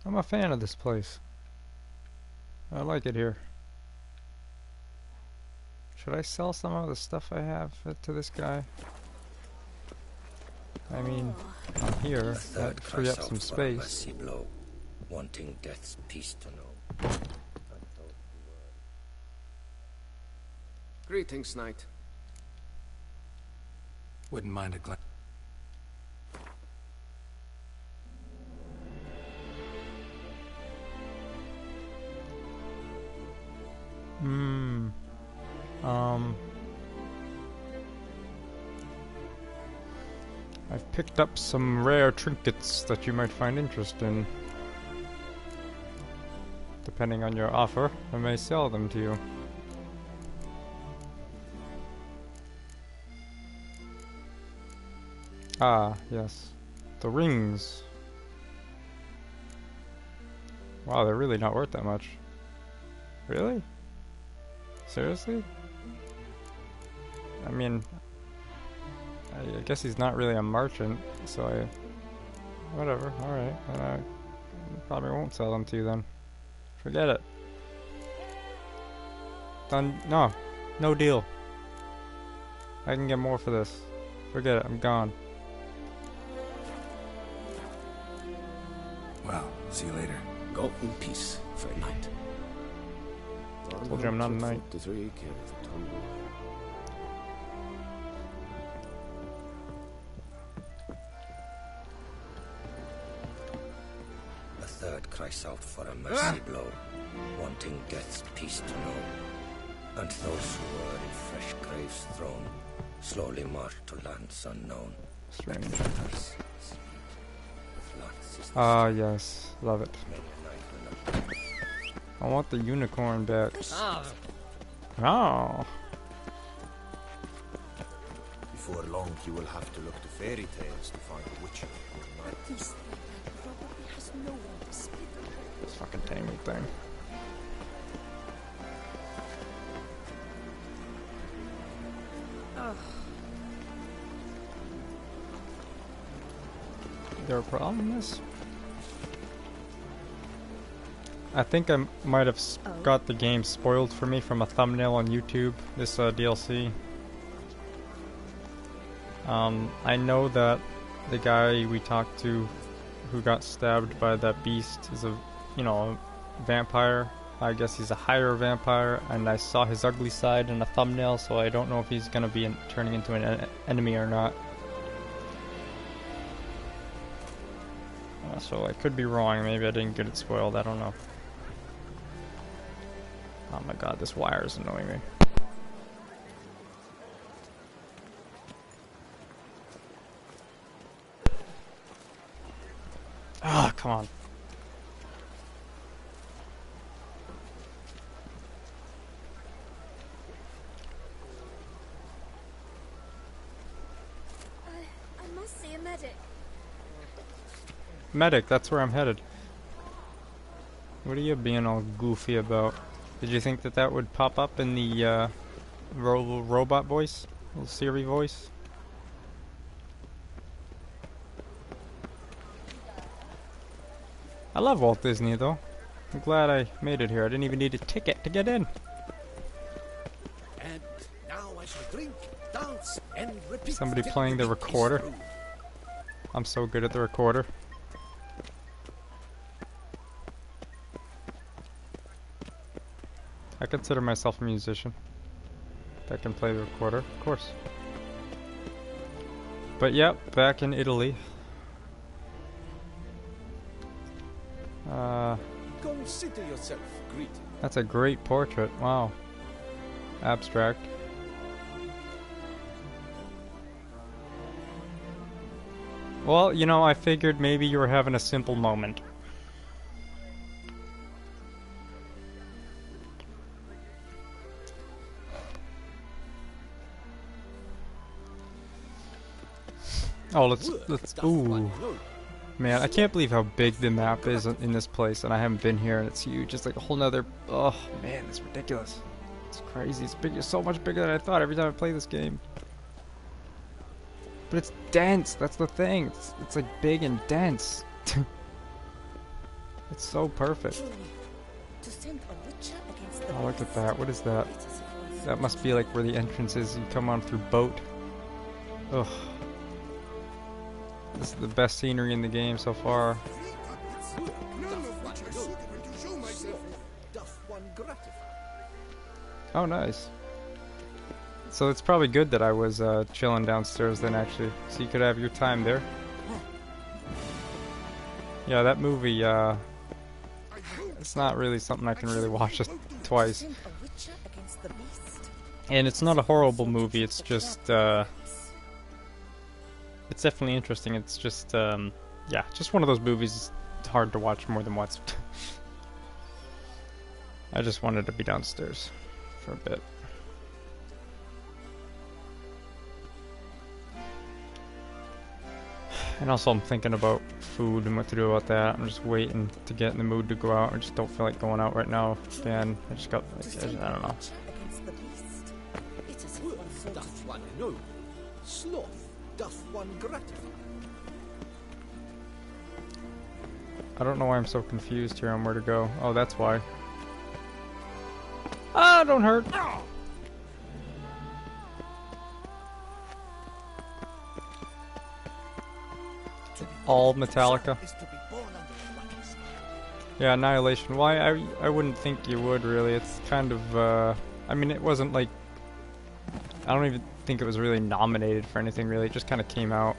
I'm a fan of this place. I like it here. Should I sell some of the stuff I have to this guy? I mean, I'm here. That free up some space. Blow, wanting death's peace to know. Greetings, knight. Wouldn't mind a glance. I've picked up some rare trinkets that you might find interesting. Depending on your offer, I may sell them to you. Ah, yes. The rings. Wow, they're really not worth that much. Really? Seriously? I mean, I guess he's not really a merchant, so whatever, alright. I probably won't sell them to you then. Forget it. Done. No. No deal. I can get more for this. Forget it, I'm gone. Well, see you later. Go in peace, fair knight. Told you I'm not a knight. A third cries out for a mercy blow, wanting death's peace to know. And those who were in fresh graves thrown slowly march to lands unknown. Strange. Others, Ah, yes. Love it. I want the unicorn back. Oh. Before long, you will have to look to fairy tales to find a witcher or knight. This probably has no one to speak of. This fucking taming thing. Is there a problem with this? I think I might have got the game spoiled for me from a thumbnail on YouTube, this DLC. I know that the guy we talked to who got stabbed by that beast is a, you know, a vampire. I guess he's a higher vampire, and I saw his ugly side in a thumbnail, so I don't know if he's gonna be turning into an enemy or not. So I could be wrong, maybe I didn't get it spoiled, I don't know. Oh my god, this wire is annoying me. Ah, come on. I must see a medic. Medic, that's where I'm headed. What are you being all goofy about? Did you think that that would pop up in the robot voice? Little Siri voice? I love Walt Disney though. I'm glad I made it here. I didn't even need a ticket to get in. And now I shall drink, dance, and repeat. Somebody playing the recorder. I'm so good at the recorder. I consider myself a musician. That can play the recorder, of course. But yep, back in Italy. Consider yourself greeted. That's a great portrait. Wow. Abstract. Well, you know, I figured maybe you were having a simple moment. Oh, let's ooh. Man, I can't believe how big the map is in this place, and I haven't been here, and it's huge. It's like a whole nother, oh man, it's ridiculous. It's crazy. It's big. It's so much bigger than I thought every time I play this game. But it's dense. That's the thing. It's like big and dense. It's so perfect. Truly, to send a witcher against the Oh, look at beast, that. What is that? it is a That must be like where the entrance is. You come on through boat. Ugh. This is the best scenery in the game so far. Oh, nice. So it's probably good that I was chilling downstairs then, actually. So you could have your time there. Yeah, that movie, it's not really something I can really watch twice. send a witcher against the beast. And it's not a horrible movie, it's just, it's definitely interesting. It's just, yeah, just one of those movies it's hard to watch more than once. I just wanted to be downstairs for a bit. And also I'm thinking about food and what to do about that. I'm just waiting to get in the mood to go out. I just don't feel like going out right now. Again, I just got, I don't know. Against the beast. It is a one sort of Doth one know? Sloth doth one gratify. I don't know why I'm so confused here on where to go. Oh, that's why. Ah, don't hurt! All Metallica. Yeah, Annihilation. Why? I wouldn't think you would, really. It's kind of, I mean, it wasn't like... I don't even think it was really nominated for anything, really. It just kind of came out.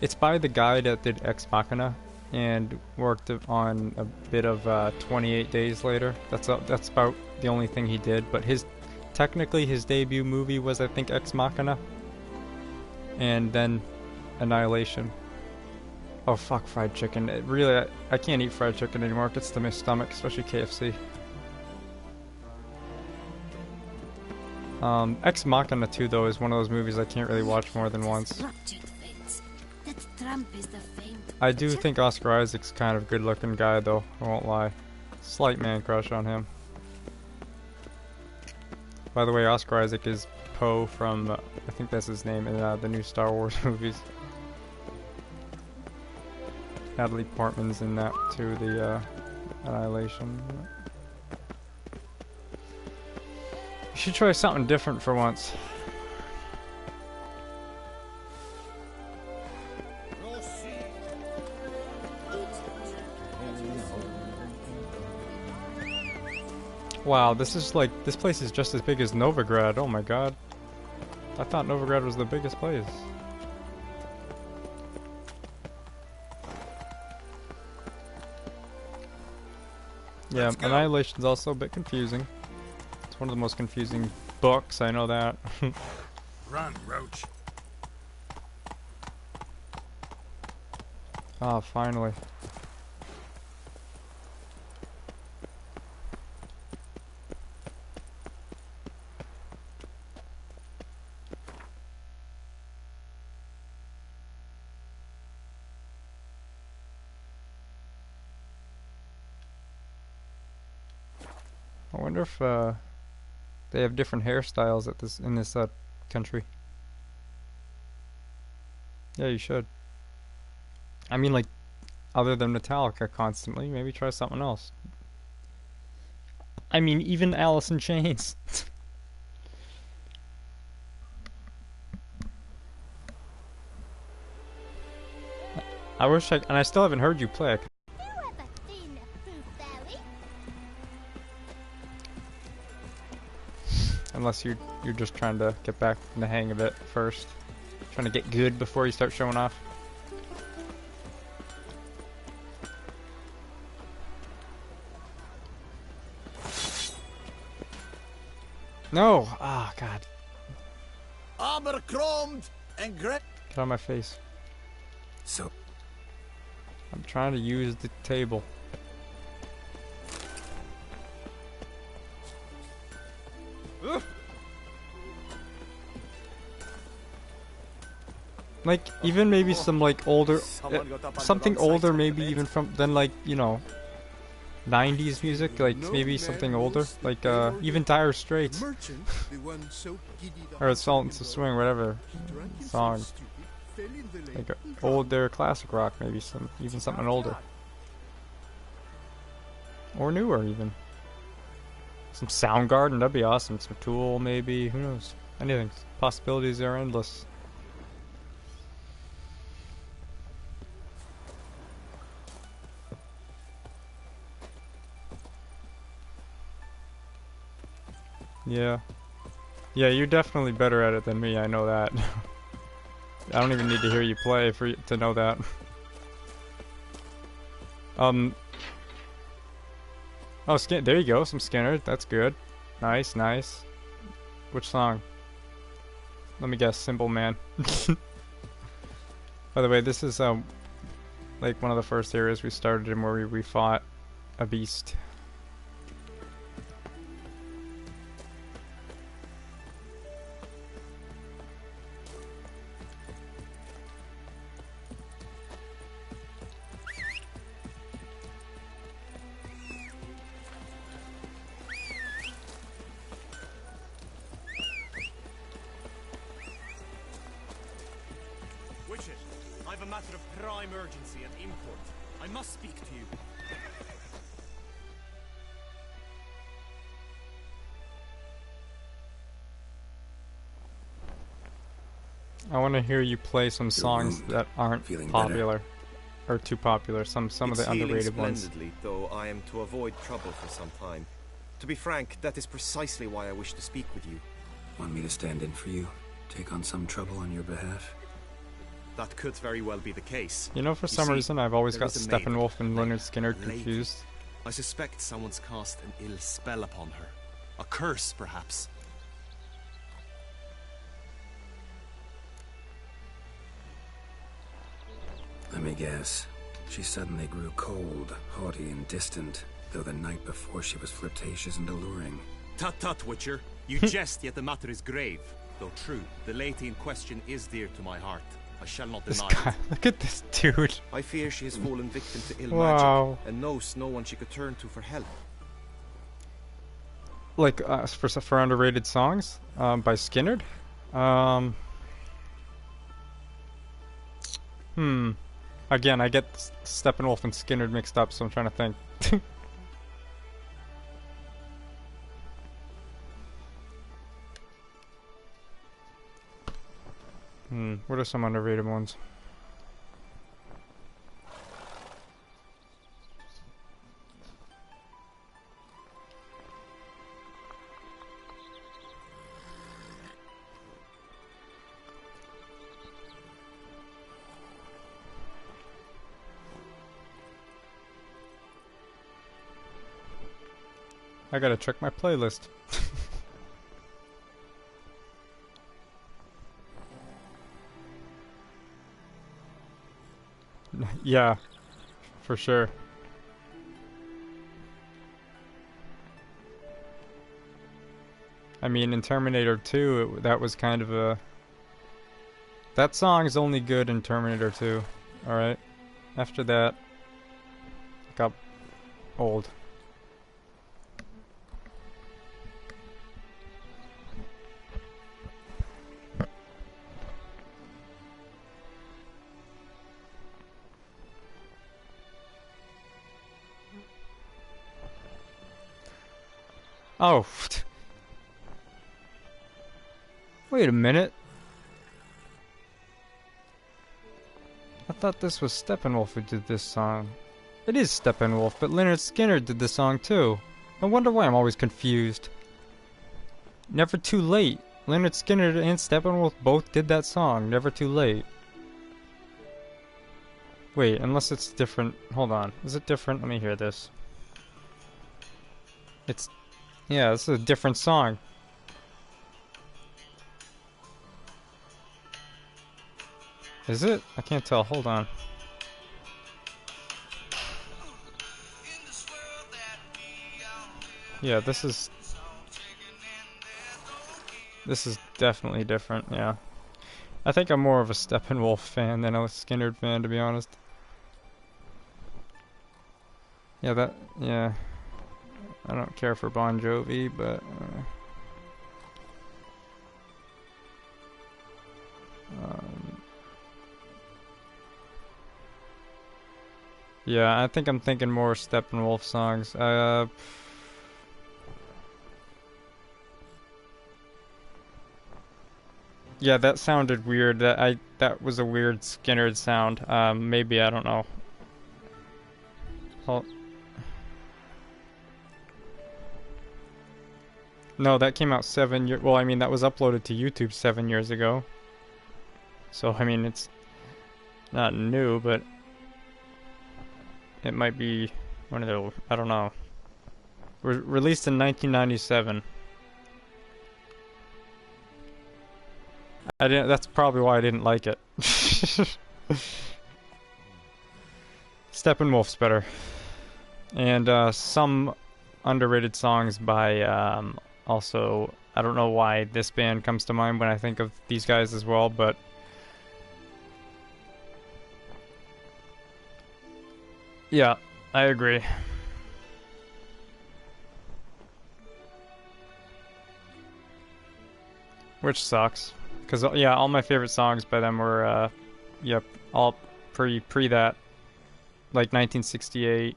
It's by the guy that did Ex Machina and worked on a bit of 28 Days Later. That's about the only thing he did. But technically his debut movie was, I think, Ex Machina. And then Annihilation. Oh fuck, fried chicken. It really, I can't eat fried chicken anymore. It gets to my stomach, especially KFC. Ex Machina 2, though, is one of those movies I can't really watch more than once. I do think Oscar Isaac's kind of a good-looking guy, though. I won't lie. Slight man crush on him. By the way, Oscar Isaac is Poe from, I think that's his name, in the new Star Wars movies. Natalie Portman's in that too, the Annihilation. You should try something different for once. Wow, this place is just as big as Novigrad. Oh my god. I thought Novigrad was the biggest place. Yeah, Annihilation's also a bit confusing. It's one of the most confusing books, I know that. Run, Roach. Ah, finally. I wonder if they have different hairstyles in this country. Yeah, you should. I mean, like, other than Metallica constantly, maybe try something else. I mean, even Alice in Chains. I wish and I still haven't heard you play. Unless you're just trying to get back in the hang of it first. Trying to get good before you start showing off. No! Ah, God. Abercrombed and Get out of my face. So, I'm trying to use the table. Like, even maybe some, like, older, something older, maybe even from, then, like, you know, 90s music, like, maybe something older, like, even Dire Straits, or Sultans of Swing, whatever song, like, older classic rock, maybe even something older. Or newer, even. Some Soundgarden, that'd be awesome. Some Tool, maybe. Who knows? Anything. Possibilities are endless. Yeah. Yeah, you're definitely better at it than me, I know that. I don't even need to hear you play to know that. Oh, there you go, some Skinner. That's good. Nice, nice. Which song? Let me guess, Simple Man. By the way, this is like one of the first areas we started in where we fought a beast. I've a matter of prime urgency and import. I must speak to you. I want to hear you play some songs that aren't popular or too popular. Some of the underrated ones. Though I am to avoid trouble for some time. To be frank, that is precisely why I wish to speak with you. Want me to stand in for you? Take on some trouble on your behalf? That could very well be the case. You know, for some reason, I've always got Steppenwolf and Leonard Skinner confused. I suspect someone's cast an ill spell upon her. A curse, perhaps. Let me guess. She suddenly grew cold, haughty, and distant, though the night before she was flirtatious and alluring. Tut tut, Witcher. You jest, yet the matter is grave. Though true, the lady in question is dear to my heart. I shall not deny it. Look at this dude. I fear she has fallen victim to ill magic, and knows no one she could turn to for help. Like, for underrated songs? By Skinner? Again, I get Steppenwolf and Skinner mixed up, so I'm trying to think. What are some underrated ones? I gotta check my playlist. Yeah, for sure. I mean, in Terminator 2, that was kind of a... That song's only good in Terminator 2, alright? After that, it got old. Oh. Wait a minute. I thought this was Steppenwolf who did this song. It is Steppenwolf, but Leonard Skinner did the song too. I wonder why I'm always confused. Never Too Late. Leonard Skinner and Steppenwolf both did that song, Never Too Late. Wait, unless it's different. Hold on. Is it different? Let me hear this. It's... Yeah, this is a different song. Is it? I can't tell. Hold on. Yeah, this is definitely different, yeah. I think I'm more of a Steppenwolf fan than a Skinner fan, to be honest. Yeah, yeah. I don't care for Bon Jovi, but... Yeah, I think I'm thinking more Steppenwolf songs. Yeah, that sounded weird. That was a weird Skynyrd sound. Maybe, I don't know. Oh. No, that came out 7 years. Well, I mean, that was uploaded to YouTube 7 years ago. So, I mean, it's not new, but it might be one of the, I don't know. Released in 1997. That's probably why I didn't like it. Steppenwolf's better. And some underrated songs by also, I don't know why this band comes to mind when I think of these guys as well, but yeah, I agree. Which sucks. Because, yeah, all my favorite songs by them were, yep, all pre that. Like 1968.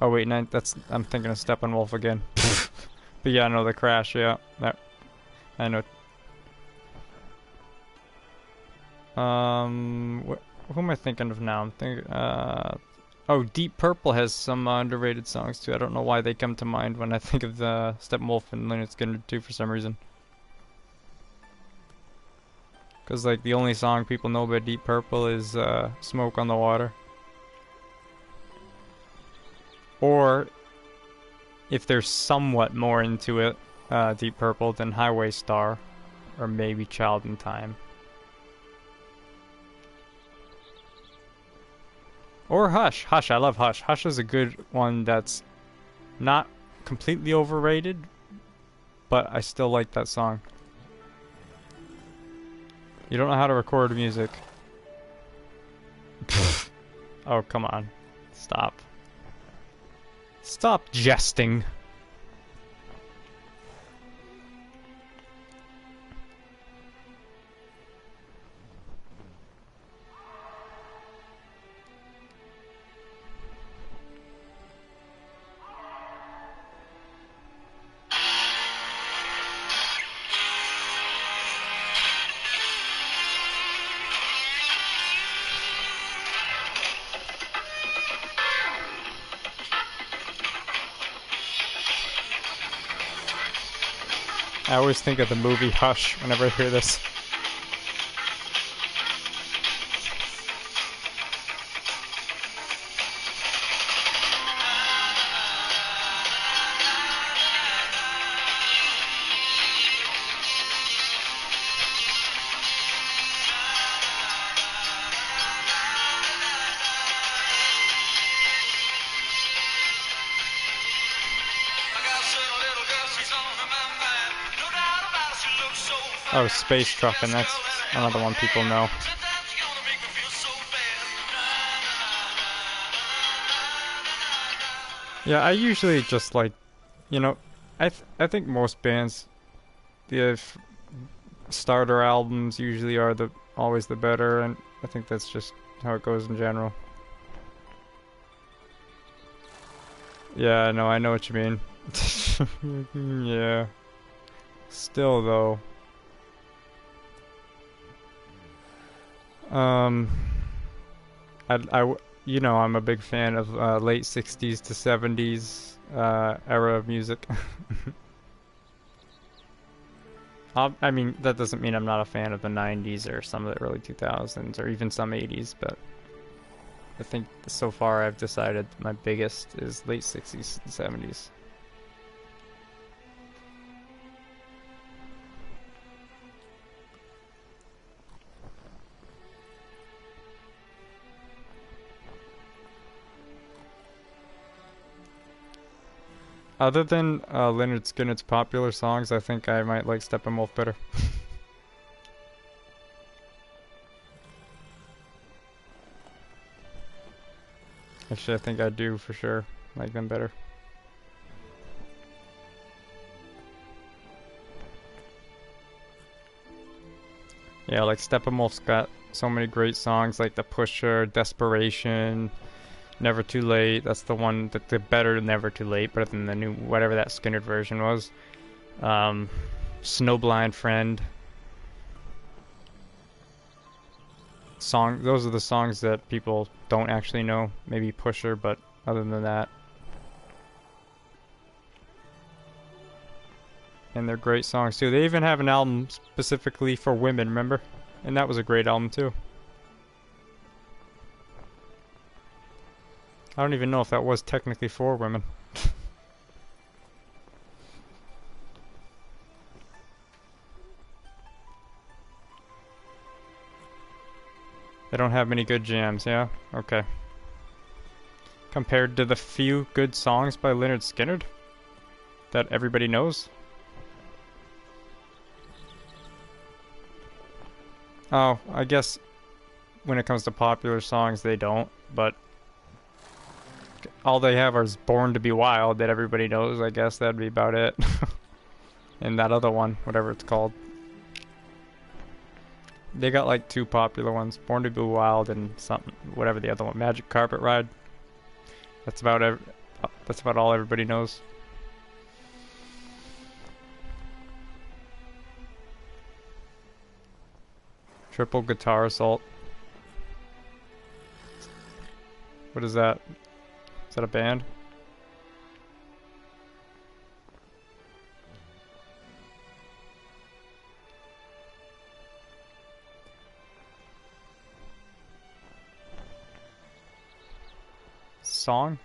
Oh wait, I'm thinking of Steppenwolf again. But yeah, no, the Crash, yeah. That, I know. Who am I thinking of now? I'm thinking, oh, Deep Purple has some underrated songs too. I don't know why they come to mind when I think of the Steppenwolf and Lynyrd Skynyrd too for some reason. Because, like, the only song people know about Deep Purple is Smoke on the Water. Or, if they're somewhat more into it, Deep Purple, then Highway Star. Or maybe Child in Time. Or Hush. Hush, I love Hush. Hush is a good one that's not completely overrated, but I still like that song. You don't know how to record music. Oh, come on. Stop. Stop jesting. I always think of the movie Hush whenever I hear this. Oh, Space Truckin', that's another one people know. Yeah, I usually just like, you know, I think most bands, the starter albums usually are always the better, and I think that's just how it goes in general. Yeah, no, I know what you mean. Yeah. Still though. You know, I'm a big fan of late 60s to 70s era of music. I mean, that doesn't mean I'm not a fan of the 90s or some of the early 2000s or even some 80s, but I think so far I've decided my biggest is late 60s and 70s. Other than Lynyrd Skynyrd's popular songs, I think I might like Steppenwolf better. Actually, I think I do for sure like them better. Yeah, like Steppenwolf's got so many great songs, like The Pusher, Desperation, Never Too Late. That's the one that the better Never Too Late, better than the new whatever that Skinner version was. Snowblind Friend. Those are the songs that people don't actually know. Maybe Pusher, but other than that. And they're great songs too. They even have an album specifically for women, remember? And that was a great album too. I don't even know if that was technically for women. They don't have many good jams, yeah? Okay. Compared to the few good songs by Lynyrd Skynyrd that everybody knows. Oh, I guess when it comes to popular songs, they don't, but all they have is Born to Be Wild that everybody knows. I guess that'd be about it. And that other one, whatever it's called. They got like two popular ones, Born to Be Wild and something, whatever the other one, Magic Carpet Ride. That's about all everybody knows. Triple Guitar Assault. What is that? Is that a band? Song?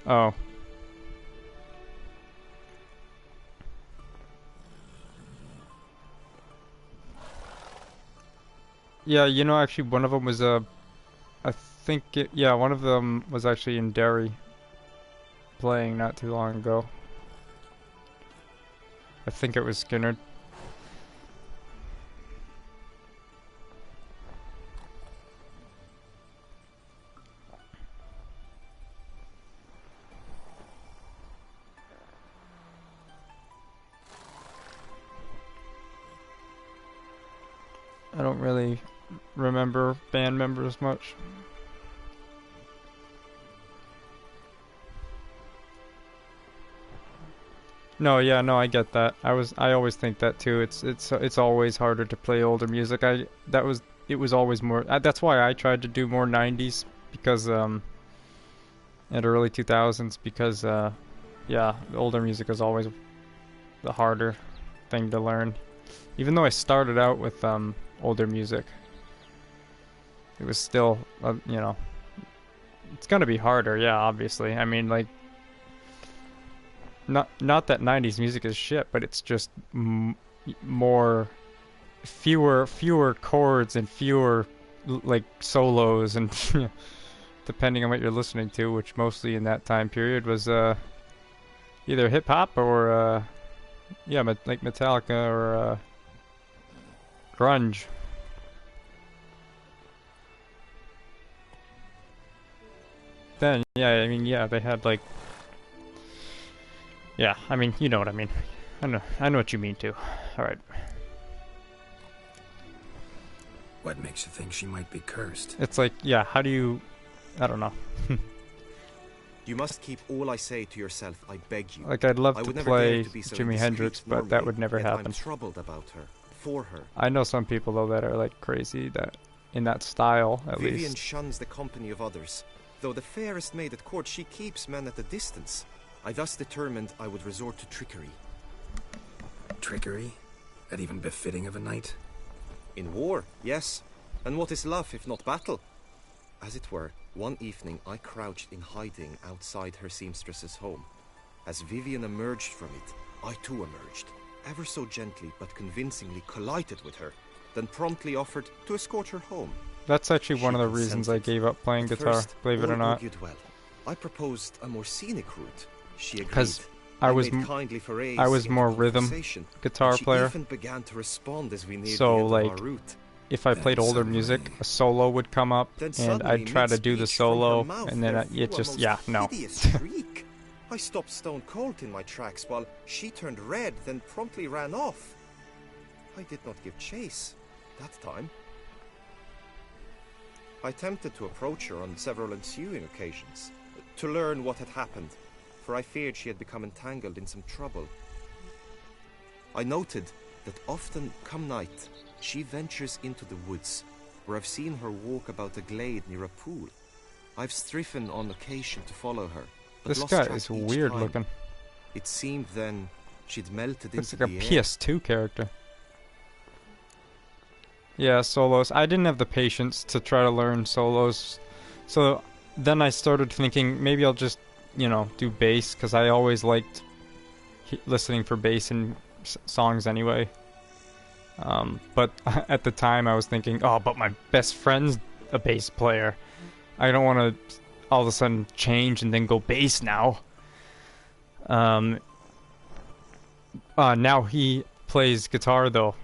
Oh. Yeah, you know, actually one of them was yeah, one of them was actually in Derry playing not too long ago. I think it was Skynyrd. I don't really remember band members much. No, yeah, no, I get that. I always think that too. It's always harder to play older music. It was always more. That's why I tried to do more 90s because and early 2000s because yeah, the older music is always the harder thing to learn. Even though I started out with older music, it was still you know, it's gonna be harder. Yeah, obviously. I mean, like. Not that 90s music is shit, but it's just fewer chords and fewer like solos and depending on what you're listening to, which mostly in that time period was either hip hop or yeah, like Metallica or grunge. Then yeah, I mean yeah, they had like. Yeah, I mean, you know what I mean. I know what you mean too. All right. What makes you think she might be cursed? It's like, yeah, how do you... I don't know. You must keep all I say to yourself, I beg you. Like, I'd love I to would never play dare to be so Jimi Hendrix, but normally, that would never yet happen. I'm troubled about her, for her. I know some people, though, that are, like, crazy that in that style, at Vivian least. shuns the company of others. Though the fairest maid at court, she keeps men at a distance. I thus determined I would resort to trickery. Trickery? That even befitting of a knight? In war, yes. And what is love if not battle? As it were, one evening I crouched in hiding outside her seamstress's home. As Vivian emerged from it, I too emerged, ever so gently but convincingly collided with her, then promptly offered to escort her home. That's actually one of the reasons I gave up playing guitar, believe it or not. Well. I proposed a more scenic route. She agreed. Because I was made kindly forays I was into more rhythm conversation, guitar and she player. even began to respond as we neared So, the end like, of our route. if I played Then older suddenly- music, a solo would come up, Then and suddenly, I'd try to do the mid-speech from her solo, mouth, and then there it flew a just, most yeah, no. hideous shriek. I stopped stone cold in my tracks while she turned red, then promptly ran off. I did not give chase that time. I attempted to approach her on several ensuing occasions to learn what had happened, for I feared she had become entangled in some trouble. I noted that often, come night, she ventures into the woods, where I've seen her walk about a glade near a pool. I've striven on occasion to follow her, but This lost guy track is each weird time. looking. It seemed then she'd melted Looks into like a the air. PS2 character. Yeah, solos. I didn't have the patience to try to learn solos. So then I started thinking maybe I'll just, you know, do bass, because I always liked listening for bass in songs anyway. But at the time I was thinking, oh, but my best friend's a bass player. I don't want to all of a sudden change and then go bass now. Now he plays guitar though,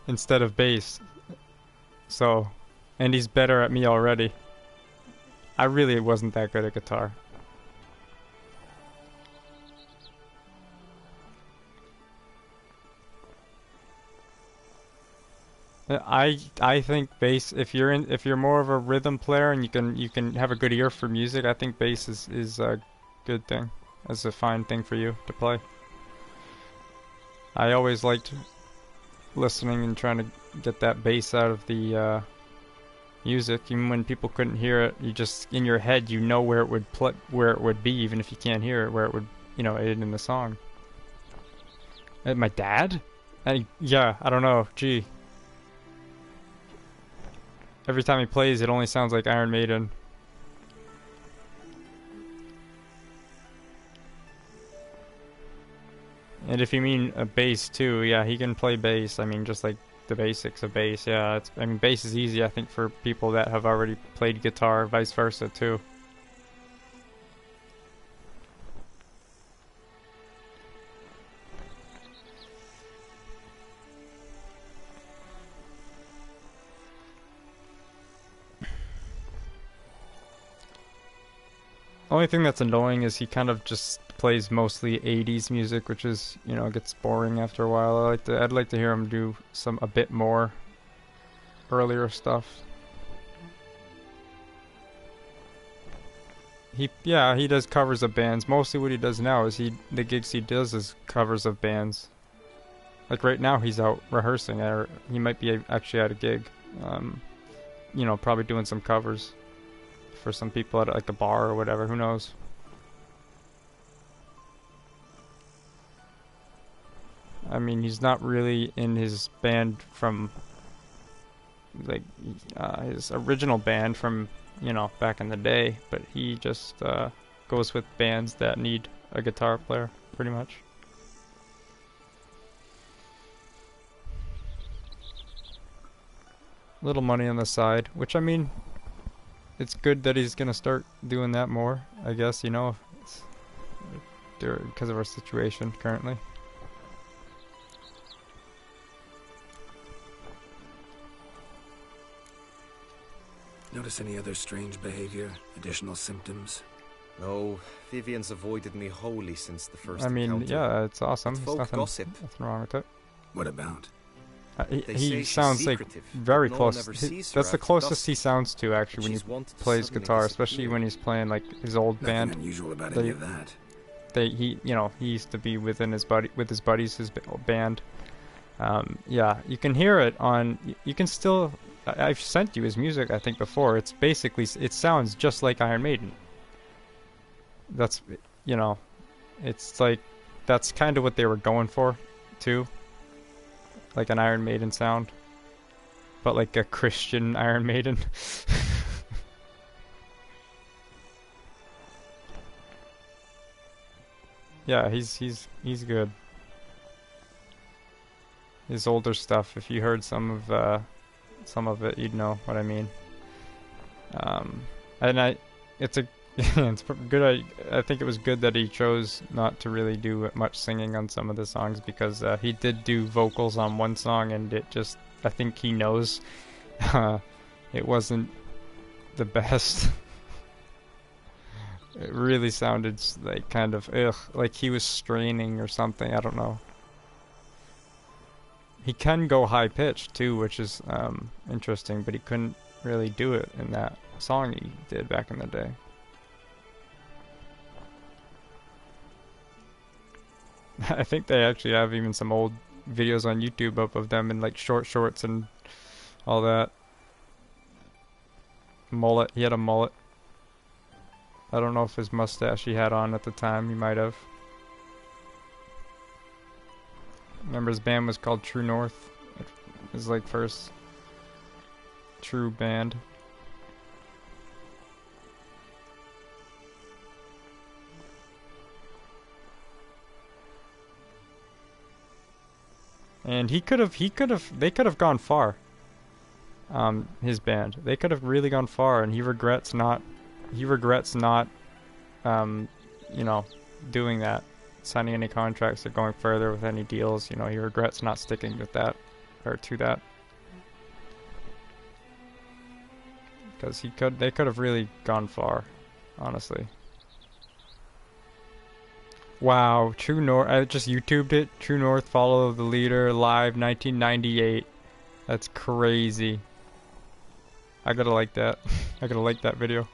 instead of bass. So, and he's better at me already. I really wasn't that good at guitar. I think bass, if you're more of a rhythm player and you can have a good ear for music, I think bass is a good thing. As a fine thing for you to play. I always liked listening and trying to get that bass out of the music, even when people couldn't hear it. You just in your head, you know where it would where it would be, even if you can't hear it, where it would, you know, aid in the song. My dad? Yeah, I don't know. Gee. Every time he plays, it only sounds like Iron Maiden. And if you mean a bass too, yeah, he can play bass. I mean, just like the basics of bass. Yeah, I mean, bass is easy, I think, for people that have already played guitar, vice versa too. Only thing that's annoying is he kind of just plays mostly 80s music, which is, you know, gets boring after a while. I'd like to hear him do a bit more earlier stuff. He does covers of bands. Mostly what he does now is the gigs he does is covers of bands. Like right now he's out rehearsing, or he might be actually at a gig. You know, probably doing some covers for some people at like a bar or whatever, who knows. I mean, he's not really in his band from like his original band from, you know, back in the day, but he just goes with bands that need a guitar player, pretty much. Little money on the side, which, I mean, it's good that he's gonna start doing that more, I guess, you know, because of our situation currently. Notice any other strange behavior? Additional symptoms? No, Vivian's avoided me wholly since the first I mean, encounter. yeah, it's awesome. But There's folk gossip. nothing wrong with it. What about? They say He she's sounds like secretive, very no one close. ever sees her That's the after closest dusk, he sounds to, actually, but when he she's wont to plays suddenly guitar, especially disappear. when he's playing like his old Nothing band. unusual about They- any of that. He used to be with his buddies, his band. Yeah, you can hear it on. You can still. I've sent you his music, I think, before. It's basically, it sounds just like Iron Maiden. That's, you know, it's like, that's kind of what they were going for, too. Like an Iron Maiden sound. But like a Christian Iron Maiden. Yeah, he's good. His older stuff, if you heard some of it, you'd know what I mean. And it's a Yeah, it's good. I think it was good that he chose not to really do much singing on some of the songs because he did do vocals on one song, and it just, I think he knows it wasn't the best. It really sounded like kind of like he was straining or something. I don't know. He can go high pitched too, which is interesting, but he couldn't really do it in that song he did back in the day. I think they actually have even some old videos on YouTube of them in like short shorts and all that. Mullet. He had a mullet. I don't know if his mustache he had on at the time. He might have. Remember his band was called True North. It was like first true band. And they could have gone far. His band. They could have really gone far, and he regrets not, you know, doing that, signing any contracts or going further with any deals. You know, he regrets not sticking with that, or to that. Because they could have really gone far, honestly. Wow, True North, I just YouTubed it. True North, Follow the Leader, live 1998. That's crazy. I gotta like that. I gotta like that video.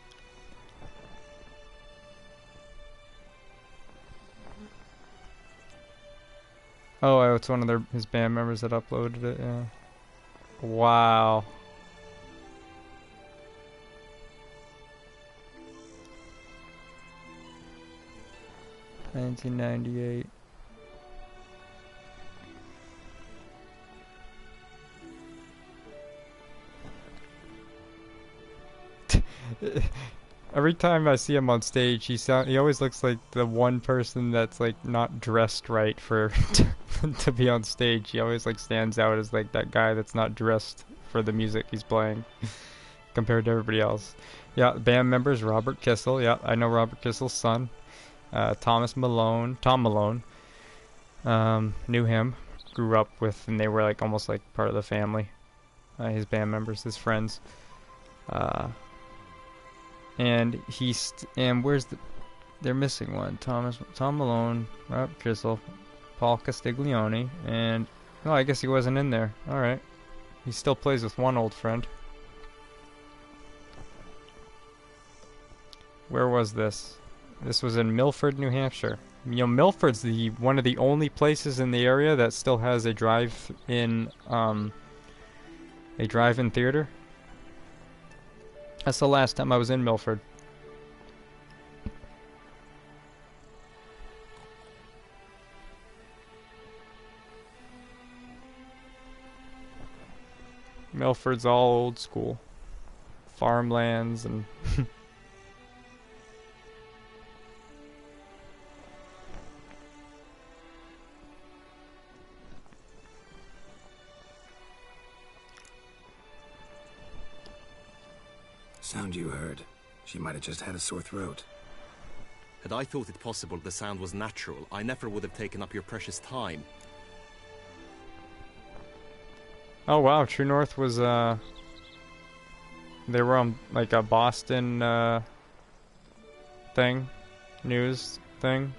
Oh, it's one of his band members that uploaded it, yeah. Wow. $1998. Every time I see him on stage, he always looks like the one person that's like not dressed right for to be on stage. He always like stands out as like that guy that's not dressed for the music he's playing compared to everybody else. Yeah, band members Robert Kissel. Yeah, I know Robert Kissel's son. Tom Malone. Knew him, grew up with, and they were like almost like part of the family. His band members, his friends. And they're missing one. Tom Malone, Robert Kissel, Paul Castiglione, and oh, I guess he wasn't in there. All right, he still plays with one old friend. Where was this? This was in Milford, New Hampshire. You know, Milford's one of the only places in the area that still has a drive-in theater. That's the last time I was in Milford. Milford's all old school. Farmlands and Sound you heard. She might have just had a sore throat. Had I thought it possible the sound was natural, I never would have taken up your precious time. oh wow, True North was they were on like a Boston news thing.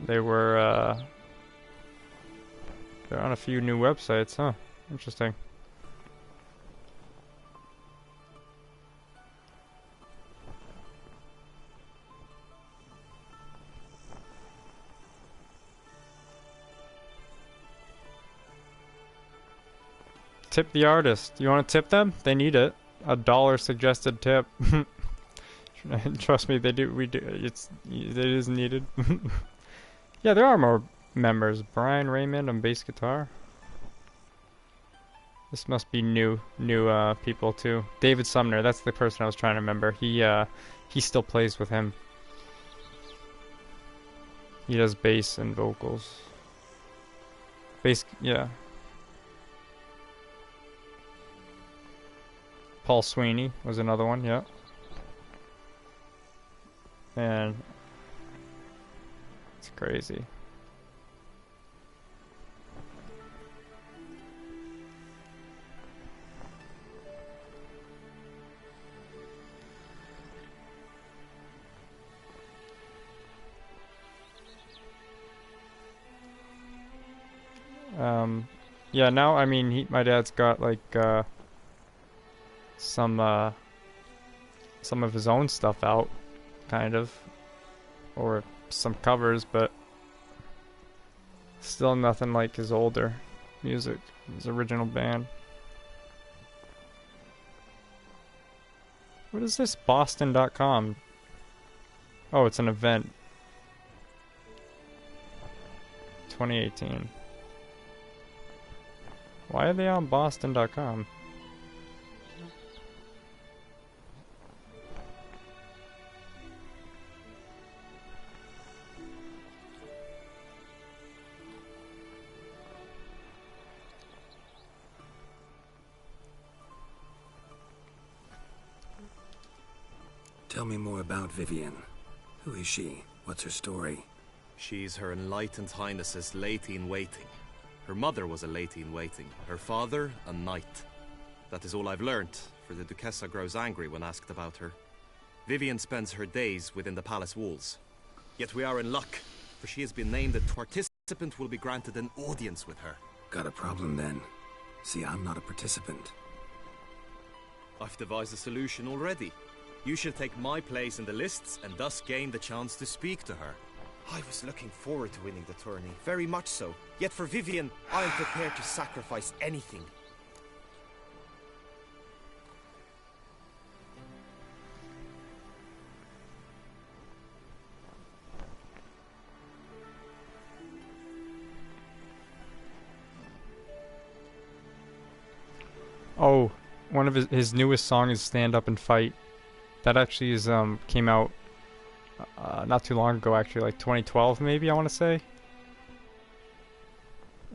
They're on a few new websites, huh? Interesting. Tip the artist. You want to tip them? They need it. $1 suggested tip. Trust me, they do. We do. It is needed. Yeah, there are more members. Brian Raymond on bass guitar. This must be new people too. David Sumner. That's the person I was trying to remember. He still plays with him. He does bass and vocals. Bass, yeah. Paul Sweeney was another one, yeah. Man, it's crazy. Yeah, now, I mean, my dad's got, like, some of his own stuff out, kind of, or some covers, but still nothing like his older music, his original band. What is this? Boston.com. Oh, it's an event. 2018. Why are they on Boston.com? Tell me more about Vivian. Who is she? What's her story? She's Her Enlightened Highness's lady-in-waiting. Her mother was a lady-in-waiting. Her father, a knight. That is all I've learnt, for the Duchessa grows angry when asked about her. Vivian spends her days within the palace walls. Yet we are in luck, for she has been named a participant will be granted an audience with her. Got a problem then. See, I'm not a participant. I've devised a solution already. You shall take my place in the lists and thus gain the chance to speak to her. I was looking forward to winning the tourney, very much so. Yet for Vivian, I am prepared to sacrifice anything. Oh, one of his newest song is "Stand Up and Fight." That actually is came out not too long ago, actually, like 2012 maybe, I want to say.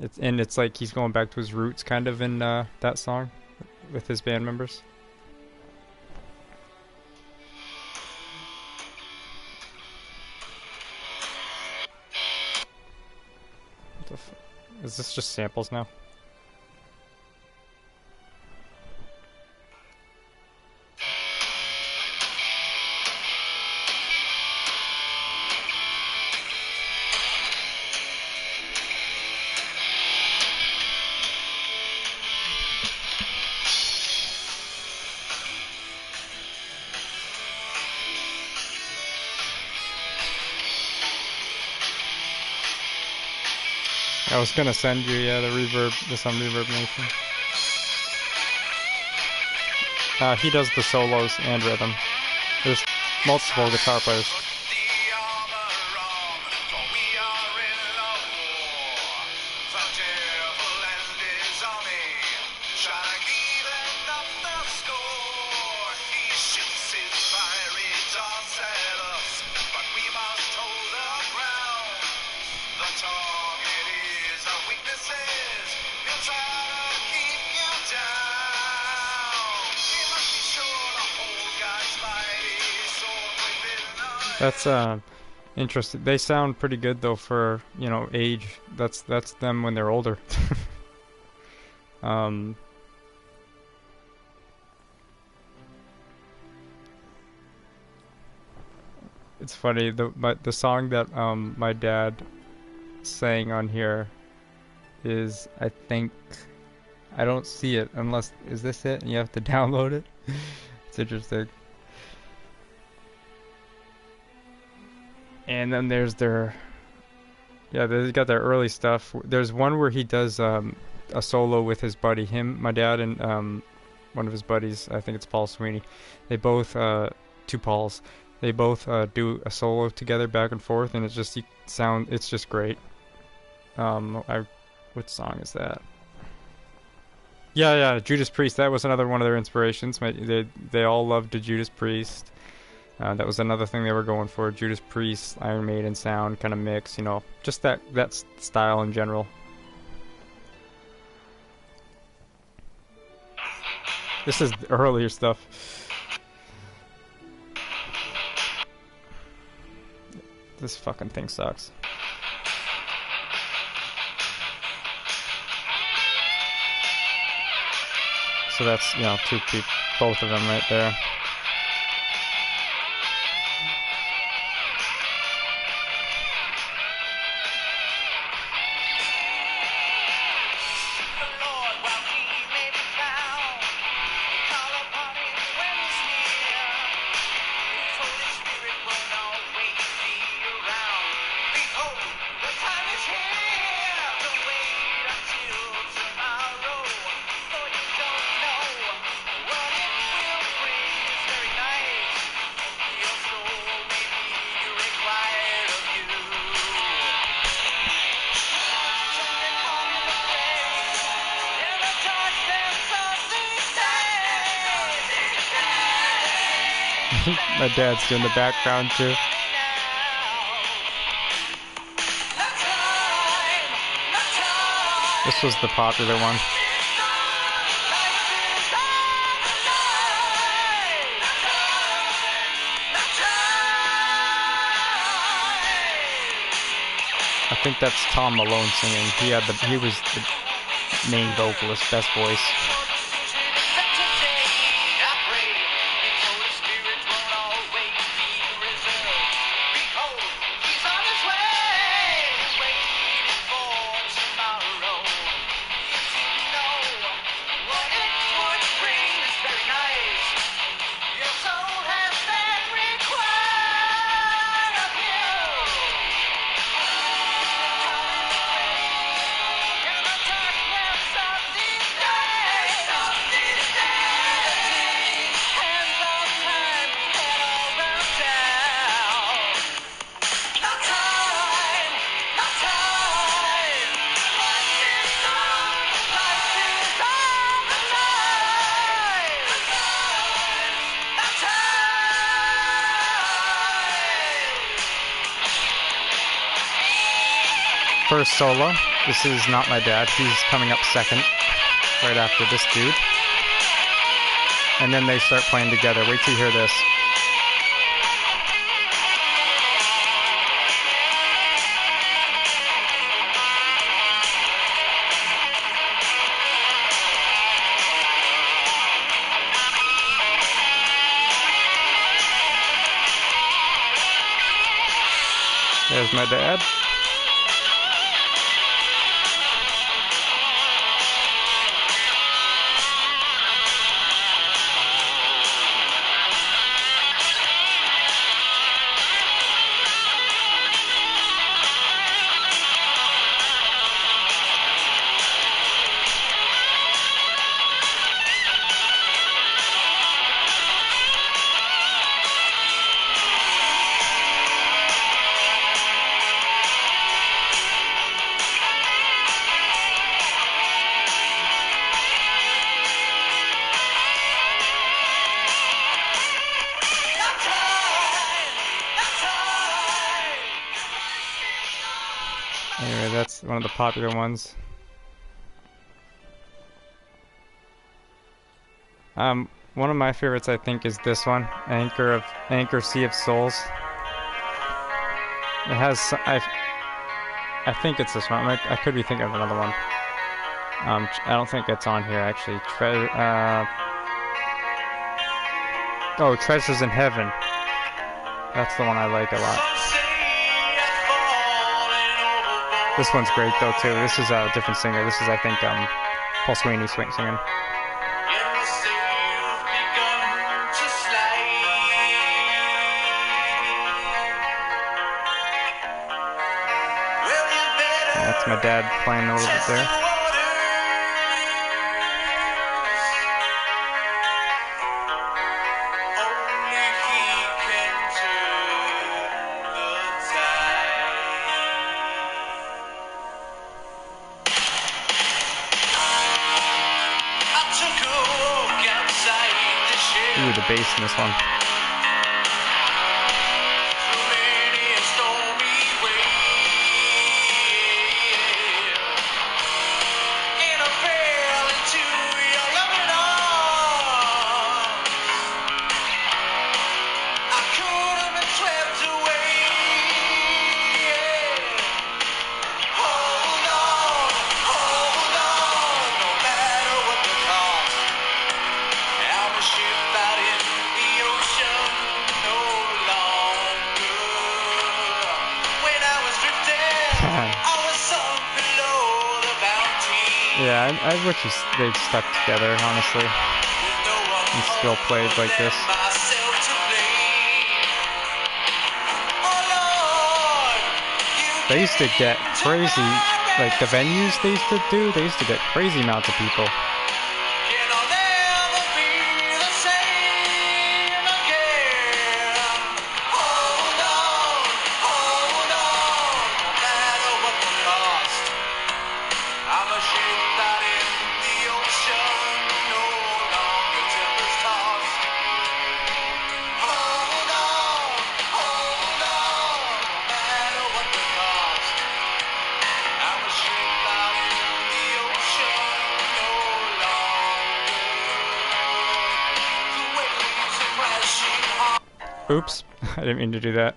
It's like he's going back to his roots kind of in that song with his band members. What the is this just samples now? I was gonna send you, yeah, the reverb, this on Reverb Nation. He does the solos and rhythm. There's multiple guitar players. That's interesting. They sound pretty good though for, you know, age. That's them when they're older. It's funny, the song that my dad sang on here is, I think, I don't see it unless, is this it? And you have to download it. It's interesting. And then there's their, yeah, they got their early stuff. There's one where he does a solo with his buddy, my dad, and one of his buddies. I think it's Paul Sweeney. They both, two Pauls. They both do a solo together, back and forth, and it's just it's just great. What song is that? Yeah, Judas Priest. That was another one of their inspirations. They all loved the Judas Priest. That was another thing they were going for. Judas Priest, Iron Maiden sound kind of mix, you know, just that style in general. This is the earlier stuff. This fucking thing sucks. So that's, you know, both of them right there. My dad's doing the background too. This was the popular one. I think that's Tom Malone singing. He was the main vocalist, best voice. First solo. This is Not My Dad. He's coming up second, right after this dude. And then they start playing together. Wait till you hear this. There's my dad. Anyway, that's one of the popular ones. One of my favorites, I think, is this one, Anchor Sea of Souls. It has, I think it's this one. I could be thinking of another one. I don't think it's on here actually. Treasures in Heaven. That's the one I like a lot. This one's great though too. This is a different singer. This is, I think, Paul Sweeney singing. That's my dad playing a little bit there. Ooh, the bass in this one. Yeah, I wish they'd stuck together, honestly, and still played like this. They used to get crazy, like the venues they used to do, they used to get crazy amounts of people. Oops, I didn't mean to do that.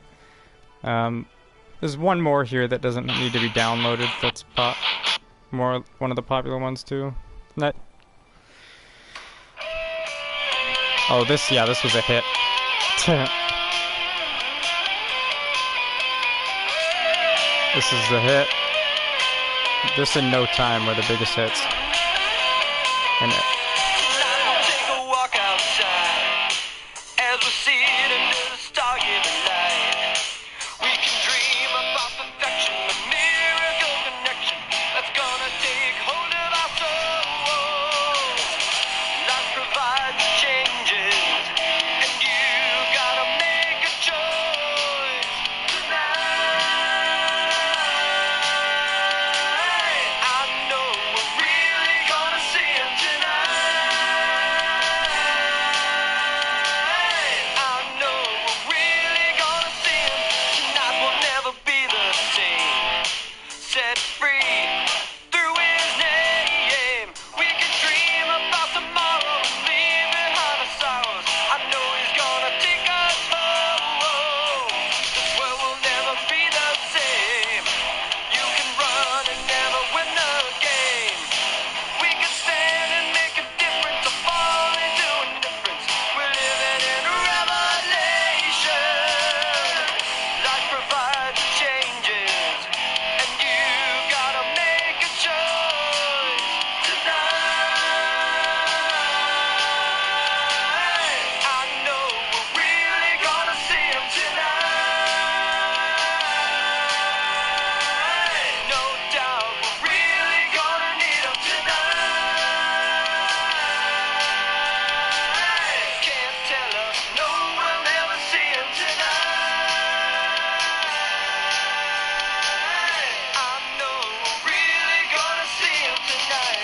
There's one more here that doesn't need to be downloaded. That's one of the popular ones too. Oh, this was a hit. This is the hit. This and No Time are the biggest hits. And take a walk outside as we see it under the star-given light. We can dream about perfection, a miracle connection that's gonna take hold of our souls. Life provides changes, and you gotta make a choice tonight. I know we're really gonna see him tonight. I know we're really gonna see him tonight. Will never be the same. Set free through his name. We can dream about tomorrow, leave behind our sorrows. I know he's gonna take us home. This world will never be the same. You can run and never win the game. We can stand and make a difference, or fall into indifference. We're living in a revelation. Life provides changes, and you gotta make a choice tonight. I know we're really gonna see him tonight. No doubt we're really gonna need him tonight. Can't tell us, no, we'll never see him tonight. I know we're really gonna see him tonight.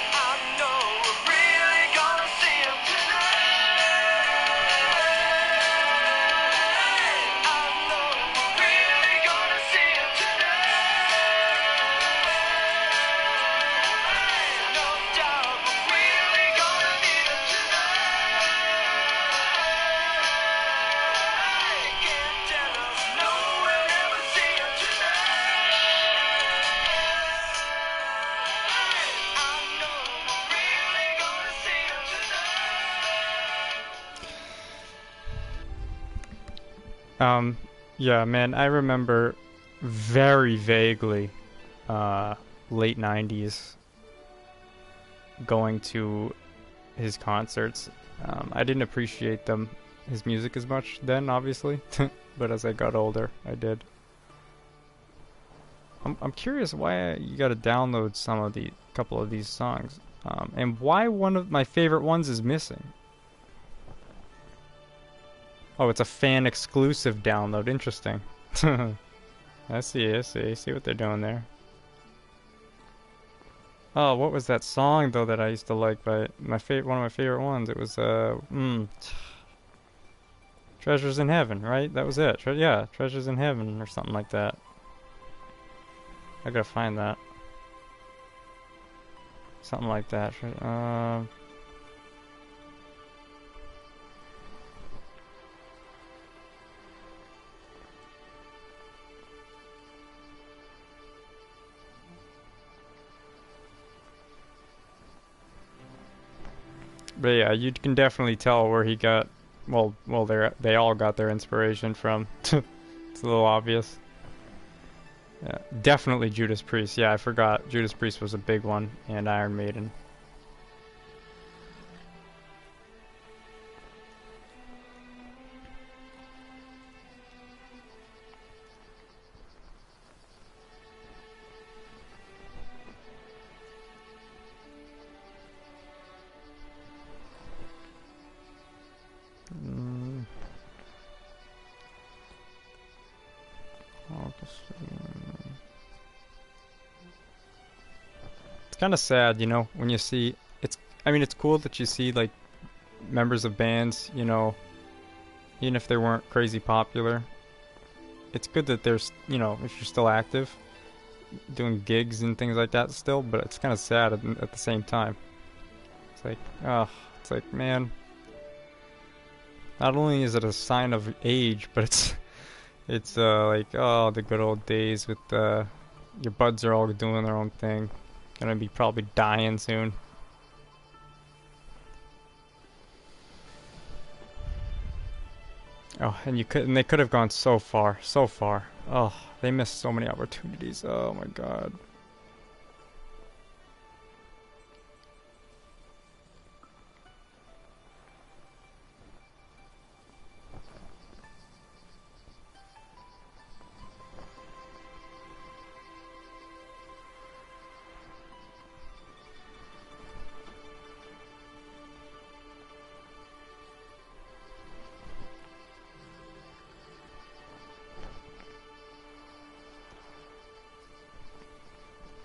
I know we're really gonna see him tonight. I know we're really gonna see him tonight. No doubt we're really gonna need him tonight. Can't tell us, no, we'll never see him tonight. I know we're really gonna see him tonight. Yeah, man, I remember very vaguely, late 90s going to his concerts. I didn't appreciate his music as much then, obviously, but as I got older, I did. I'm curious why you gotta download couple of these songs, and why one of my favorite ones is missing. Oh, it's a fan exclusive download. Interesting. I see what they're doing there. Oh, what was that song though that I used to like by one of my favorite ones? It was Treasures in Heaven, right? That was it. Yeah, Treasures in Heaven or something like that. I gotta find that. Something like that. But yeah, you can definitely tell where he got. Well, they all got their inspiration from. It's a little obvious. Yeah, definitely Judas Priest. Yeah, I forgot. Judas Priest was a big one, and Iron Maiden. It's kind of sad, you know, when you see it's. I mean, it's cool that you see like members of bands, you know, even if they weren't crazy popular. It's good that there's, you know, if you're still active, doing gigs and things like that still. But it's kind of sad at the same time. It's like, it's like, man. Not only is it a sign of age, but it's like, oh, the good old days with your buds are all doing their own thing. Gonna be probably dying soon. Oh, and they could have gone so far, so far. Oh, they missed so many opportunities. Oh my God.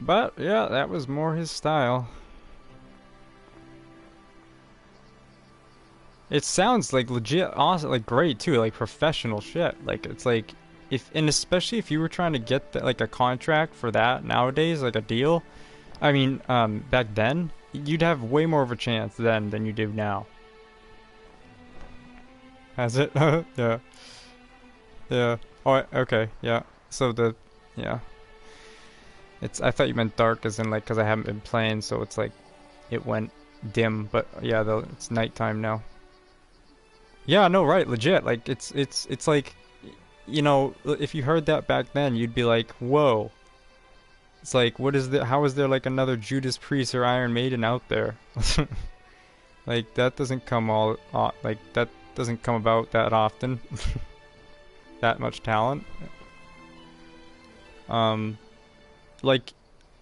But yeah, that was more his style. It sounds like legit awesome, like great too, like professional shit. Like it's like and especially if you were trying to get like a contract for that nowadays, like a deal. I mean, back then you'd have way more of a chance then than you do now. Has it? Yeah. Yeah. Oh, okay. Yeah. So yeah. I thought you meant dark as in like because I haven't been playing, so it's like it went dim. But yeah, it's nighttime now. Yeah, no, right, legit. Like it's like, you know, if you heard that back then, you'd be like, whoa. It's like, how is there like another Judas Priest or Iron Maiden out there? Like that doesn't come that doesn't come about that often. That much talent. Like,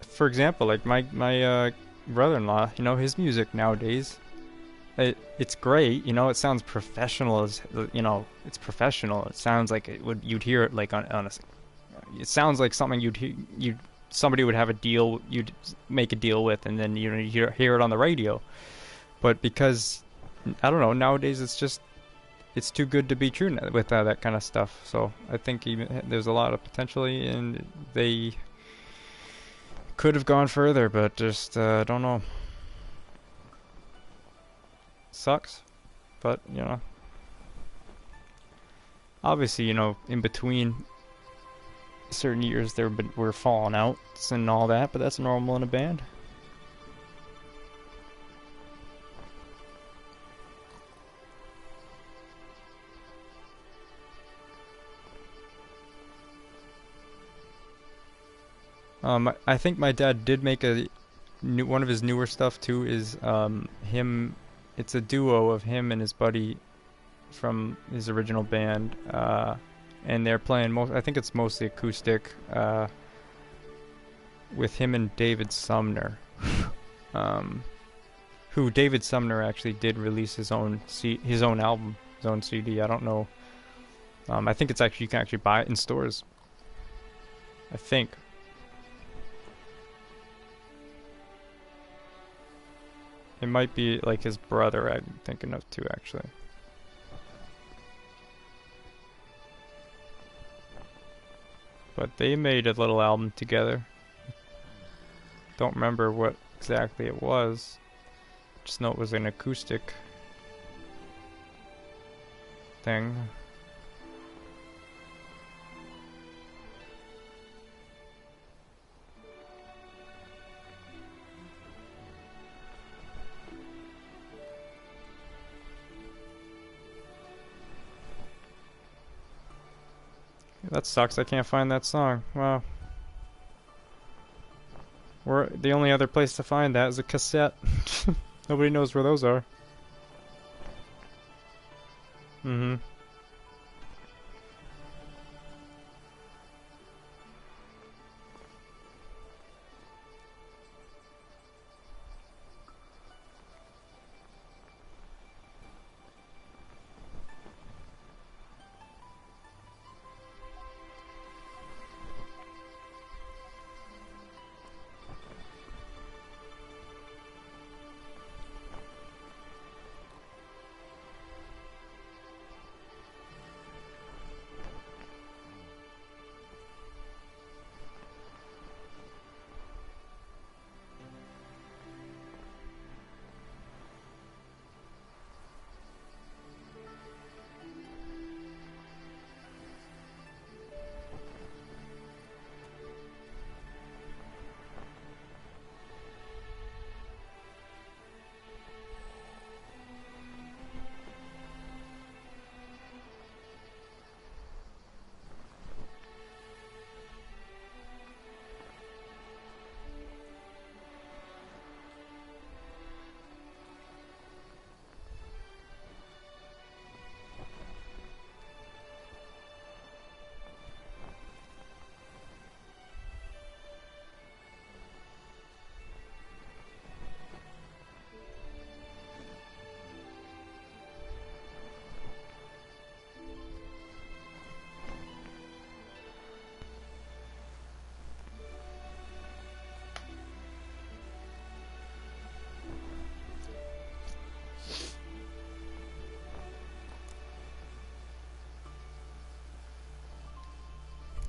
for example, like my brother-in-law, you know, his music nowadays, it's great, you know, it sounds professional you know, it's professional. It sounds like you'd hear it like on a, it sounds like something somebody would have you'd make a deal with, and then you hear it on the radio. But because I don't know, nowadays it's too good to be true with that kind of stuff. So I think there's a lot of potentially, and they could have gone further, but just don't know. Sucks, but you know, obviously, you know, in between certain years we're falling outs and all that, but that's normal in a band. I think my dad did make one of his newer stuff too. Is him. It's a duo of him and his buddy from his original band, and they're playing I think it's mostly acoustic, with him and David Sumner, who David Sumner actually did release his own album, his own CD. I don't know. I think you can actually buy it in stores. I think. It might be like his brother I'm thinking of too, actually. but they made a little album together. Don't remember what exactly it was. Just know it was an acoustic thing. That sucks, I can't find that song. Wow. The only other place to find that is a cassette. Nobody knows where those are. Mm-hmm.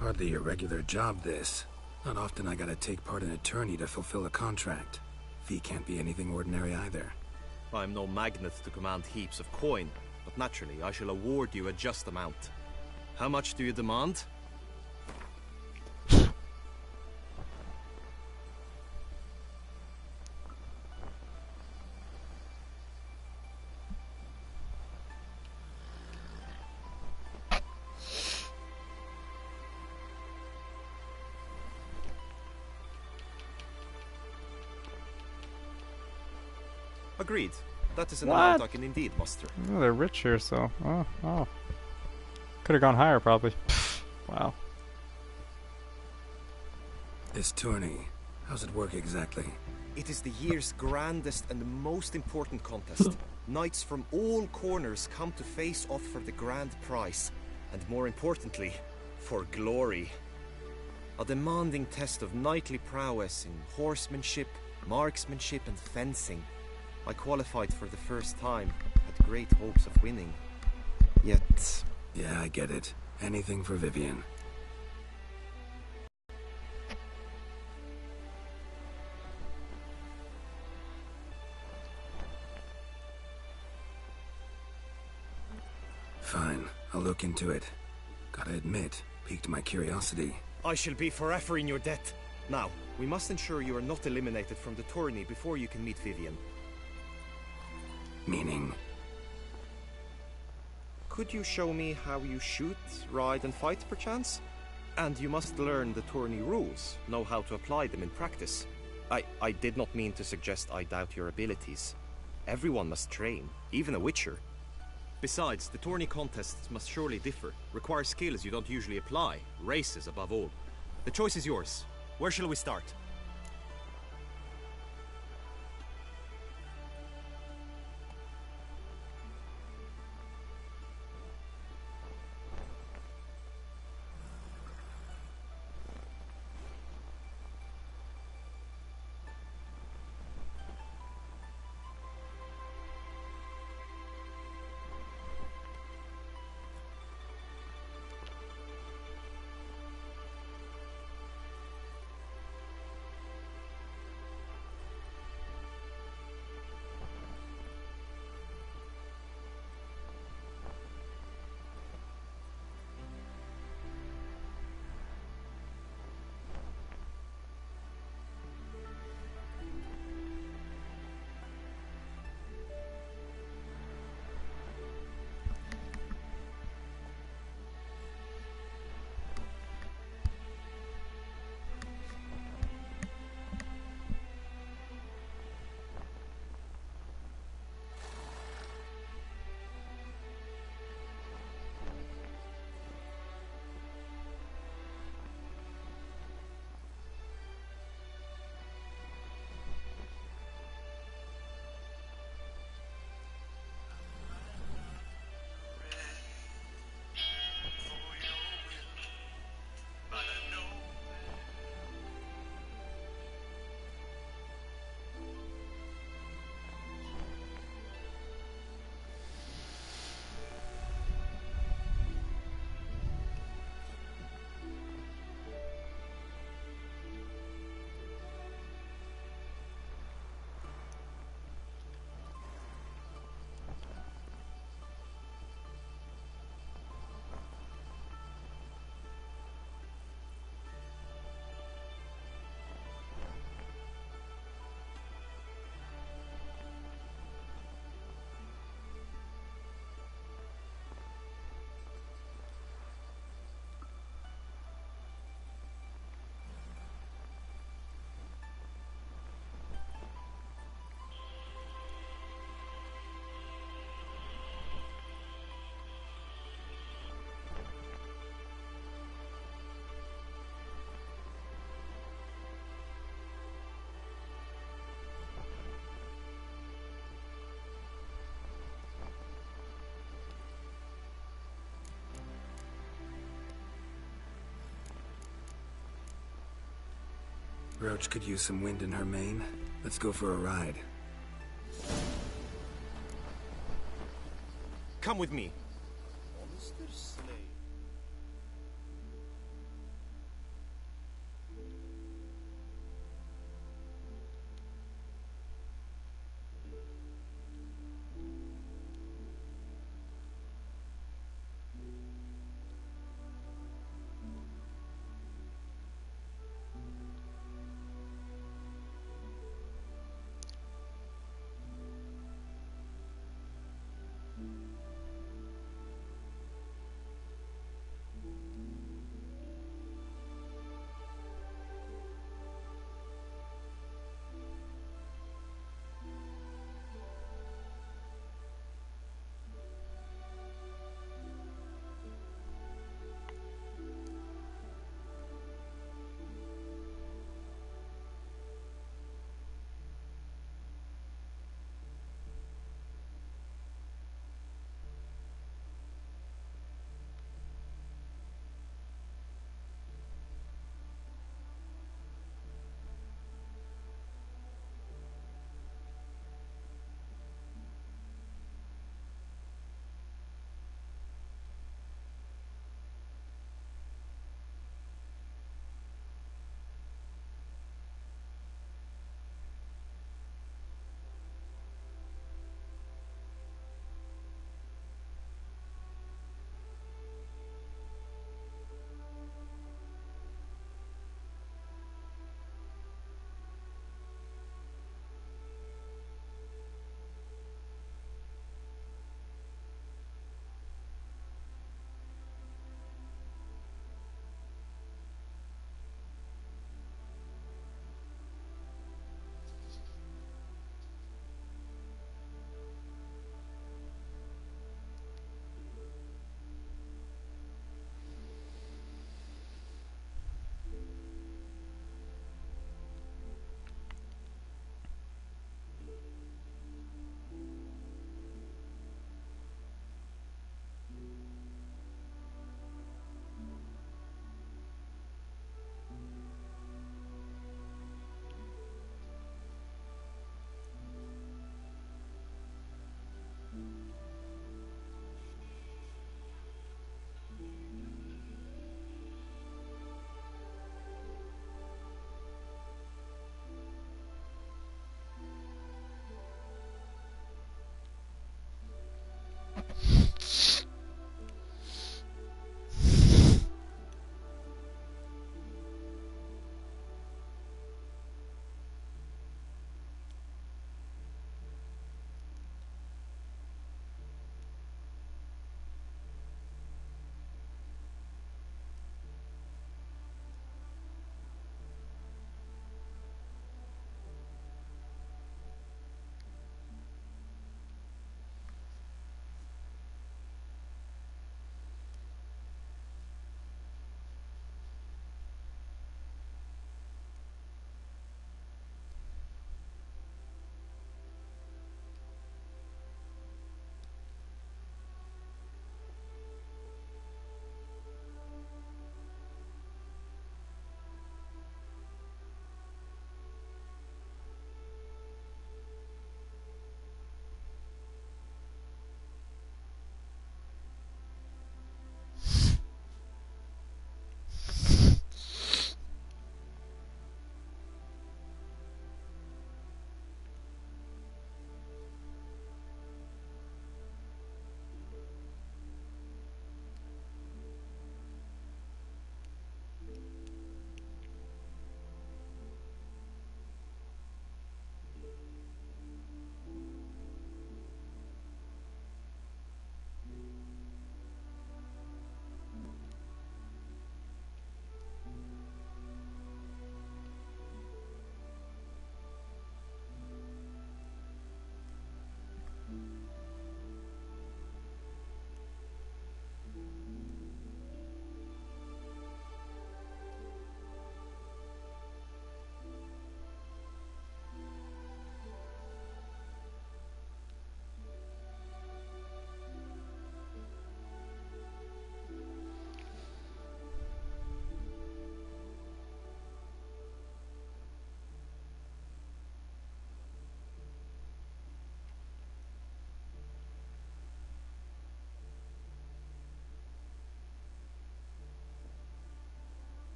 Hardly your regular job, this. Not often I gotta take part in a tourney to fulfill a contract. Fee can't be anything ordinary either. I'm no magnet to command heaps of coin, but naturally I shall award you a just amount. How much do you demand? Agreed. That is an amount I can indeed muster. Oh, they're rich here, so... Oh. Could have gone higher, probably. Wow. This tourney, how's it work exactly? It is the year's grandest and most important contest. Knights from all corners come to face off for the grand prize, and more importantly, for glory. A demanding test of knightly prowess in horsemanship, marksmanship and fencing. I qualified for the first time, had great hopes of winning. Yet... Yeah, I get it. Anything for Vivian. Fine, I'll look into it. Gotta admit, piqued my curiosity. I shall be forever in your debt. Now, we must ensure you are not eliminated from the tourney before you can meet Vivian. Meaning? Could you show me how you shoot, ride and fight, perchance? And you must learn the tourney rules, know how to apply them in practice. I did not mean to suggest I doubt your abilities. Everyone must train, even a witcher. Besides, the tourney contests must surely differ, require skills you don't usually apply, races above all. The choice is yours. Where shall we start? Roach could use some wind in her mane. Let's go for a ride. Come with me. Monster slave.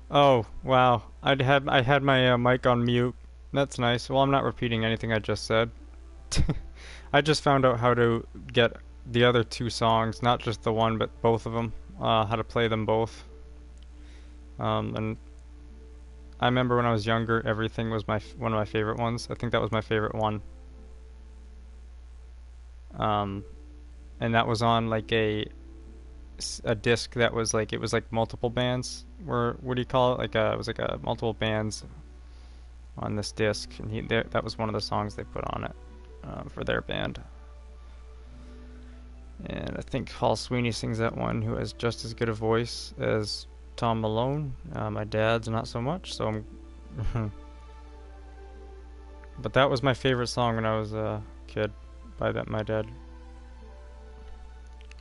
Oh, wow. I had my mic on mute. That's nice. Well, I'm not repeating anything I just said. I just found out how to get the other two songs, not just the one, but both of them. How to play them both. And I remember when I was younger, everything was one of my favorite ones. I think that was my favorite one. Um, and that was on like a disc that was like it was like multiple bands. Or what do you call it? Like it was like a multiple bands on this disc, and that was one of the songs they put on it for their band. And I think Paul Sweeney sings that one, who has just as good a voice as Tom Malone. My dad's not so much, so I'm. But that was my favorite song when I was a kid. By that, my dad.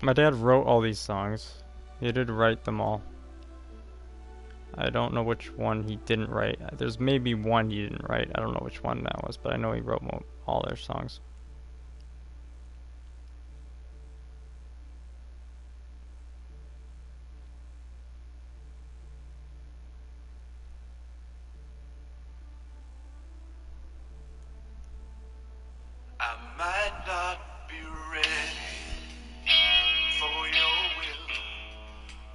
My dad wrote all these songs. He did write them all. I don't know which one he didn't write. There's maybe one he didn't write. I don't know which one that was, but I know he wrote all their songs. I might not be ready for your will,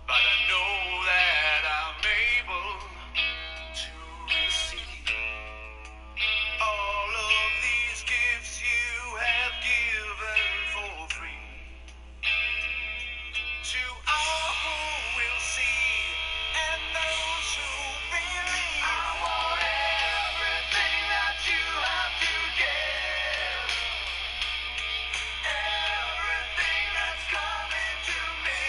but I know that I'm able to receive all of these gifts you have given for free. To all who will see and those who believe, I want everything that you have to give. Everything that's coming to me.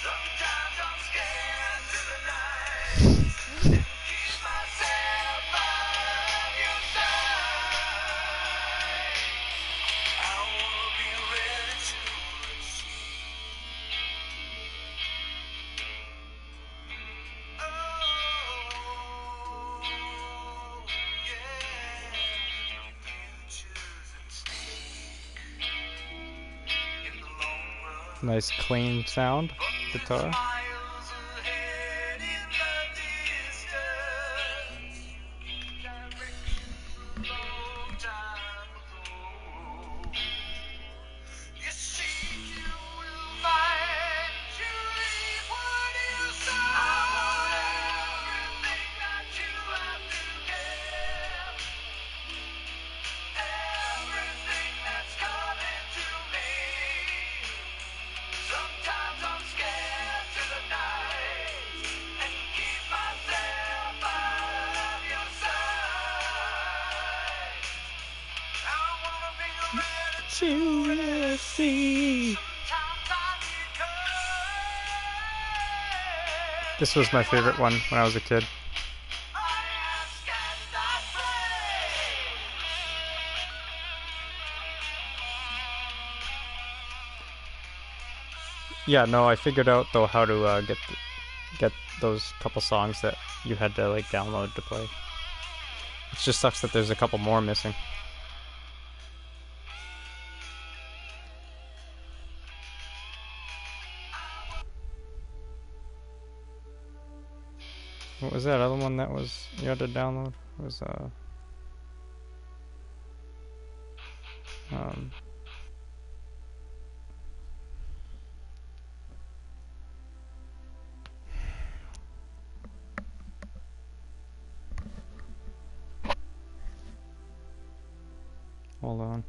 Sometimes I'm scared to the night. Keep myself out of your sight. I wanna be ready to receive. Oh, yeah. Futures at stake in the long run. Nice clean sound guitar. Miles ahead in the distance. Direction a long time ago. You seek, you will find. You reap what you sow. I want everything that you have to give. Everything that's coming to me. Sometimes I'm scared to the night and keep myself out of your sight. I wanna be ready to receive. Sometimes I need courage. This was my favorite one when I was a kid. I ask and I pray. Yeah, no, I figured out though how to get those couple songs that you had to like download to play. It just sucks that there's a couple more missing. What was that other one that was you had to download? It was um hold on.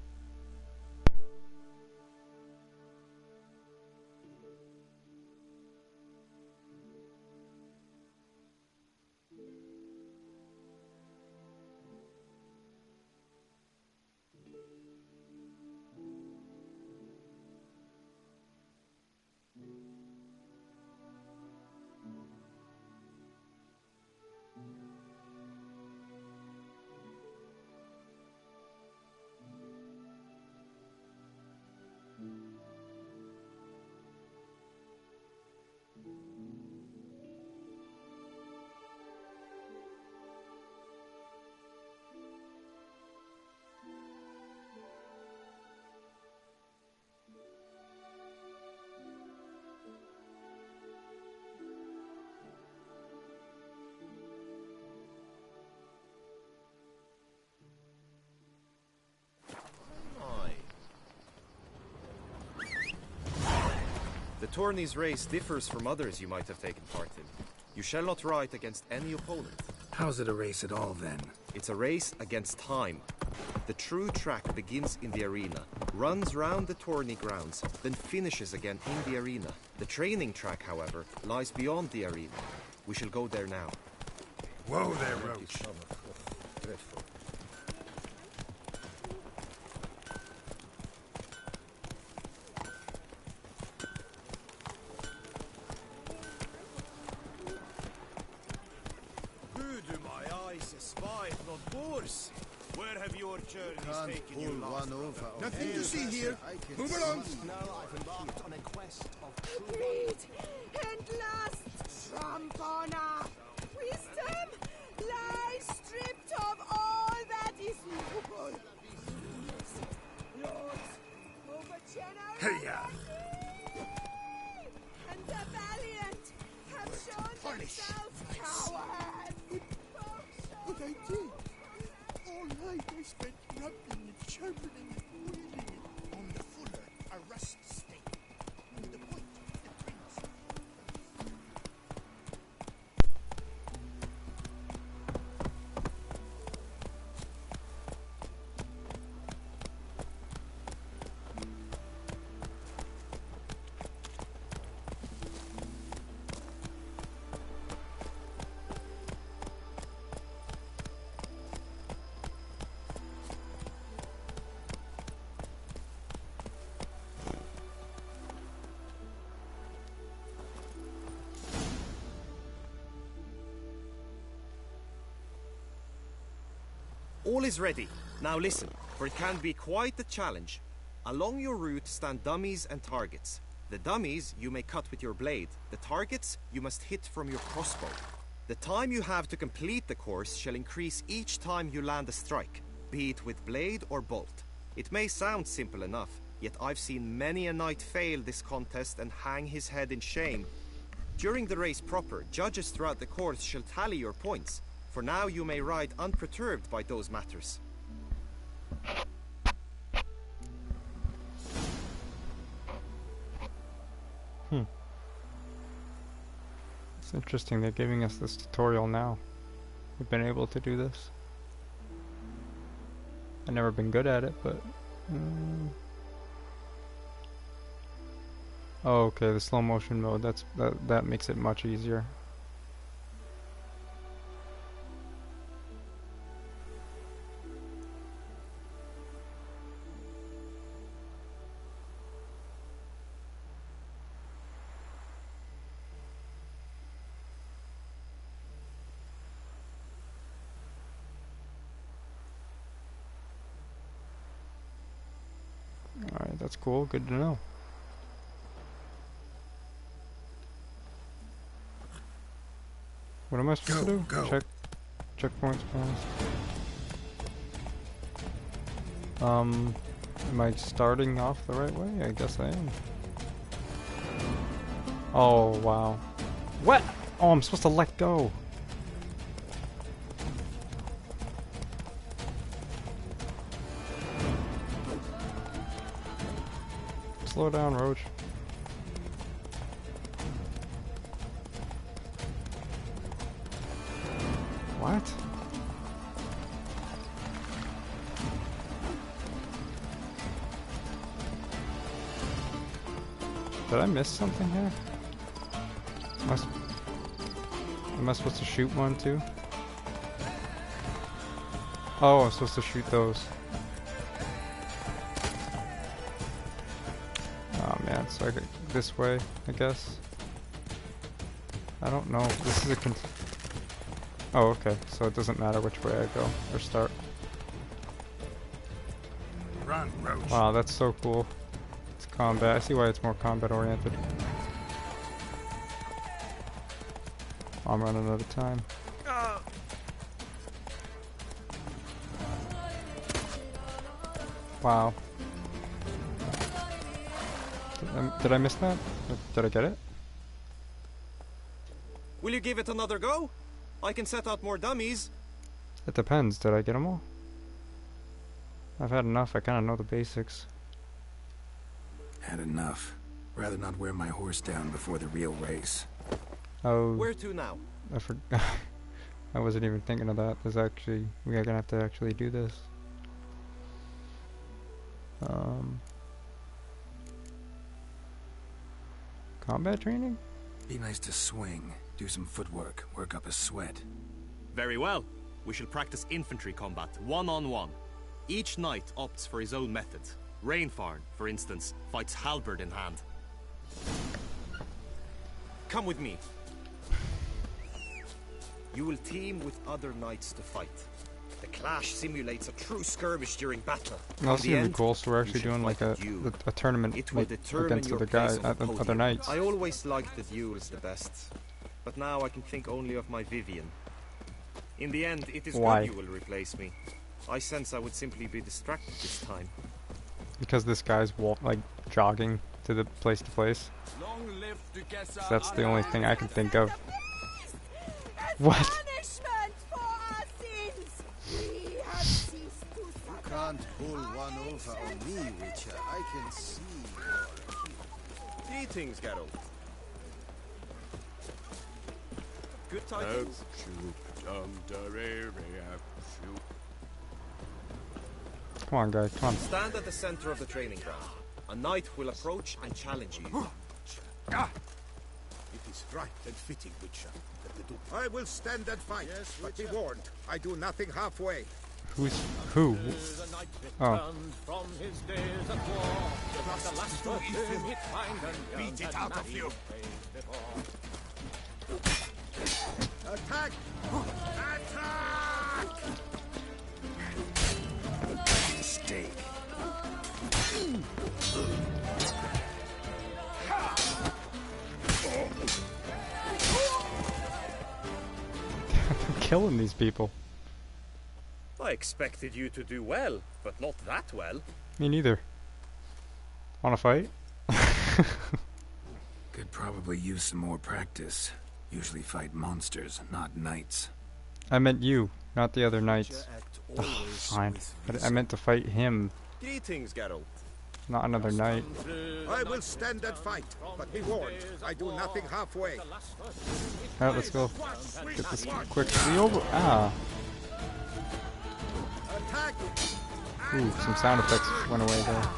tourney's race differs from others you might have taken part in. You shall not ride against any opponent. How's it a race at all, then? It's a race against time. The true track begins in the arena, runs round the tourney grounds, then finishes again in the arena. The training track, however, lies beyond the arena. We shall go there now. Whoa there, Roach. Dreadful. Who do my eyes espy not boars? Where have your journeys taken you last? Nothing to see here. Move along. Now I've embarked on a quest of Greed and lust, Trampana, wisdom lies stripped of all that is noble. Lords, over generosity Hey-ya. and the valiant have shown themselves cowards. But I did. All night I spent rubbing and sharpening and wheeling it on the fuller, a rust stain. To the point, the prince. All is ready. Now listen, for it can be quite a challenge. Along your route stand dummies and targets. The dummies you may cut with your blade. The targets you must hit from your crossbow. The time you have to complete the course shall increase each time you land a strike, be it with blade or bolt. It may sound simple enough, yet I've seen many a knight fail this contest and hang his head in shame. During the race proper, judges throughout the course shall tally your points. For now you may ride unperturbed by those matters. It's interesting they're giving us this tutorial now. We've been able to do this. I've never been good at it, but... Oh, okay, the slow motion mode, that makes it much easier. Alright, that's cool, good to know. What am I supposed to do? Go. Checkpoints passed. Am I starting off the right way? I guess I am. Oh, wow. What? Oh, I'm supposed to let go. Slow down, Roach. What? Did I miss something here? Am I supposed to shoot one too? Oh, I'm supposed to shoot those. Oh man, so I go this way, I guess. I don't know. This is a oh, okay. So it doesn't matter which way I go or start. Run, Roach. Wow, that's so cool. It's combat. I see why it's more combat oriented. I'm running out of time. Wow. Did I miss that? Did I get it? Will you give it another go? I can set out more dummies. It depends. Did I get them all? I've had enough. I kind of know the basics. Had enough. Rather not wear my horse down before the real race. Oh, Where to now? I forgot. I wasn't even thinking of that. There's actually, we are gonna have to actually do this. Combat training? Be nice to swing, do some footwork, work up a sweat. Very well. We shall practice infantry combat, one-on-one. Each knight opts for his own method. Rainfarn, for instance, fights halberd in hand. Come with me. You will team with other knights to fight. The clash simulates a true skirmish during battle. That's gonna be cool. So we're actually doing like a tournament It will like, determine against your other place guys, on the other podium. knights. I always liked the duels the best, but now I can think only of my Vivian. In the end, it is Why? good you will replace me. I sense I would simply be distracted this time. Because this guy's like jogging to the place to place. Long live Duchess. So that's the only thing I can think of. What? Punishment for our sins. We have ceased to suffer. Can't pull one over on me, Witcher. I can see Greetings, Geralt. Good tidings. Come on, guys. Come on. Stand at the center of the training ground. A knight will approach and challenge you. It is right and fitting, Witcher, that the Duke. I will stand and fight, but be warned, I do nothing halfway. Who's who? Oh. Beat it out of you. Attack! Attack! Mistake. I'm killing these people. I expected you to do well, but not that well. Me neither. Wanna fight? Could probably use some more practice. Usually fight monsters, not knights. I meant you, not the other knights. Ugh, fine. But I meant to fight him, Greetings, Geralt. not another knight. I will stand and fight, but be warned, I do nothing halfway. Alright, let's go. Get this quickly over. Ah. Attack! Ooh, some sound effects went away there.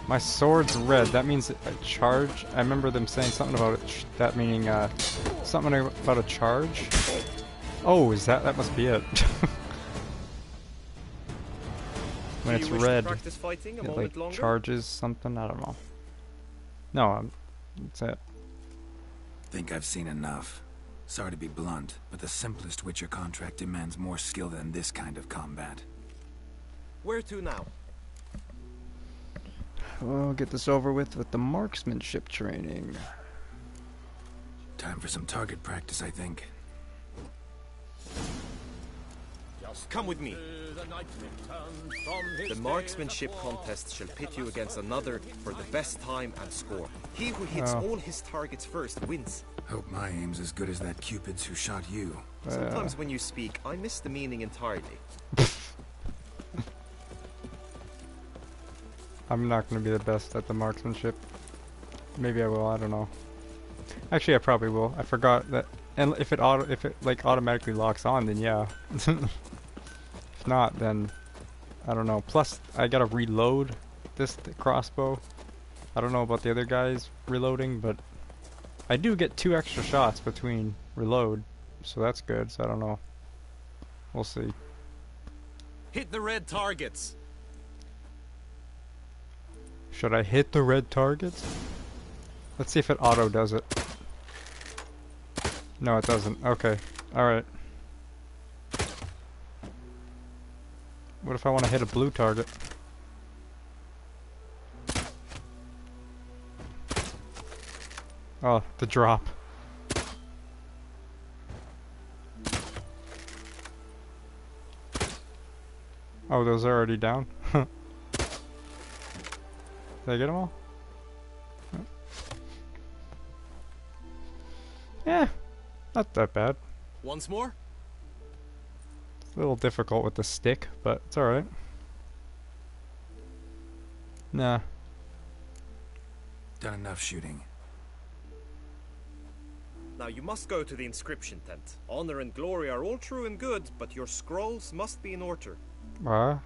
My sword's red. That means a charge. I remember them saying something about it. That meaning something about a charge. Oh, is that? That must be it. When it's Do you wish to red, practice fighting a it moment like longer? charges something. I don't know. No, that's it. Think I've seen enough. Sorry to be blunt, but the simplest Witcher contract demands more skill than this kind of combat. Where to now? We'll get this over with the marksmanship training. Time for some target practice, I think. Come with me. The marksmanship contest shall pit you against another for the best time and score. He who hits all his targets first wins. Hope my aim's as good as that Cupid's who shot you. Sometimes when you speak, I miss the meaning entirely. I'm not going to be the best at the marksmanship. Maybe I will, I don't know. Actually, I probably will. I forgot that. And if it like automatically locks on, then yeah. If not, then I don't know. Plus, I gotta reload this crossbow. I don't know about the other guys reloading, but I do get 2 extra shots between reload, so that's good. So I don't know. We'll see. Hit the red targets. Should I hit the red targets? Let's see if it auto does it. No, it doesn't. Okay. Alright. What if I want to hit a blue target? Oh, the drop. Oh, those are already down? Did I get them all? Yeah, not that bad. Once more? It's a little difficult with the stick, but it's alright. Nah. Done enough shooting. Now you must go to the inscription tent. Honor and glory are all true and good, but your scrolls must be in order. What?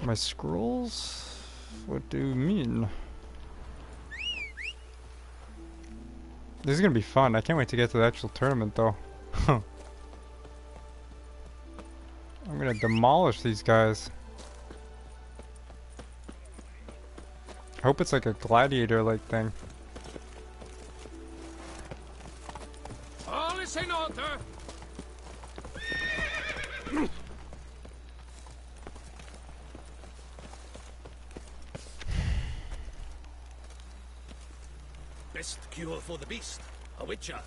My scrolls? What do you mean? This is gonna be fun. I can't wait to get to the actual tournament though. I'm gonna demolish these guys. I hope it's like a gladiator-like thing. All is in order. Best cure for the beast. A witcher.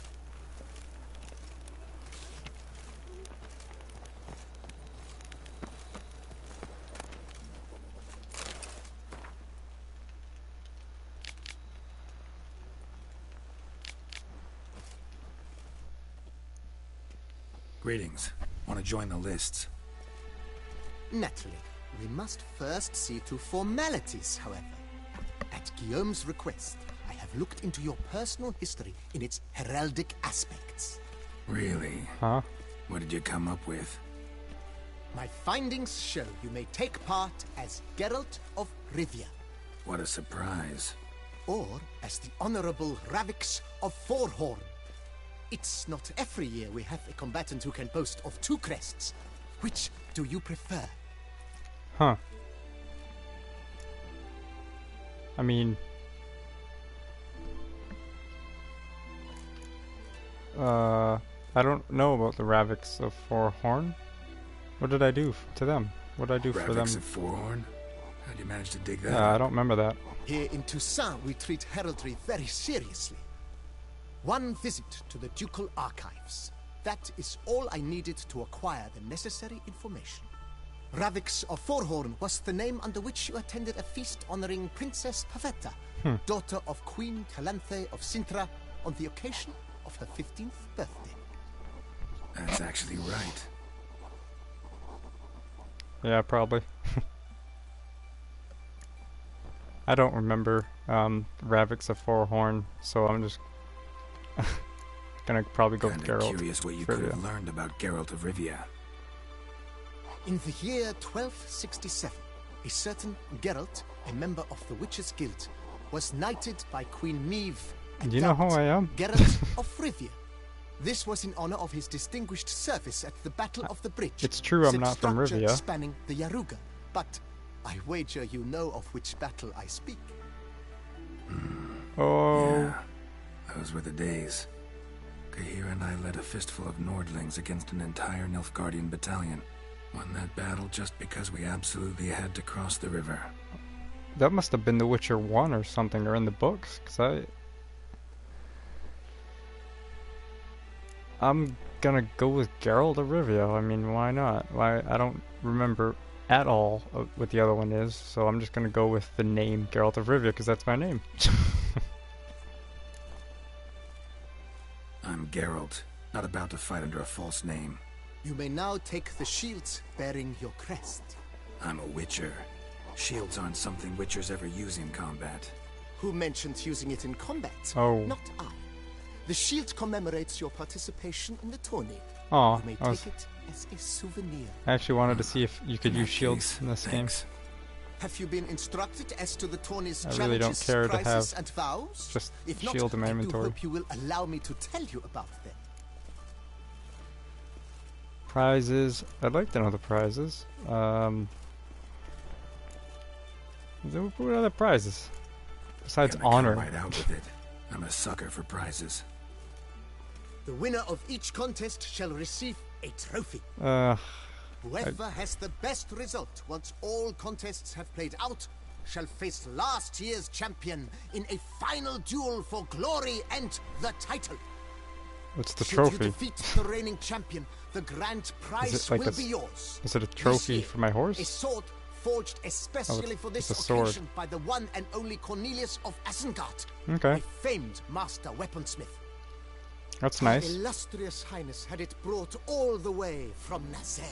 Greetings. Want to join the lists? Naturally. We must first see to formalities, however. At Guillaume's request, I have looked into your personal history in its heraldic aspects. Really? Huh? What did you come up with? My findings show you may take part as Geralt of Rivia, What a surprise. or as the Honorable Ravix of Forhorn. It's not every year we have a combatant who can boast of 2 crests. Which do you prefer? Huh. I mean... I don't know about the Ravix of Forhorn. What did I do to them? What did I do for them? Graphics of Forehorn? How'd you manage to dig that I up? don't remember that. Here in Toussaint, we treat heraldry very seriously. One visit to the Ducal Archives. That is all I needed to acquire the necessary information. Ravix of Forhorn was the name under which you attended a feast honoring Princess Pavetta, daughter of Queen Calanthe of Sintra, on the occasion of her 15th birthday. That's actually right. Yeah, probably. I don't remember Ravix of Forhorn, so I'm just gonna probably go with Kinda Geralt. curious what you for could have Rivia. learned about Geralt of Rivia. In the year 1267, a certain Geralt, a member of the Witches' Guild, was knighted by Queen Meve. Do you know who I am? Geralt of Rivia. This was in honor of his distinguished service at the Battle of the Bridge. It's true I'm said not from structure Rivia. Spanning the Yaruga, but I wager you know of which battle I speak. Oh, Yeah, those were the days. Kahir and I led a fistful of Nordlings against an entire Nilfgaardian battalion. Won that battle just because we absolutely had to cross the river. that must have been The Witcher 1 or something, or in the books, because I'm gonna go with Geralt of Rivia. I mean, why not? Why? I don't remember at all what the other one is, so I'm just gonna go with the name Geralt of Rivia, because that's my name. I'm Geralt, not about to fight under a false name. You may now take the shields bearing your crest. I'm a Witcher. Shields aren't something Witchers ever use in combat. Who mentioned using it in combat? Oh. Not I. The shield commemorates your participation in the tourney. Aw, You may I take it as a souvenir. actually wanted to see if you could In use that shields case, in this thanks. game. Have you been instructed as to the tourney's I really don't challenges, care to prizes, have and vows? just If not, shield in my I do inventory. hope you will allow me to tell you about them. Prizes. I'd like to know the prizes. What other prizes? Besides Gonna come honor. right out with it. I'm a sucker for prizes. The winner of each contest shall receive a trophy. Whoever has the best result once all contests have played out shall face last year's champion in a final duel for glory and the title. What's the Should trophy? you defeat the reigning champion, the grand prize like will a be yours. Is it a This trophy year, for my A horse? sword forged especially for this it's a sword. occasion by the one and only Cornelius of Assengard, Okay, a famed master weaponsmith. that's Her nice. illustrious highness had it brought all the way from Nazaire.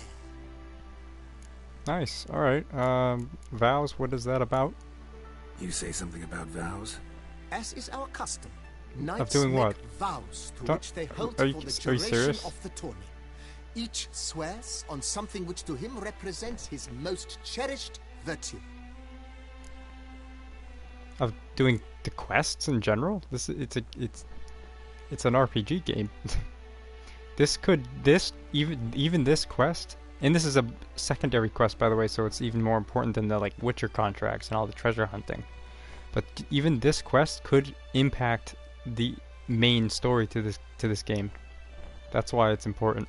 Nice. All right. Vows. What is that about? You say something about vows? As is our custom, knights doing make what? vows to Don't- which they hold are you- for the are you duration serious? of the tourney. Each swears on something which to him represents his most cherished virtue. Of doing the quests in general? It's an RPG game. Even this quest, and this is a secondary quest, by the way, so it's even more important than the like Witcher contracts and all the treasure hunting. But even this quest could impact the main story to this game. That's why it's important.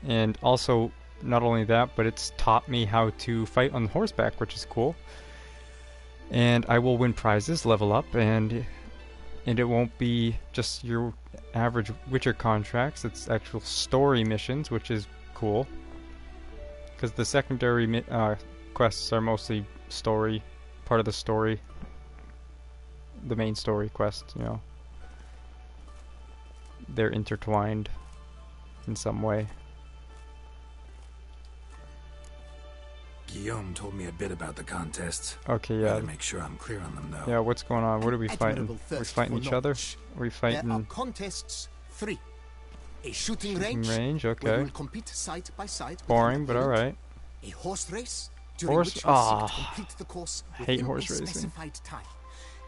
And also, not only that, but it's taught me how to fight on horseback, which is cool. And I will win prizes, level up, and it won't be just your average Witcher contracts. It's actual story missions, which is cool. Because the secondary quests are mostly story, part of the story. The main story quest, you know. They're intertwined in some way. Guillaume told me a bit about the contests. Okay, yeah. Gotta make sure I'm clear on them, though. Yeah, what's going on? What are we fighting? Admirable Are we thirst fighting for each other? knowledge. Are we There are fighting contests 3. A shooting shooting range, range? where Okay. you will compete side by side. with Boring, an but opponent. alright. A horse race, during Horse- which you seek ah, to complete the course hate within horse a racing. specified time.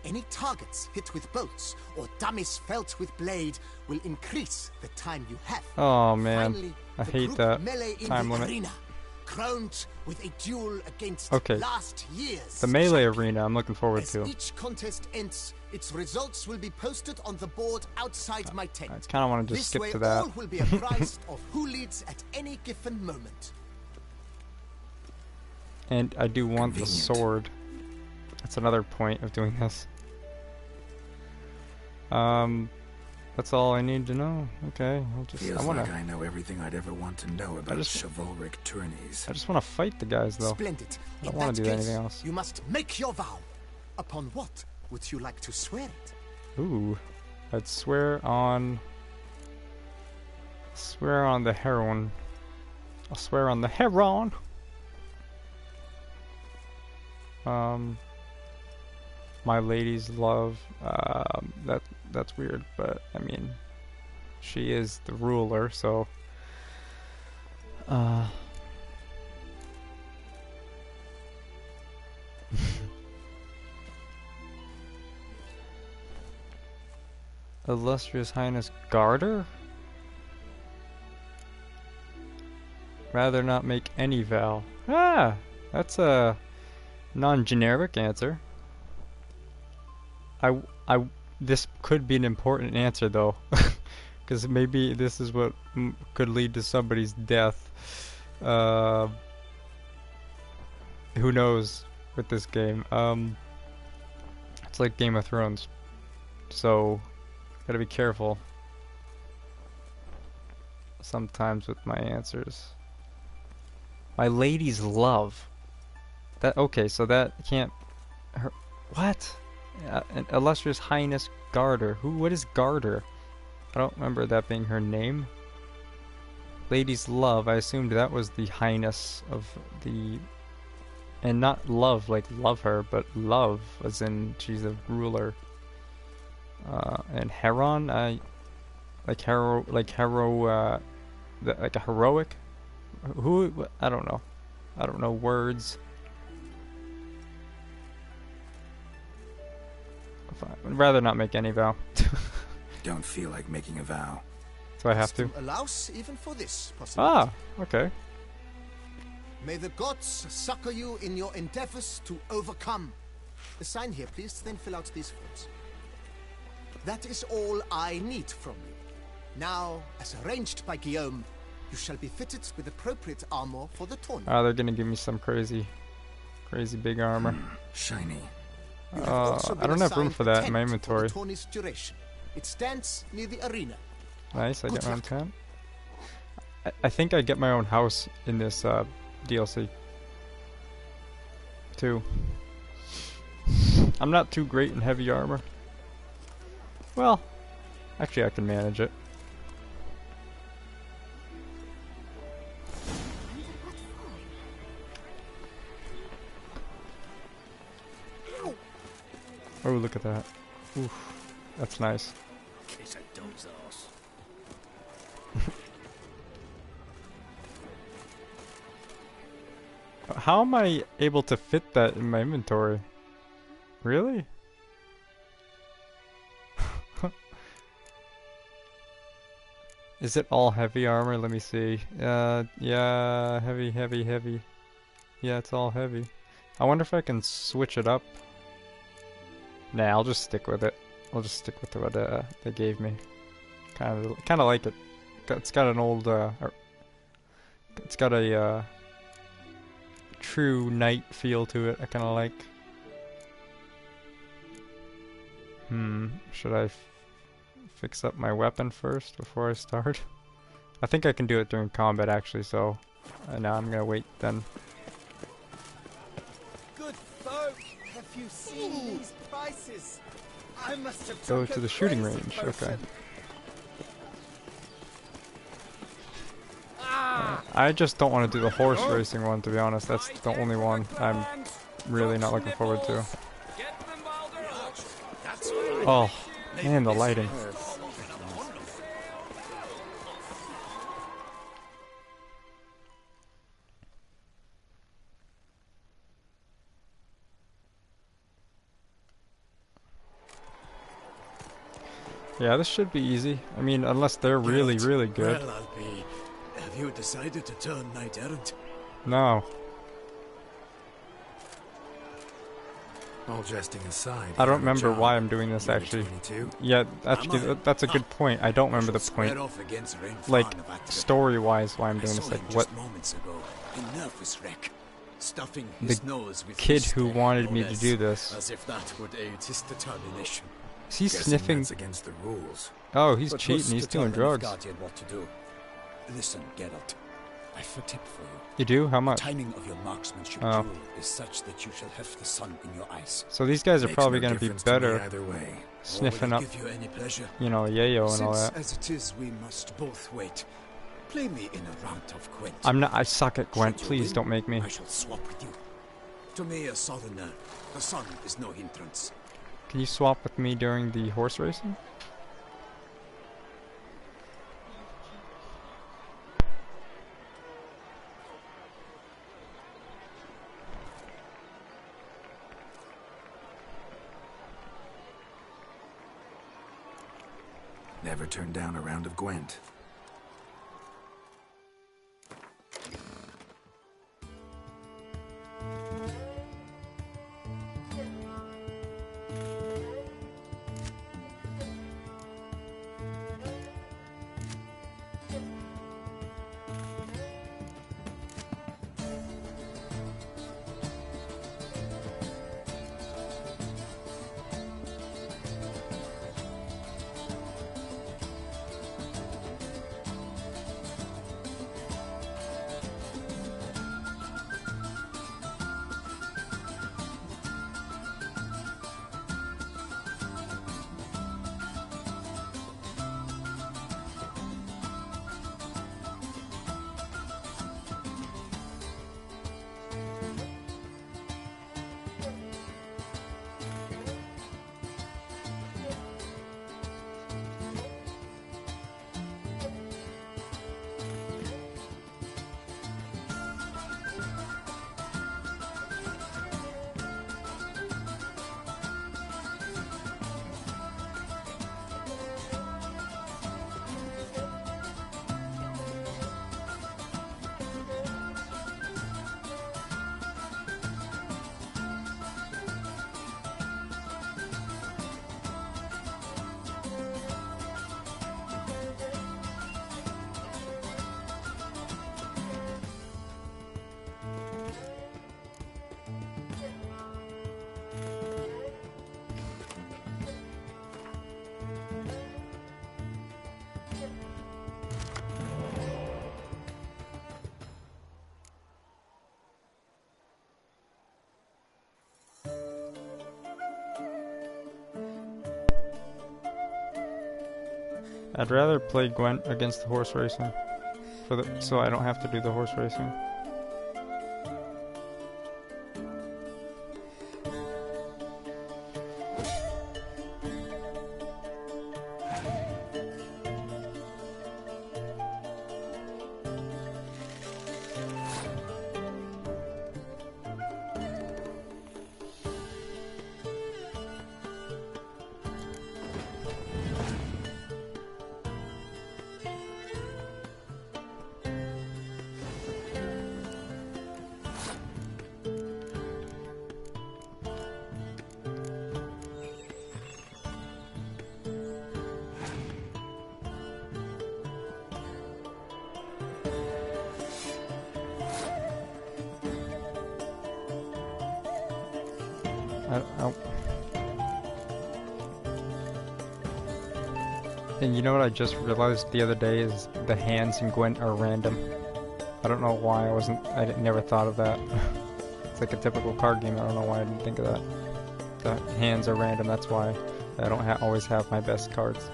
Any targets hit with bolts or dummies felt with blade will increase the time you have. Oh man, Finally, I the hate group that melee in time the limit. arena, crowned with a duel against Okay. last year's The melee champion. arena, I'm looking forward As to. each contest ends, its results will be posted on the board outside my tent. I kind of want to just This skip way, to that. all will be apprised of who leads at any given moment. And I do want the Convenient. sword. That's another point of doing this. That's all I need to know. Okay, I Feels wanna, like I know everything I'd ever want to know about just- chivalric tourneys. I just want to fight the guys though. Splendid. I don't In wanna that do case, anything else. You must make your vow. Upon what would you like to swear it? Ooh, I'd swear on the heroine. I'll swear on the heron. My lady's love. That's weird, but I mean, she is the ruler, so. Illustrious Highness Garter? Rather not make any vow. Ah! That's a non-generic answer. This could be an important answer though. Because maybe this is what could lead to somebody's death. Who knows with this game. It's like Game of Thrones. So, gotta be careful sometimes with my answers. My lady's love. Okay, so that can't. What? An illustrious Highness Garter. What is Garter? I don't remember that being her name. Lady's love. I assumed that was the highness of the. And not love like love her, but love as in she's a ruler. And Heron, like a heroic. Who? I don't know. I don't know words. I'd rather not make any vow. Don't feel like making a vow. So I have to. Custom allows even for this possibility. Ah, okay. May the gods succor you in your endeavors to overcome. Sign here, please, then fill out these forms. That is all I need from you. Now, as arranged by Guillaume, you shall be fitted with appropriate armor for the tournament. Ah, they're gonna give me some crazy big armor. Shiny. You have also I been don't have room assigned for a that in my tent inventory. For the tourney's duration. It stands near the arena. Nice, I Good get my own luck. tent. I think I get my own house in this DLC. Too. I'm not too great in heavy armor. Well, actually I can manage it. Oh, look at that. Oof. That's nice. Kiss a dog's arse. How am I able to fit that in my inventory? Really? Is it all heavy armor? Let me see. Yeah, heavy, heavy, heavy. Yeah, it's all heavy. I wonder if I can switch it up. Nah, I'll just stick with it. I'll just stick with what they gave me. Kind of like it. It's got an old it's got a true knight feel to it. I kind of like. Should I fix up my weapon first before I start? I think I can do it during combat actually, so now I'm gonna wait then. Good folk, have you seen these prices? I must have Go took to a the shooting crazy range. person. Okay. I just don't want to do the horse racing one, to be honest. That's the only one I'm really not looking forward to. Oh, man, the lighting. Yeah, this should be easy. I mean, unless they're really, really good. Well, I'll be. Have you decided to turn knight errant? No. All jesting aside, I don't remember why I'm doing this actually. Yeah, actually, that's a good point. I don't remember the point. Like, story-wise, why I'm doing this. Like, what the kid who wanted me to do this. As if that would aid his determination. Is he sniffing? That's against the rules. Oh, he's cheating. He's doing drugs. What to do. Listen, Geralt. I've a tip for you. You do? How much? The timing of your marksmanship drill is such that you shall have the sun in your eyes. So these guys are probably going to be better either way. sniffing up, Give you any pleasure? you know, yayo and all Since, that. as it is, we must both wait. Play me in a round of Gwent. I'm not. I suck at Gwent. Should you Please win, don't make me. I shall swap with you. To me, a southerner, the sun is no hindrance. Can you swap with me during the horse racing? Never turn down a round of Gwent. I'd rather play Gwent against the horse racing, so I don't have to do the horse racing. And you know what I just realized the other day is the hands in Gwent are random. I don't know why never thought of that. It's like a typical card game. I don't know why I didn't think of that. The hands are random. That's why I don't always have my best cards.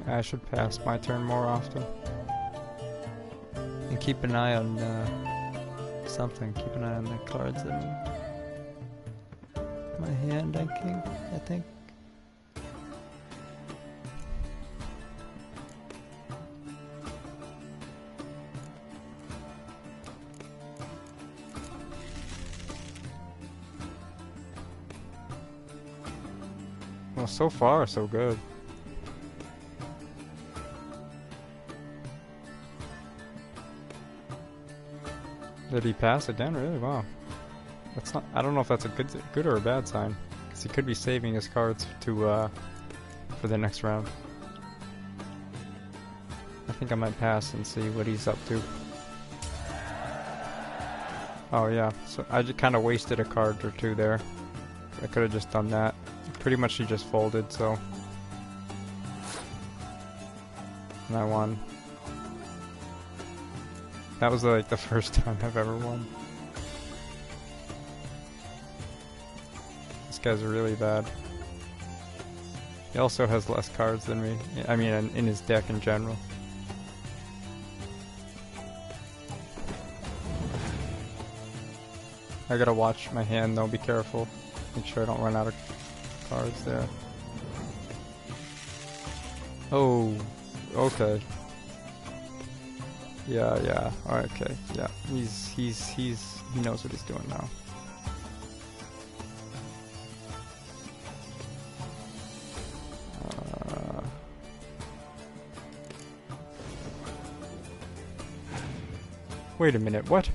I should pass my turn more often. And keep an eye on something. Keep an eye on the cards in my hand, I think. Well, so far, so good. Did he pass again? Really? Wow. That's not. I don't know if that's a good or a bad sign, because he could be saving his cards to for the next round. I think I might pass and see what he's up to. Oh yeah. So I just kind of wasted a card or two there. I could have just done that. Pretty much he just folded, so. And I won. That was like the first time I've ever won. This guy's really bad. He also has less cards than me. I mean, in his deck in general. I gotta watch my hand though, be careful. Make sure I don't run out of cards there. Oh, okay. Yeah, okay, yeah. He knows what he's doing now. Wait a minute, what?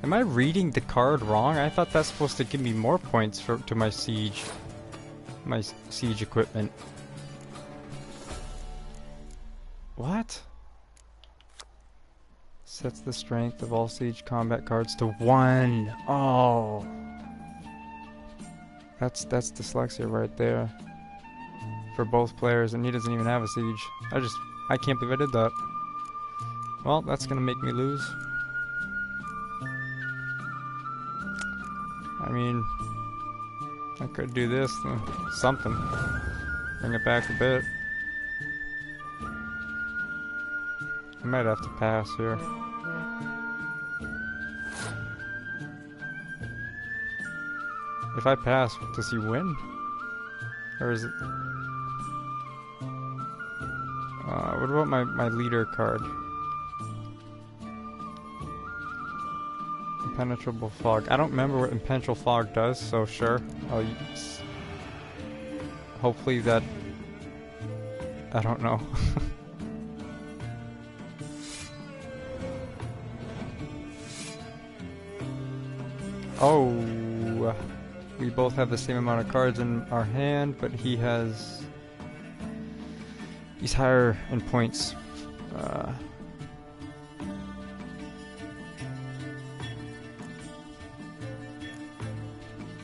Am I reading the card wrong? I thought that's supposed to give me more points to my siege equipment. What? Sets the strength of all siege combat cards to 1. Oh. That's dyslexia right there. For both players, and he doesn't even have a siege. I can't believe I did that. Well, that's gonna make me lose. I mean, I could do this, something. Bring it back a bit. I might have to pass here. If I pass, does he win? Or is it... what about my leader card? Impenetrable fog. I don't remember what impenetrable fog does, so sure. I'll use... Hopefully that... I don't know. Oh, we both have the same amount of cards in our hand, but he's higher in points.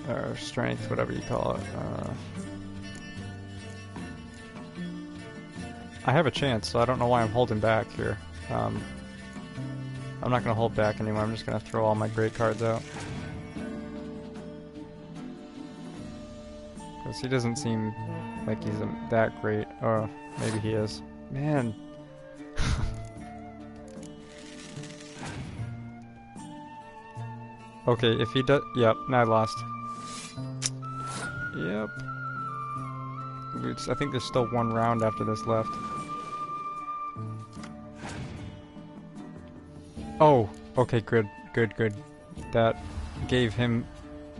Or strength, whatever you call it. I have a chance, so I don't know why I'm holding back here. I'm not going to hold back anymore. I'm just going to throw all my great cards out. Because he doesn't seem like he's that great. Or maybe he is. Man. Okay, if he does... Yep, now I lost. Yep. I think there's still one round after this left. Oh, okay, good. That gave him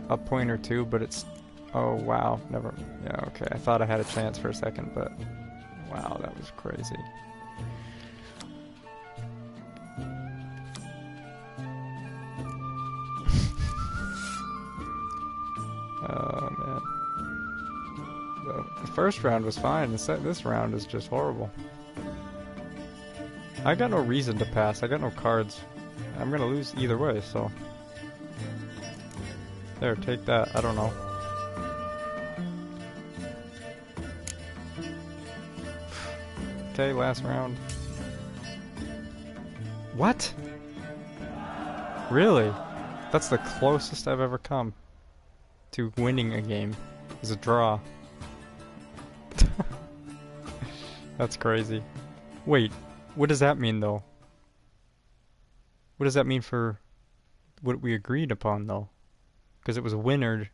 a point or two, but it's... Oh, wow. Never... Yeah, okay. I thought I had a chance for a second, but... Wow, that was crazy. Oh, man. The first round was fine. This round is just horrible. I got no reason to pass. I got no cards. I'm gonna lose either way, so... There, take that. I don't know. Okay, last round. What? Really? That's the closest I've ever come to winning a game. Is a draw. That's crazy. Wait, what does that mean though? What does that mean for what we agreed upon though? Because it was a winner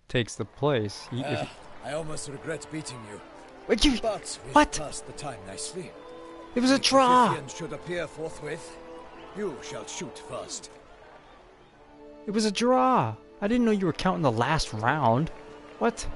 takes the place. I almost regret beating you. But you... But we What? passed the time nicely. It was a If the draw! Scythians should appear forthwith. You shall shoot first. It was a draw! I didn't know you were counting the last round. What?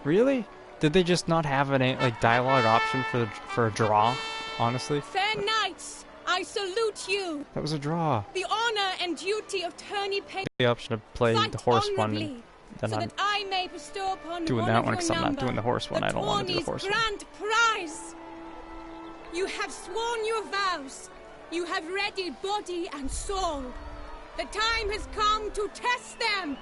Really? Did they just not have an like dialogue option for a draw? Honestly, Fair knights, I salute you. that was a draw. The honor and duty of tourney pay. The option of playing Fight the horse one, honorably, then so I'm that I may bestow upon doing one that of one your because I'm not number doing the horse one. the I don't want to do the tourney's horse one. grand prize. You have sworn your vows. You have ready body and soul. The time has come to test them.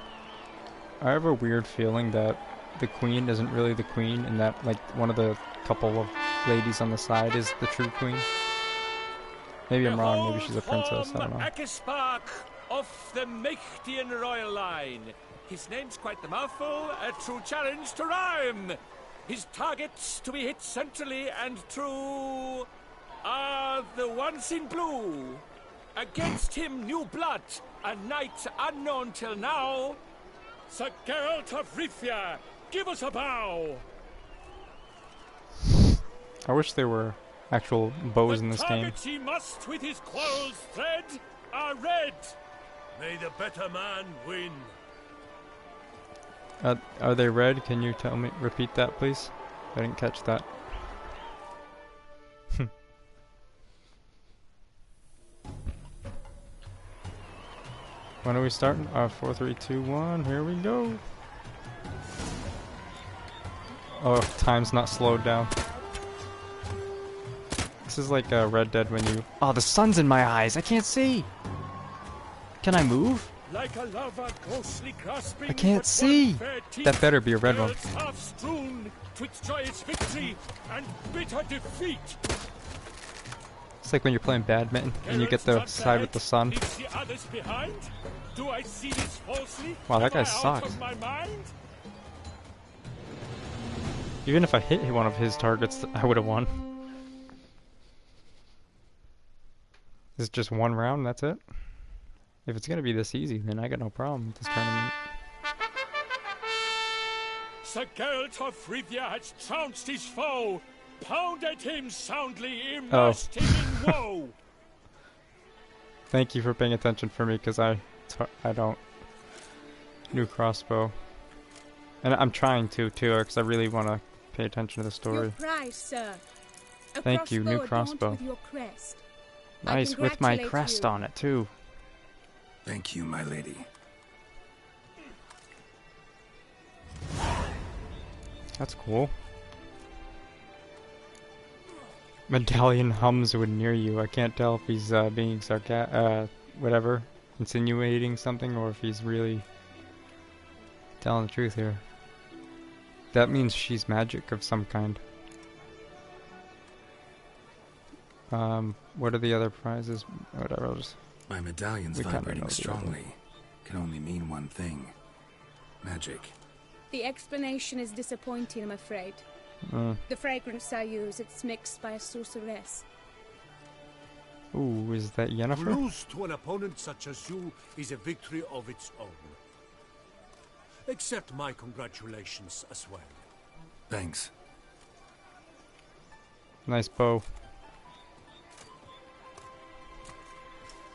I have a weird feeling that the queen isn't really the queen, and that like one of the couple of ladies on the side is the true queen. Maybe I'm wrong. Maybe she's a princess. I don't know. Akispark of the Mechtian royal line. His name's quite the mouthful, a true challenge to rhyme. His targets to be hit centrally and true are the ones in blue. Against him, new blood, a knight unknown till now. Sir Geralt of Rivia, give us a bow. I wish there were actual bows in The this game. targets he must with his quarrels thread are red. May the better man win. Are they red? Can you tell me? Repeat that, please. I didn't catch that. When are we starting? 4, 3, 2, 1. Here we go. Oh, time's not slowed down. This is like Red Dead when you... Oh, the sun's in my eyes. I can't see. Can I move? Like a lover ghostly grasping I can't but see. one fair teeth, That better be a red one. worlds half strewn twixt joyous victory and bitter defeat. It's like when you're playing badminton and you get the side with the sun. Leaves the others behind? Do I see this falsely? Wow, that Am guy I out sucks. of my mind? Even if I hit one of his targets, I would have won. Is it just one round? That's it? If it's gonna be this easy, then I got no problem with this tournament. Sir Geralt of Rivia has trounced his foe, pounded him soundly, immersed him in woe. Thank you for paying attention for me, because I don't. New crossbow. And I'm trying to, too, because I really want to pay attention to the story. Your prize, sir. A Thank you, new adorned crossbow. with your crest. Nice, with my congratulate crest you. on it, too. Thank you, my lady. That's cool. Medallion hums when near you. I can't tell if he's being whatever, insinuating something, or if he's really telling the truth here. That means she's magic of some kind. What are the other prizes? Whatever, I'll just... My medallion's We kinda know vibrating the strongly. Can only mean one thing. Magic. The explanation is disappointing, I'm afraid. The fragrance I use, it's mixed by a sorceress. Ooh, is that To Yennefer? lose to an opponent such as you is a victory of its own. Accept my congratulations as well. Thanks. Nice bow.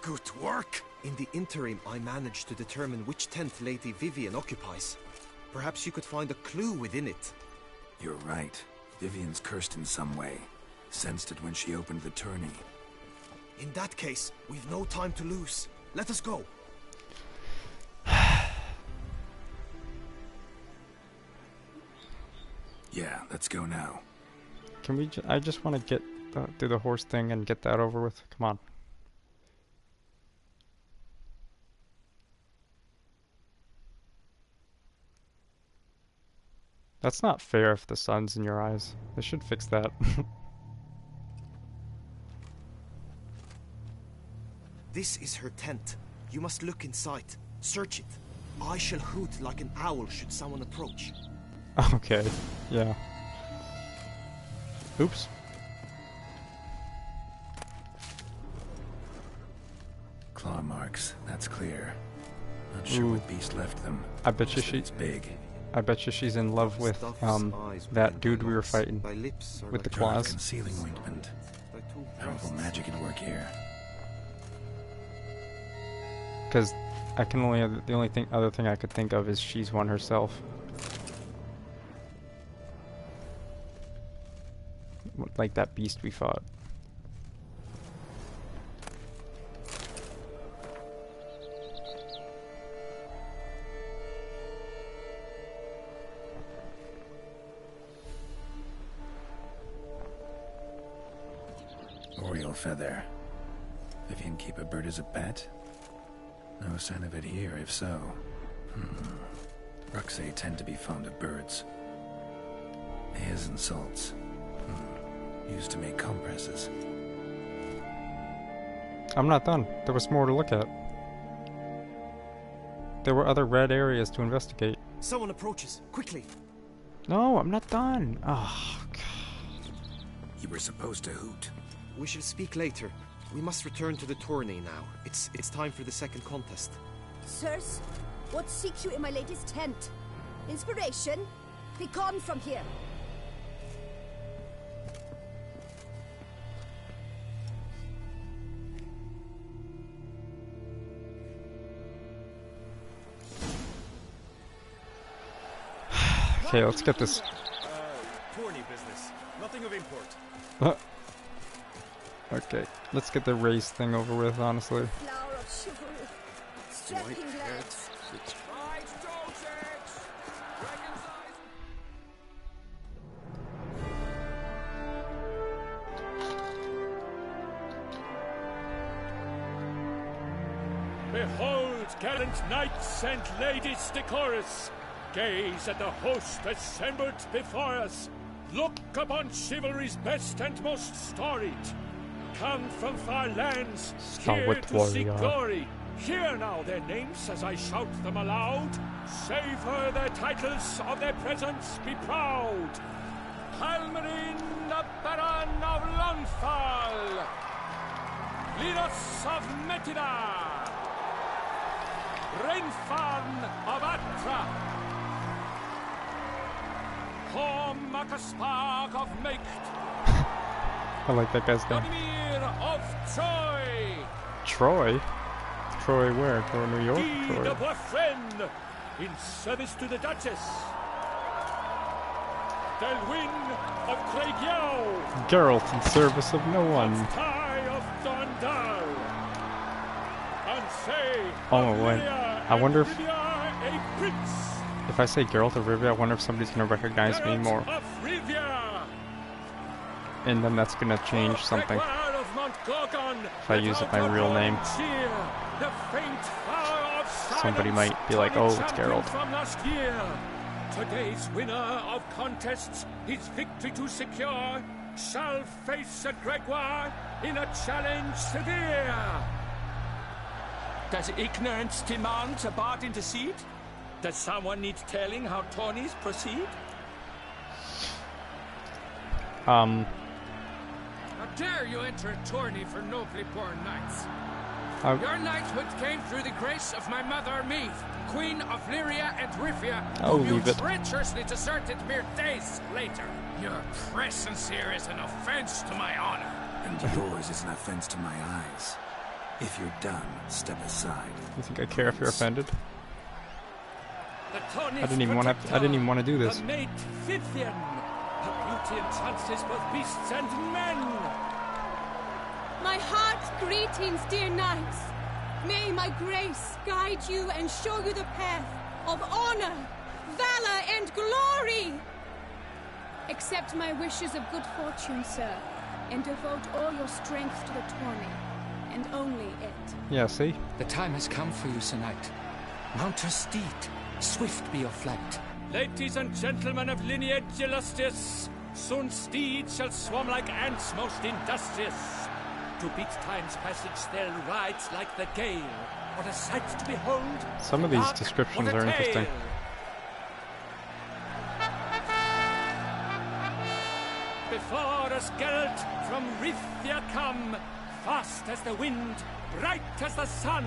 Good work! In the interim, I managed to determine which tent Lady Vivian occupies. Perhaps you could find a clue within it. You're right. Vivian's cursed in some way. Sensed it when she opened the tourney. In that case, we've no time to lose. Let us go. Yeah, let's go now. Can we? I just want to get do the horse thing and get that over with. Come on. That's not fair if the sun's in your eyes. They should fix that. This is her tent. You must look inside. Search it. I shall hoot like an owl should someone approach. Okay, yeah. Oops. Claw marks, that's clear. Not sure what beast left them. I bet you It's big. I bet you she's in love with that dude we were fighting with the claws. Concealing ointment. Powerful magic at work here. Because I can the only other thing I could think of is she's one herself. Like that beast we fought. Oriole feather. Vivian keep a bird as a pet? No sign of it here, if so. Ruxay tend to be fond of birds. Hairs and salts. Used to make compresses. I'm not done. There was more to look at. There were other red areas to investigate. Someone approaches. Quickly. No, I'm not done. Oh, God. You were supposed to hoot. We shall speak later. We must return to the tourney now. It's time for the second contest. Sirs, what seeks you in my lady's tent? Inspiration? Be gone from here. Okay, let's get this. Tourney business. Nothing of import. Okay, let's get the race thing over with, honestly. Flower of chivalry. Strapping lads. Behold, gallant knights and ladies decorous. Gaze at the host assembled before us. Look upon chivalry's best and most storied. Come from far lands, here to seek glory. Hear now their names as I shout them aloud. Savor their titles, of their presence be proud. Palmerin, the Baron of Lonfal. Linos of Metida. Renfarn of Atra. Macaspark of Maked. I like that guy's name. Vladimir of Troy. Troy? Troy where? Troy, New York? Guy Troy. de Boisfren, in service to the Duchess. Delwyn of Craigiau. Geralt in service of no one. Ty of Dondal. And say, Oh, wait. I wonder if... a prince. If I say Geralt of Rivia, I wonder if somebody's gonna recognize me more. And then that's gonna change something. If I use it my real name. Somebody might be like, oh, it's Geralt. Today's winner of contests, his victory to secure, shall face a Gregoire in a challenge severe. Does ignorance demand a bard intercede? Does someone need telling how tourneys proceed? How dare you enter a tourney for nobly born knights? Your knighthood came through the grace of my mother Meath, Queen of Lyria and Rifia, I'll whom you leave it. treacherously deserted mere days later. Your presence here is an offense to my honor. And yours is an offense to my eyes. If you're done, step aside. You think I care if you're offended? The Tawny's I didn't even want to do this. The maid Vivian. Her beauty entrances both beasts and men. My heart's greetings, dear knights. May my grace guide you and show you the path of honor, valor, and glory. Accept my wishes of good fortune, sir, and devote all your strength to the tourney, and only it. Yeah, see? The time has come for you, Sir Knight. Mount your steed. Swift be your flight. Ladies and gentlemen of lineage illustrious, soon steeds shall swarm like ants most industrious. To beat time's passage they'll ride like the gale. What a sight to behold! Some of these descriptions are interesting. Before us Geralt from Rithia come, fast as the wind, bright as the sun.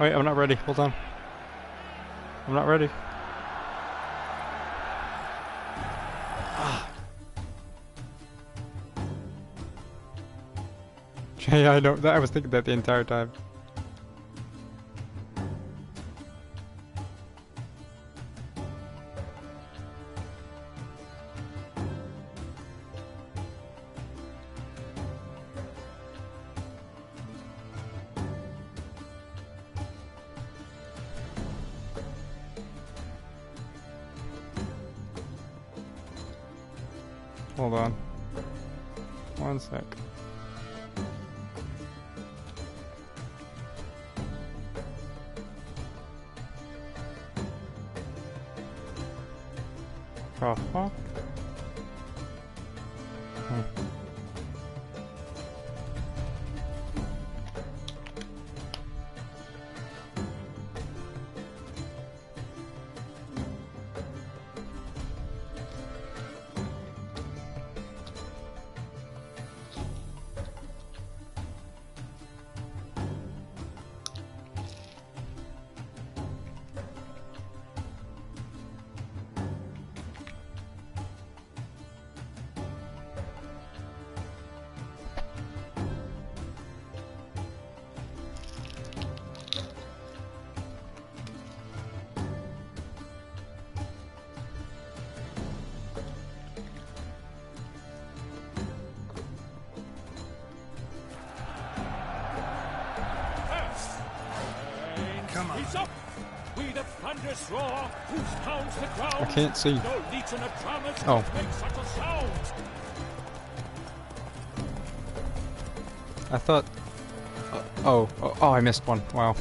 Wait, I'm not ready. Hold on. I'm not ready. Yeah, I know. I was thinking that the entire time. Hold on. One sec. Oh, fuck. Come on. He's up! We the thunderous roar, whose pounds the ground. I can't see. No legion of drummers Oh. can make such a sound. I thought... Oh, I missed one. Wow.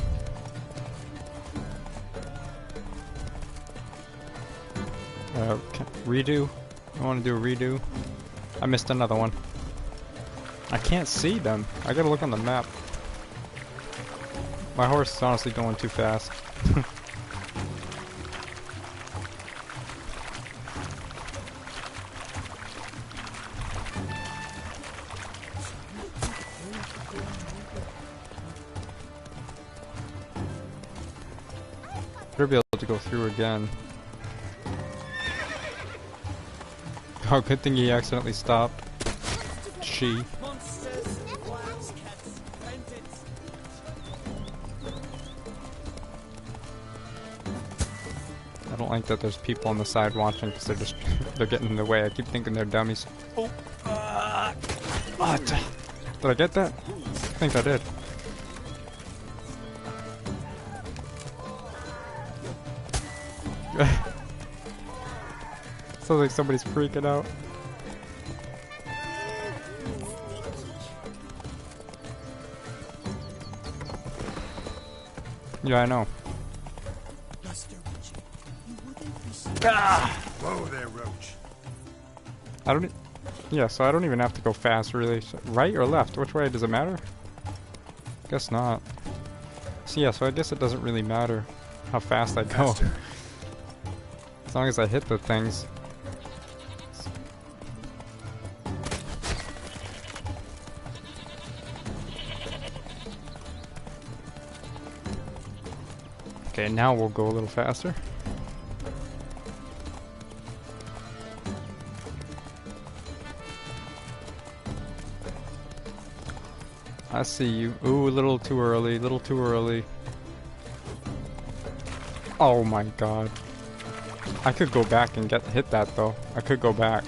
Redo? I want to do a redo. I missed another one. I can't see them. I gotta look on the map. My horse is honestly going too fast. Better be able to go through again. Oh, good thing he accidentally stopped. She. I don't like that there's people on the side watching because they're getting in the way. I keep thinking they're dummies. Oh, what? Did I get that? I think I did. Sounds like somebody's freaking out. Yeah, I know. Ah! Whoa there, Roach. I don't. Yeah, so I don't even have to go fast, really. So, right or left? Which way does it matter? Guess not. So yeah, so I guess it doesn't really matter how fast I go, as long as I hit the things. Okay, now we'll go a little faster. I see you. Ooh, a little too early, little too early. Oh my god. I could go back and hit that though. I could go back.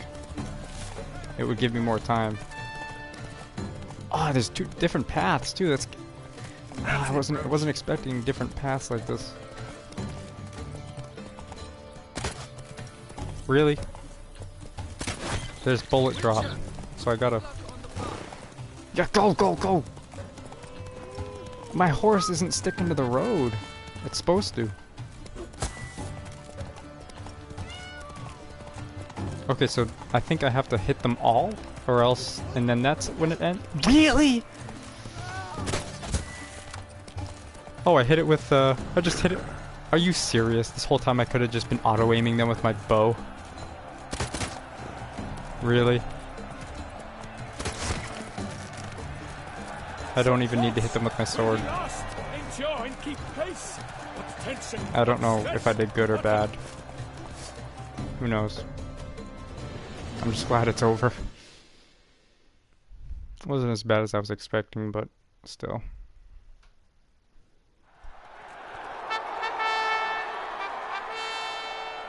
It would give me more time. Oh, there's two different paths too. That's I wasn't expecting different paths like this. Really? There's bullet drop. So I gotta... Yeah, go, go, go! My horse isn't sticking to the road. It's supposed to. Okay, so I think I have to hit them all, or else, and then that's when it ends. Really? Oh, I hit it with, I just hit it. Are you serious? This whole time I could have just been auto-aiming them with my bow. Really? I don't even need to hit them with my sword. I don't know if I did good or bad. Who knows? I'm just glad it's over. It wasn't as bad as I was expecting, but still.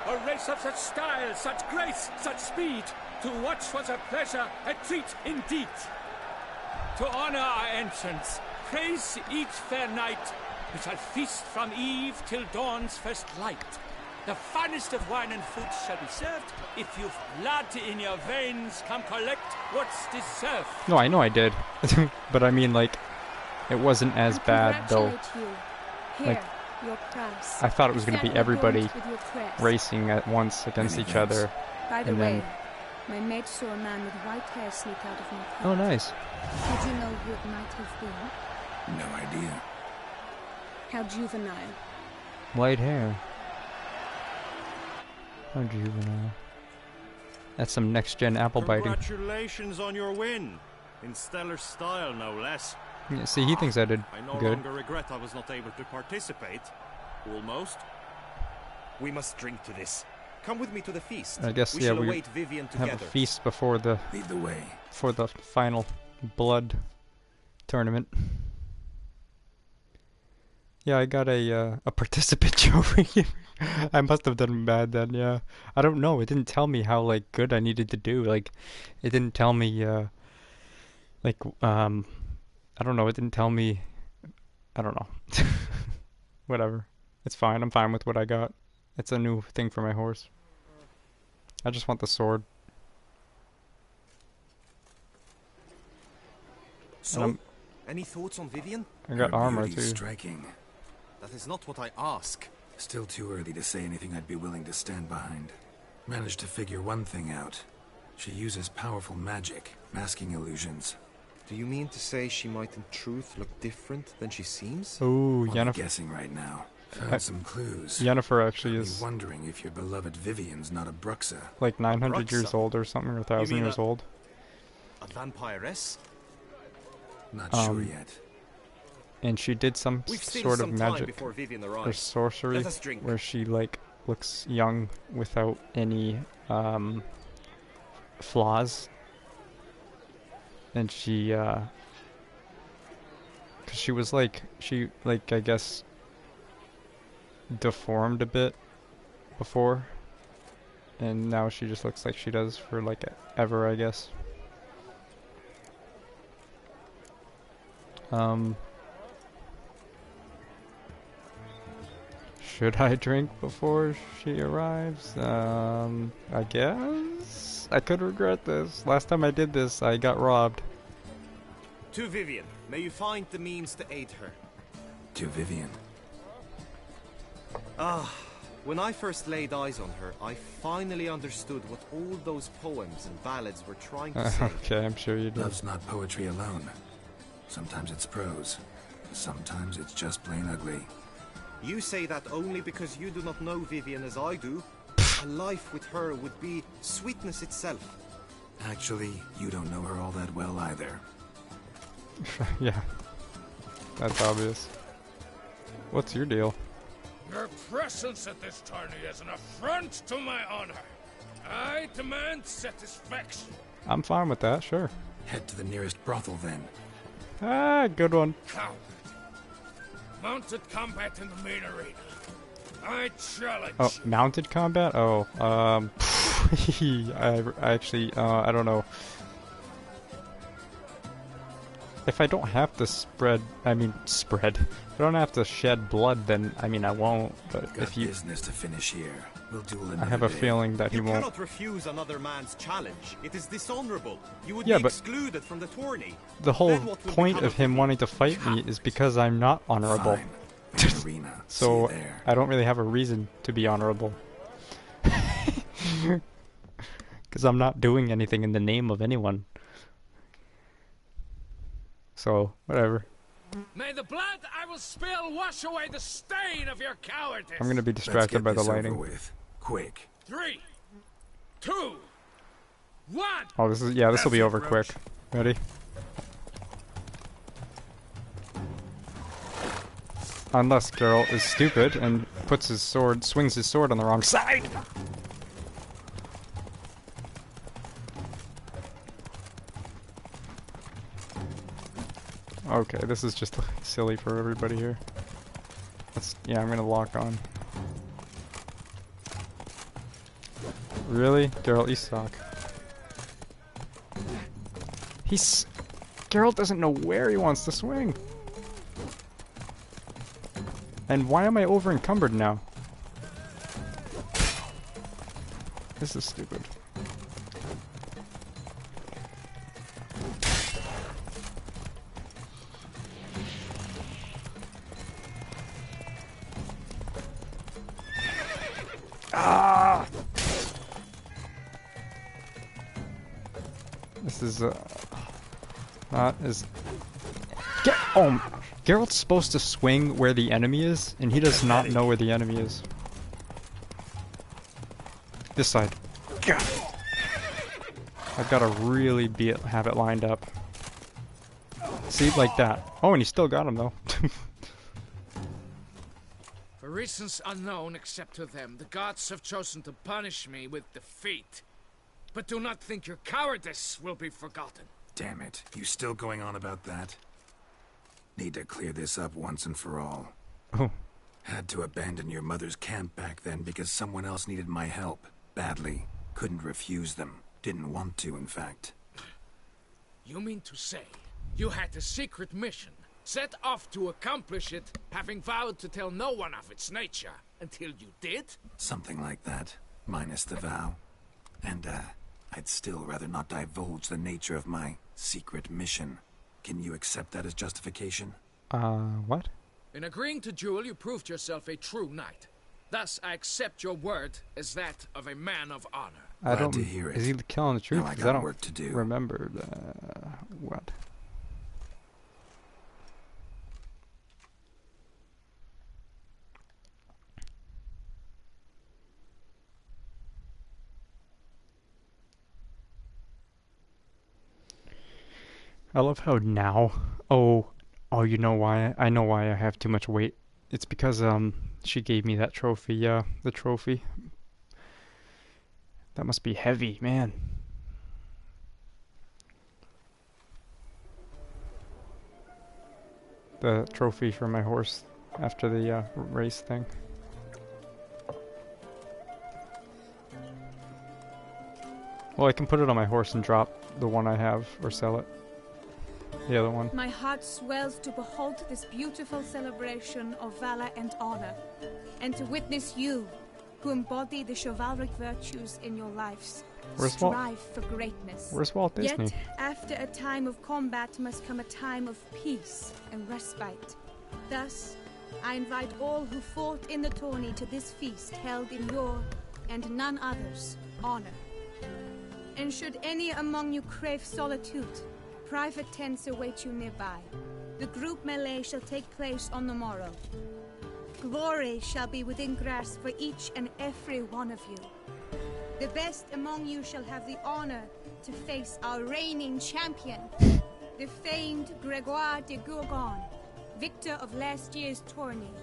A race of such style, such grace, such speed. To watch was a pleasure, a treat indeed. To honor our entrance, praise each fair night. We shall feast from eve till dawn's first light. The finest of wine and food shall be served. If you've blood in your veins, come collect what's deserved. No, I know I did. But I mean, like, it wasn't as bad, though. Like, your prize. I thought it was going to be everybody racing at once against each other. By the way, my mate saw a man with white hair sneak out of my car. Oh, nice. Did you know who it might have been? No idea. How juvenile. White hair. How juvenile. That's some next-gen apple biting. Congratulations on your win. In stellar style, no less. Yeah, see, he thinks I did I no good. longer regret I was not able to participate. Almost. We must drink to this. Come with me to the feast. I guess, we yeah, shall we await Vivian have together. a feast before the... Lead the way. For the final blood tournament. Yeah, I got a participant trophy. I must have done bad then, yeah. I don't know, it didn't tell me how, like, good I needed to do. Like, it didn't tell me, I don't know, it didn't tell me... I don't know. Whatever. It's fine, I'm fine with what I got. It's a new thing for my horse. I just want the sword. So, any thoughts on Vivian? I got armor too. Striking. That is not what I ask. Still too early to say anything I'd be willing to stand behind. Managed to figure one thing out. She uses powerful magic, masking illusions. Do you mean to say she might in truth look different than she seems? Oh, I'm guessing right now. Found some clues. Yennefer actually is wondering if your beloved Vivian's not a Bruxa. like 900 years old or something, or 1,000 years old. A vampiress? Not sure yet. And she did some sort of magic or sorcery Let us drink. where she like looks young without any flaws. And she cuz she was like I guess deformed a bit before, and now she just looks like she does for like ever, I guess. Should I drink before she arrives? I guess? I could regret this. Last time I did this, I got robbed. To Vivian, may you find the means to aid her. To Vivian. When I first laid eyes on her, I finally understood what all those poems and ballads were trying to say. Okay, I'm sure you did. Love's not poetry alone. Sometimes it's prose. Sometimes it's just plain ugly. You say that only because you do not know Vivian as I do. A life with her would be sweetness itself. Actually, you don't know her all that well either. Yeah. That's obvious. What's your deal? Your presence at this tourney is an affront to my honor. I demand satisfaction. I'm fine with that, sure. Head to the nearest brothel then. Ah, good one. Coward. Mounted combat in the main arena. I challenge. Oh, mounted combat? Oh, I actually, I don't know. If I don't have to spread, if I don't have to shed blood, then, I won't, but Got if you... business to finish here. We'll duel another I have a day. feeling that he You won't... cannot refuse another man's challenge. It is dishonorable. You would Yeah, be but excluded from the tourney. The whole Then what will point become of him wanting to fight me is because I'm not honorable. Arena. So, See you there. I don't really have a reason to be honorable. Because I'm not doing anything in the name of anyone. So, whatever. May the blood I will spill wash away the stain of your cowardice. I'm gonna be distracted by the lighting. With. Quick. 3, 2, 1. Oh, this will be over quick. Ready? Unless Geralt is stupid and swings his sword on the wrong side. Okay, this is just silly for everybody here. I'm gonna lock on. Really? Geralt, you suck. Geralt doesn't know where he wants to swing. And why am I over encumbered now? This is stupid. Ah! This is not as... Geralt's supposed to swing where the enemy is, and he does not know where the enemy is. This side. I've got to really have it lined up. See, like that. Oh, and he still got him, though. For reasons unknown except to them, the gods have chosen to punish me with defeat. But do not think your cowardice will be forgotten. Damn it. You still going on about that? Need to clear this up once and for all. Oh. Had to abandon your mother's camp back then because someone else needed my help. Badly. Couldn't refuse them. Didn't want to, in fact. You mean to say you had a secret mission, set off to accomplish it, having vowed to tell no one of its nature, until you did? Something like that. Minus the vow. And, I'd still rather not divulge the nature of my secret mission. Can you accept that as justification? What? In agreeing to duel, you proved yourself a true knight. Thus, I accept your word as that of a man of honor. Glad to hear it. Is he telling the truth? Now I Because got I don't work to do. remember what. I love how now. Oh, you know why? I know why I have too much weight. It's because she gave me that trophy. Yeah, the trophy. That must be heavy, man. The trophy for my horse after the race thing. Well, I can put it on my horse and drop the one I have, or sell it. The other one. My heart swells to behold this beautiful celebration of valor and honor, and to witness you, who embody the chivalric virtues in your lives, strive for greatness. Where's Walt Disney? Yet, after a time of combat must come a time of peace and respite. Thus, I invite all who fought in the tourney to this feast held in your, and none other's, honor. And should any among you crave solitude, private tents await you nearby. The group melee shall take place on the morrow. Glory shall be within grasp for each and every one of you. The best among you shall have the honor to face our reigning champion, the famed Gregoire de Gourgon, victor of last year's tourney.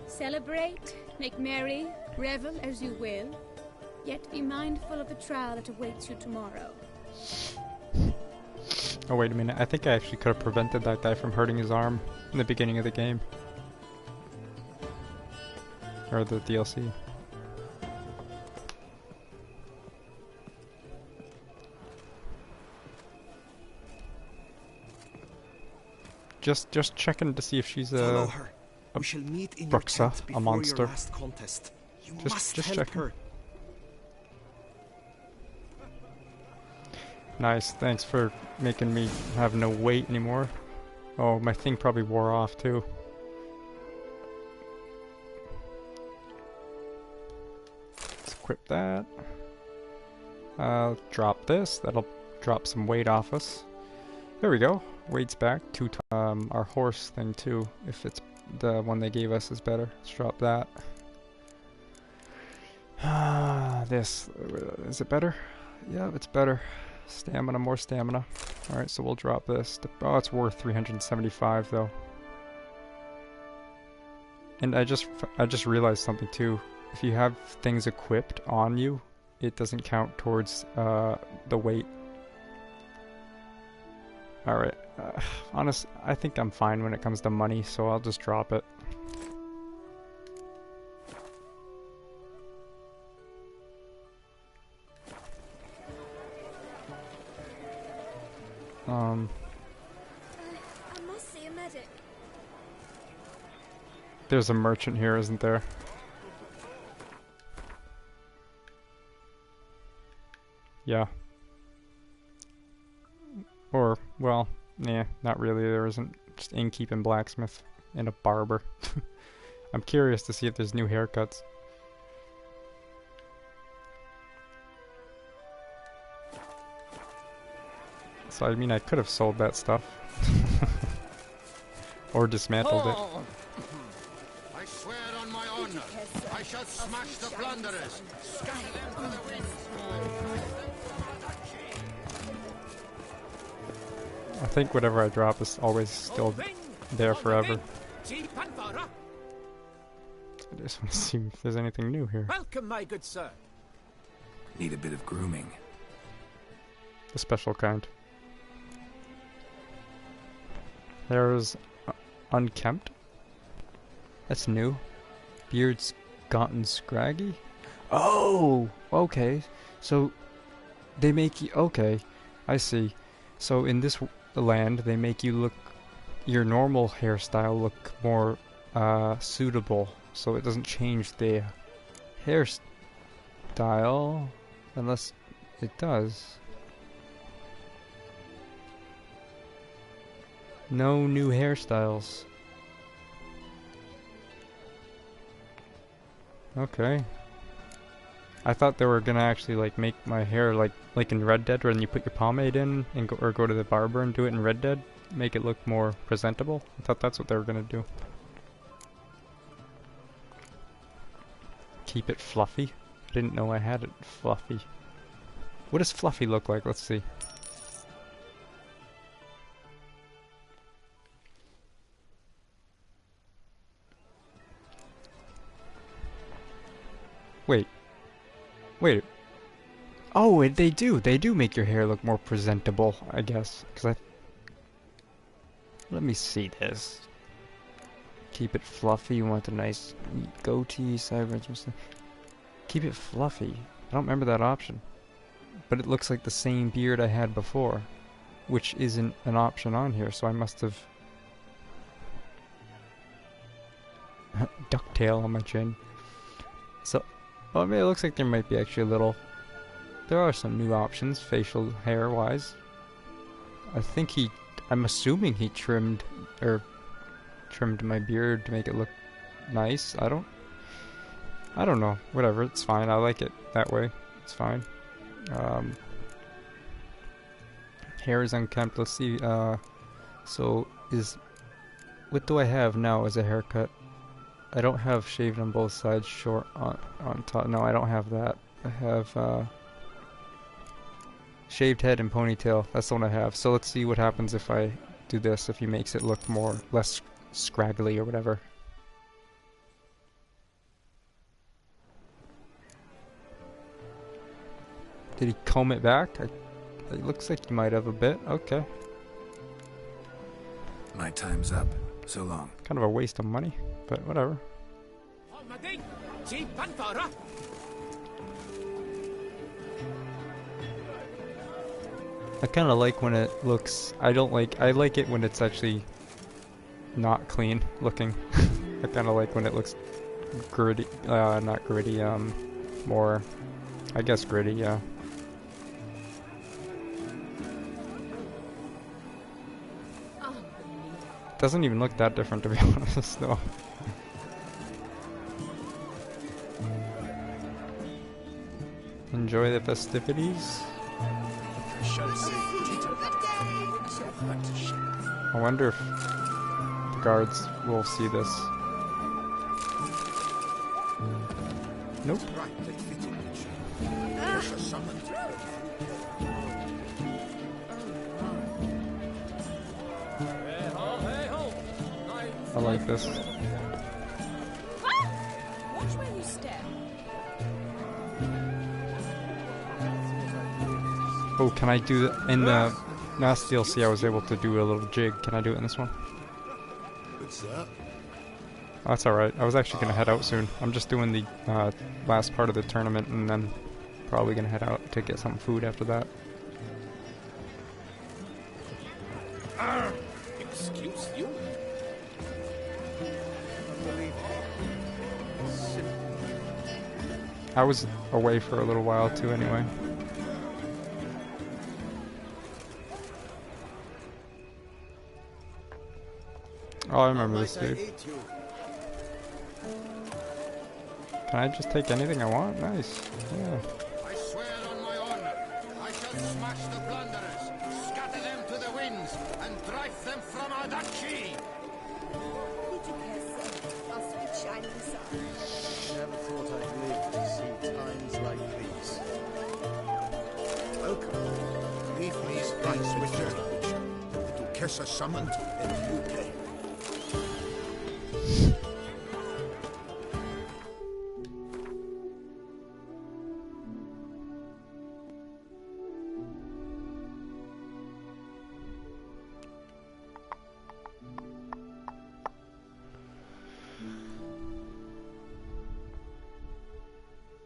Celebrate, make merry, revel as you will, yet be mindful of the trial that awaits you tomorrow. Oh, wait a minute. I think I actually could have prevented that guy from hurting his arm in the beginning of the game. Or the DLC. Just checking to see if she's Follow her. a We shall meet in your Bruxa, tent a before monster. your last contest. You must Just help checking. her. Nice, thanks for making me have no weight anymore. Oh, my thing probably wore off too. Let's equip that. Drop this. That'll drop some weight off us. There we go. Weight's back. Our horse thing too. If it's the one they gave us is better. Let's drop that. This. Is it better? Yeah, it's better. Stamina, more stamina. Alright, so we'll drop this. Oh, it's worth 375 though. And I just realized something too. If you have things equipped on you, it doesn't count towards the weight. Alright, honest, I think I'm fine when it comes to money, so I'll just drop it. I must see a medic. There's a merchant here, isn't there? Yeah. Or, well, nah, not really. There isn't. Just innkeep and blacksmith and a barber. I'm curious to see if there's new haircuts. So, I mean, I could have sold that stuff. Or dismantled it. I swear on my honor, I shall smash the plunderers, scatter them to the wind. I think whatever I drop is always still there forever. I just want to see if there's anything new here. Welcome, my good sir. Need a bit of grooming. The special kind. Hair's unkempt. That's new. Beard's gotten scraggy. Oh, okay. So they make you. Okay, I see. So in this land, they make you look your normal hairstyle look more suitable, so it doesn't change the hairstyle unless it does. No new hairstyles. Okay. I thought they were gonna actually like make my hair like in Red Dead when you put your pomade in and go to the barber and do it in Red Dead, make it look more presentable. I thought that's what they were gonna do. Keep it fluffy. I didn't know I had it fluffy. What does fluffy look like? Let's see. Wait. Oh, they do. They do make your hair look more presentable, I guess. Let me see this. Keep it fluffy. You want a nice goatee, sideburns. Keep it fluffy. I don't remember that option. But it looks like the same beard I had before, which isn't an option on here, so I must have ducktail on my chin. So, well, I mean, it looks like there might be actually a little. There are some new options, facial hair wise. I'm assuming he trimmed my beard to make it look nice. I don't know. Whatever, it's fine. I like it that way. It's fine. Hair is unkempt. Let's see. So what do I have now as a haircut? I don't have shaved on both sides, short on top. No, I don't have that. I have shaved head and ponytail. That's the one I have. So let's see what happens if I do this. If he makes it look less scraggly or whatever. Did he comb it back? It looks like he might have a bit. Okay. My time's up. So long. Kind of a waste of money, but whatever. I kind of like when it looks... I like it when it's actually not clean looking. I kind of like when it looks gritty, not gritty, more, I guess gritty, yeah. Doesn't even look that different, to be honest, though. Enjoy the festivities. I wonder if the guards will see this. Nope. I like this. Watch where you step. Oh, can I do that? In the last DLC I was able to do a little jig. Can I do it in this one? What's that? Oh, that's alright. I was actually gonna head out soon. I'm just doing the last part of the tournament and then probably gonna head out to get some food after that. Excuse you? I was away for a little while too anyway. Oh, I remember this dude. Can I just take anything I want? Nice. Yeah. I swear on my honor, I shall smash the plunderers, scatter them to the winds, and drive them from our duchy. Our sweet shining sun. Never thought I'd live to see times like these. Welcome. Leafney's Ice Witcher. The Duchessa summoned in the UK.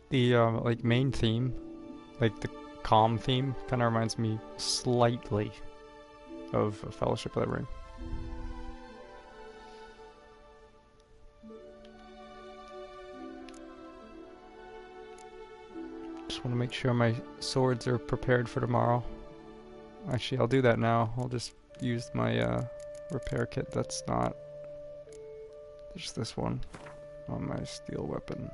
The like main theme, like the calm theme, kind of reminds me slightly of Fellowship of the Ring. Just want to make sure my swords are prepared for tomorrow. Actually, I'll do that now. I'll just use my repair kit. That's not just this one on my steel weapon.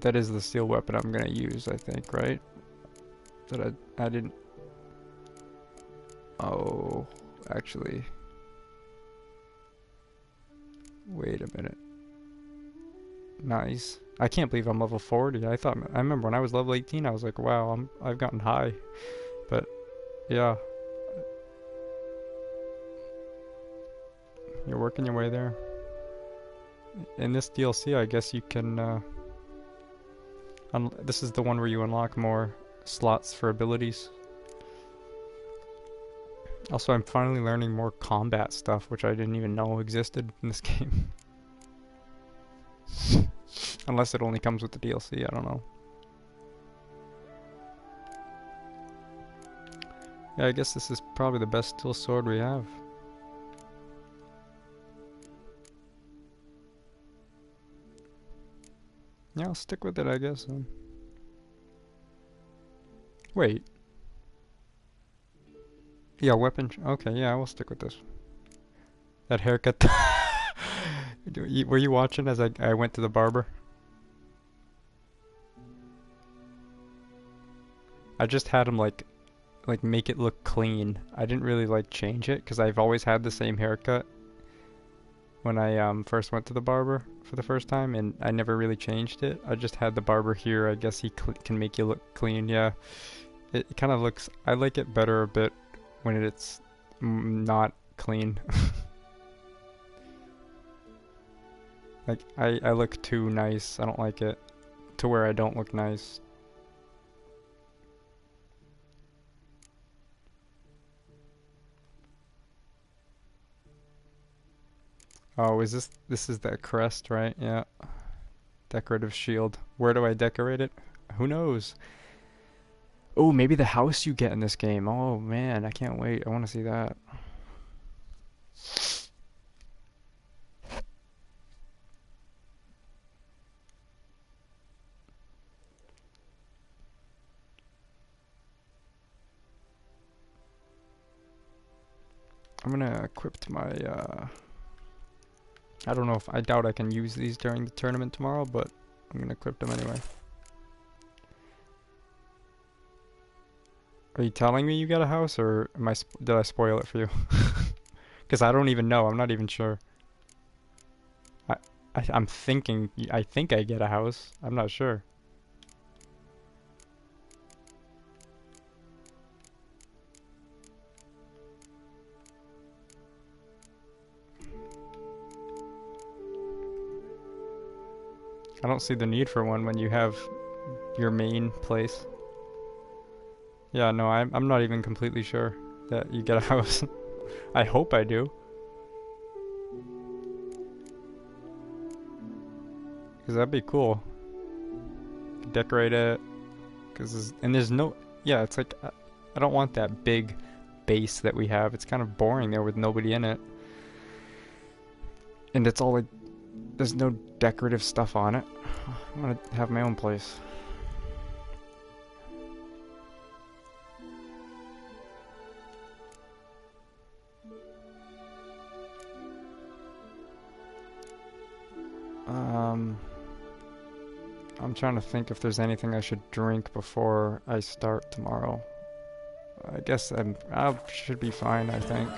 That is the steel weapon I'm gonna use, I think, right? That I didn't... Oh, actually... Wait a minute. Nice. I can't believe I'm level 40. I remember when I was level 18, I was like, wow, I've gotten high. But, yeah. You're working your way there. In this DLC, I guess you can, this is the one where you unlock more slots for abilities. Also, I'm finally learning more combat stuff, which I didn't even know existed in this game. Unless it only comes with the DLC, I don't know. Yeah, I guess this is probably the best steel sword we have. Yeah, I'll stick with it, I guess. Wait. Yeah, weapon. Okay, yeah, I will stick with this. That haircut. Were you watching as I went to the barber? I just had him like make it look clean. I didn't really like change it because I've always had the same haircut when I first went to the barber for the first time, and I never really changed it. I just had the barber here. I guess he can make you look clean. Yeah, it kind of looks. I like it better a bit when it's not clean. Like I look too nice. I don't like it to where I don't look nice. Oh, is this is that crest, right? Yeah. Decorative shield. Where do I decorate it? Who knows? Oh, maybe the house you get in this game. Oh man, I can't wait. I want to see that. I'm gonna equip my I don't know if I doubt I can use these during the tournament tomorrow, but I'm gonna equip them anyway. Are you telling me you got a house, or am I did I spoil it for you? Because I don't even know. I'm not even sure. I'm thinking. I think I get a house. I'm not sure. I don't see the need for one when you have your main place. Yeah, no, I'm not even completely sure that you get a house. I hope I do. Because that'd be cool. Decorate it. And there's no... Yeah, it's like... I don't want that big base that we have. It's kind of boring there with nobody in it. And it's all like... There's no decorative stuff on it. I want to have my own place. I'm trying to think if there's anything I should drink before I start tomorrow. I guess I should be fine, I think.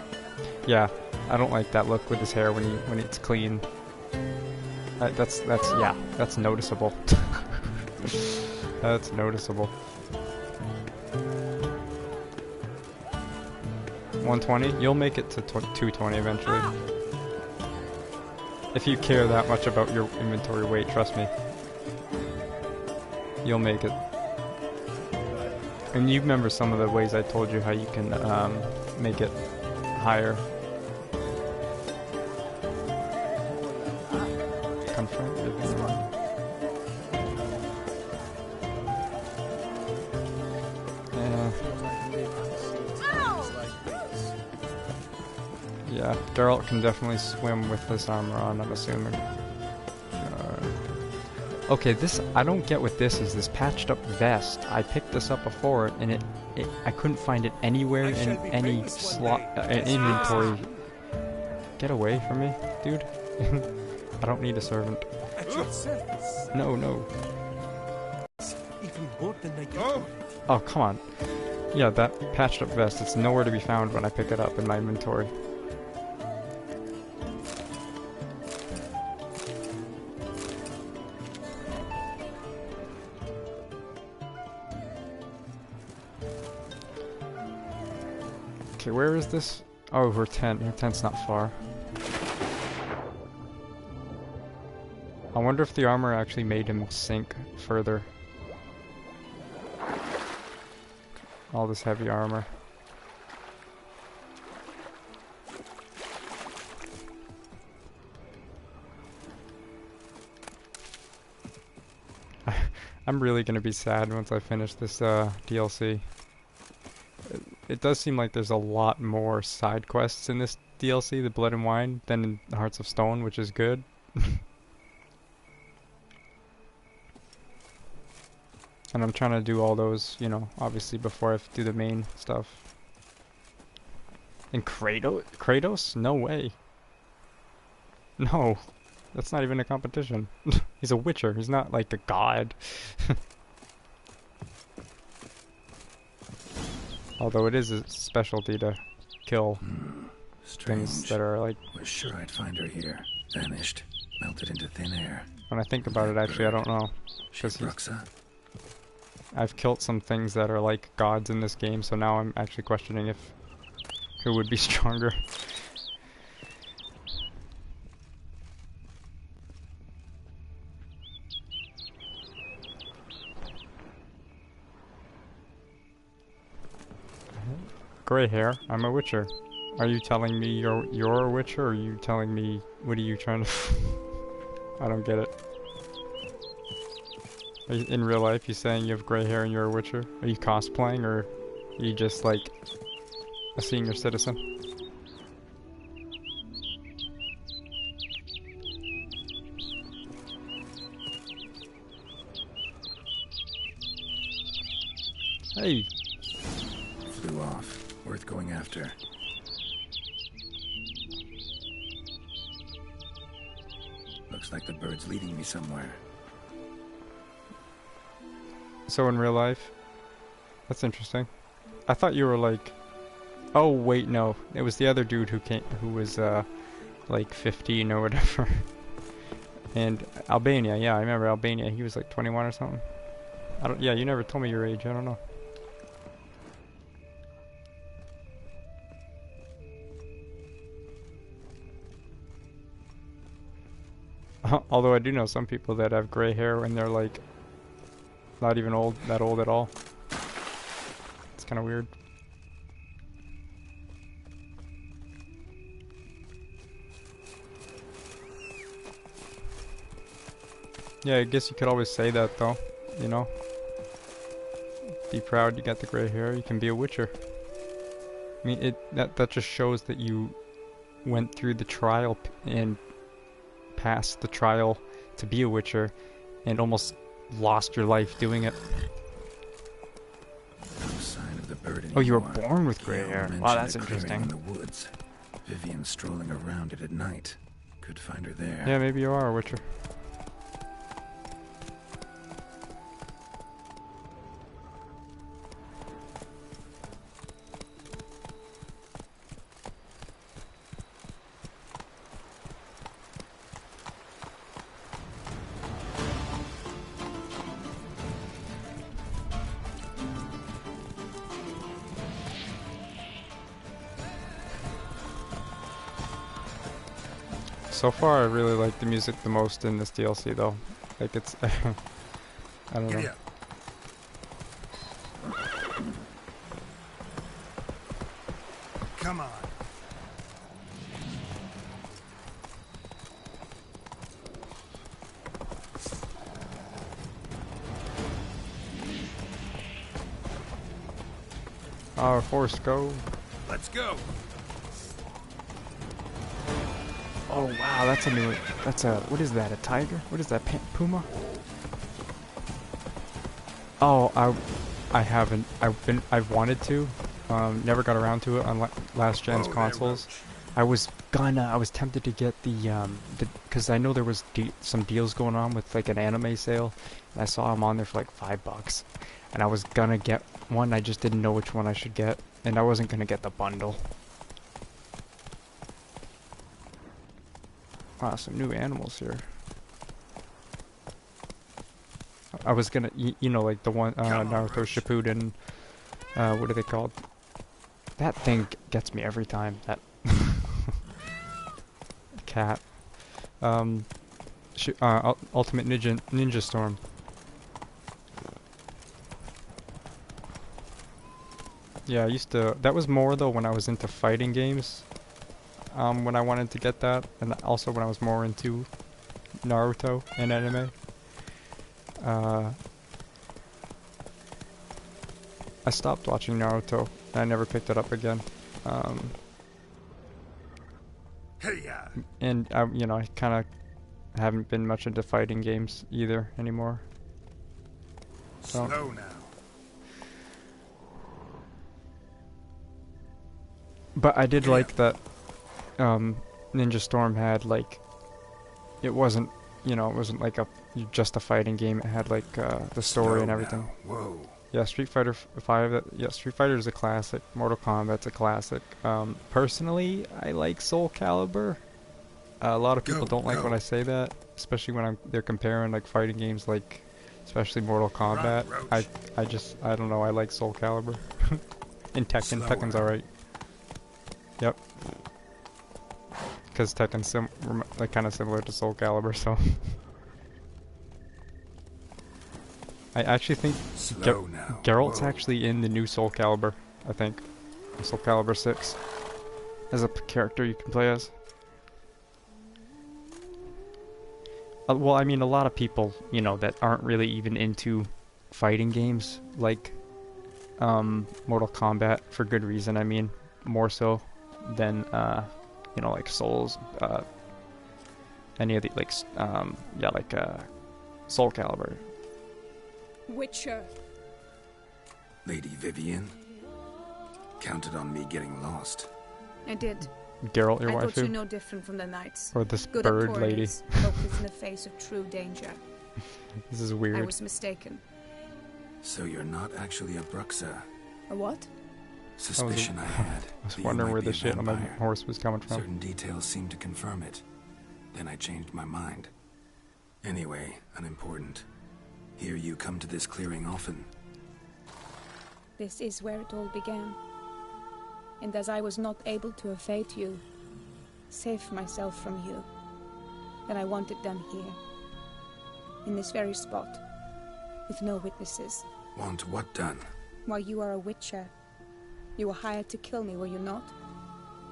Yeah, I don't like that look with his hair when it's clean. That's noticeable. That's noticeable. 120? You'll make it to 220 eventually. If you care that much about your inventory weight, trust me. You'll make it. And you remember some of the ways I told you how you can make it higher. Confront everyone. Yeah, Geralt can definitely swim with this armor on, I'm assuming. Okay, I don't get what this is, this patched up vest. I picked this up before, and I couldn't find it anywhere in any slot, inventory. Get away from me, dude. I don't need a servant. No. Oh, come on. Yeah, that patched up vest, it's nowhere to be found when I pick it up in my inventory. Okay, where is this? Oh, her tent. Her tent's not far. I wonder if the armor actually made him sink further. All this heavy armor. I'm really gonna be sad once I finish this DLC. It does seem like there's a lot more side quests in this DLC, the Blood and Wine, than in Hearts of Stone, which is good. And I'm trying to do all those, you know, obviously before I do the main stuff. And Kratos? No way. No. That's not even a competition. He's a witcher. He's not like a god. Although it is a specialty to kill things that are like... Was sure I'd find her here. Vanished. Melted into thin air. When I think about it, actually, I don't know. I've killed some things that are like gods in this game, so now I'm actually questioning if who would be stronger. gray hair. I'm a witcher. Are you telling me you're a witcher, or are you telling me what are you trying to? I don't get it. Are you, in real life, you saying you have gray hair and you're a witcher? Are you cosplaying, or are you just like a senior citizen? Hey. Flew off. Worth going after. Looks like the bird's leading me somewhere. So in real life? That's interesting. I thought you were like... Oh wait, no. It was the other dude who was like 15 or whatever. And Albania, yeah, I remember Albania. He was like 21 or something. Yeah, you never told me your age. I don't know. Although I do know some people that have gray hair when they're like not even that old at all. It's kind of weird. Yeah, I guess you could always say that though, you know. Be proud you got the gray hair, you can be a witcher. I mean, that just shows that you went through the trial and passed the trial to be a witcher and almost lost your life doing it. No sign of the bird anymore. Oh, you were born with gray hair. Wow, that's In interesting. the woods. Vivian strolling around it at night. Could find her there. Yeah, maybe you are a witcher. So far, I really like the music the most in this DLC, though. Like, it's... I don't know. Come on. Our horse, go. Let's go. Oh wow, that's a new. That's a. What is that? A tiger? What is that? Puma? Oh, I haven't. I've wanted to. Never got around to it on last gen's consoles. I was tempted to get the because I know there was some deals going on with like an anime sale, and I saw them on there for like $5, and I was gonna get one. I just didn't know which one I should get, and I wasn't gonna get the bundle. Wow, some new animals here. I was gonna, you know, like the one Naruto Shippuden. What are they called? That thing gets me every time. That cat. Ultimate Ninja Storm. Yeah, I used to. That was more though when I was into fighting games. When I wanted to get that, and also when I was more into Naruto and anime. I stopped watching Naruto, and I never picked it up again. And you know, I kind of haven't been much into fighting games either anymore. So. Slow now. But I did like that Ninja Storm had like, it wasn't, you know, it wasn't like just a fighting game. It had like the story and everything. Whoa. Yeah, Street Fighter 5. Yeah, Street Fighter is a classic. Mortal Kombat's a classic. Personally, I like Soul Calibur. A lot of people don't like when I say that, especially when they're comparing like fighting games, like especially Mortal Kombat. I don't know. I like Soul Calibur. And Tekken. Tekken's alright. Yep. Because Tekken's like kind of similar to Soul Calibur, so. I actually think Geralt's actually in the new Soul Calibur, I think. Soul Calibur 6 as a character you can play as. Well, I mean, a lot of people, you know, that aren't really even into fighting games like Mortal Kombat, for good reason. I mean, more so than you know, like Souls, any of the like yeah, like Soul Calibur. Witcher. Lady Vivian counted on me getting lost. I did. Geralt, your I wife, thought you no different from the knights. or this Good bird at lady. tourneys, hopeless in the face of true danger. This is weird. I was mistaken. So you're not actually a Bruxa. A what? Suspicion I had. I was that you wondering might where be a the shit on my vampire. horse was coming from. Certain details seemed to confirm it. Then I changed my mind. Anyway, unimportant. Hear you come to this clearing often. This is where it all began. And as I was not able to evade you, save myself from you, then I want it done here. In this very spot. With no witnesses. Want what done? While you are a witcher, you were hired to kill me, were you not?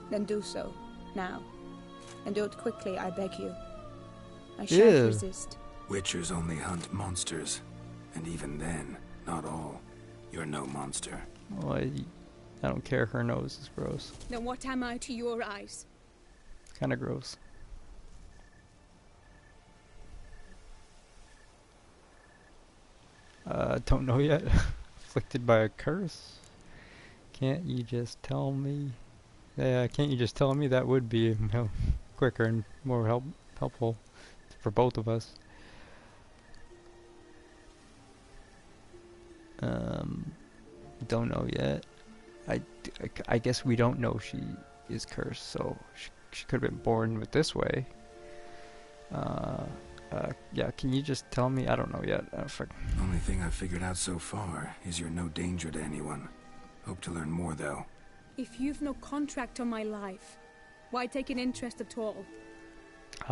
Then do so, now. And do it quickly, I beg you. I shan't resist. Witchers only hunt monsters. And even then, not all. You're no monster. Oh, I don't care. Her nose is gross. Then what am I to your eyes? Kind of gross. Don't know yet. Afflicted by a curse. Can't you just tell me? Yeah, can't you just tell me? That would be quicker and more helpful for both of us. Don't know yet. I guess we don't know she is cursed, so she could have been born with this way. Yeah, can you just tell me? I don't know yet. Only thing I've figured out so far is you're no danger to anyone. Hope to learn more, though. If you've no contract on my life, why take an interest at all?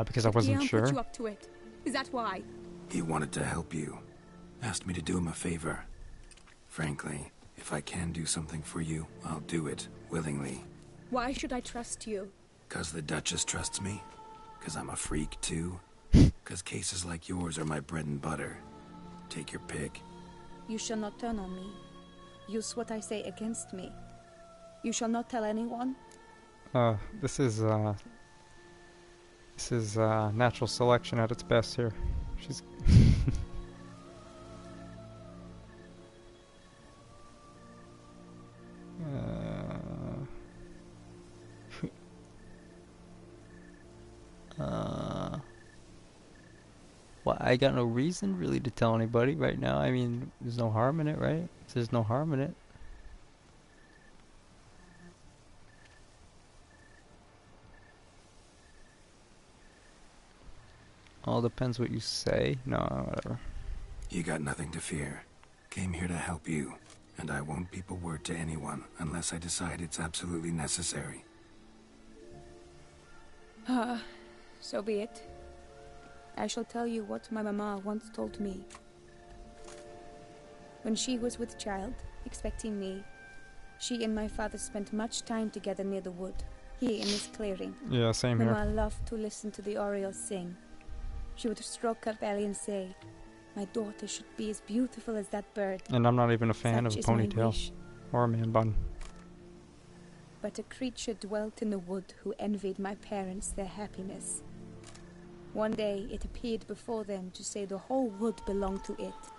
Because I wasn't sure. Put you up to it. Is that why? He wanted to help you. Asked me to do him a favor. Frankly, if I can do something for you, I'll do it, willingly. Why should I trust you? 'Cause the Duchess trusts me? 'Cause I'm a freak, too? 'Cause cases like yours are my bread and butter. Take your pick. You shall not turn on me. Use what I say against me. You shall not tell anyone? This is natural selection at its best here. She's... Well, I got no reason really to tell anybody right now. I mean, there's no harm in it, right? There's no harm in it. All depends what you say. No, whatever. You got nothing to fear. Came here to help you, and I won't peep a word to anyone unless I decide it's absolutely necessary. So be it. I shall tell you what my mama once told me. When she was with child, expecting me, she and my father spent much time together near the wood, here in this clearing. Yeah, same here. Mama loved to listen to the orioles sing. She would stroke her belly and say, "My daughter should be as beautiful as that bird." And I'm not even a fan of a Such is my ponytail wish. or a man bun. But a creature dwelt in the wood who envied my parents their happiness. One day it appeared before them to say the whole wood belonged to it,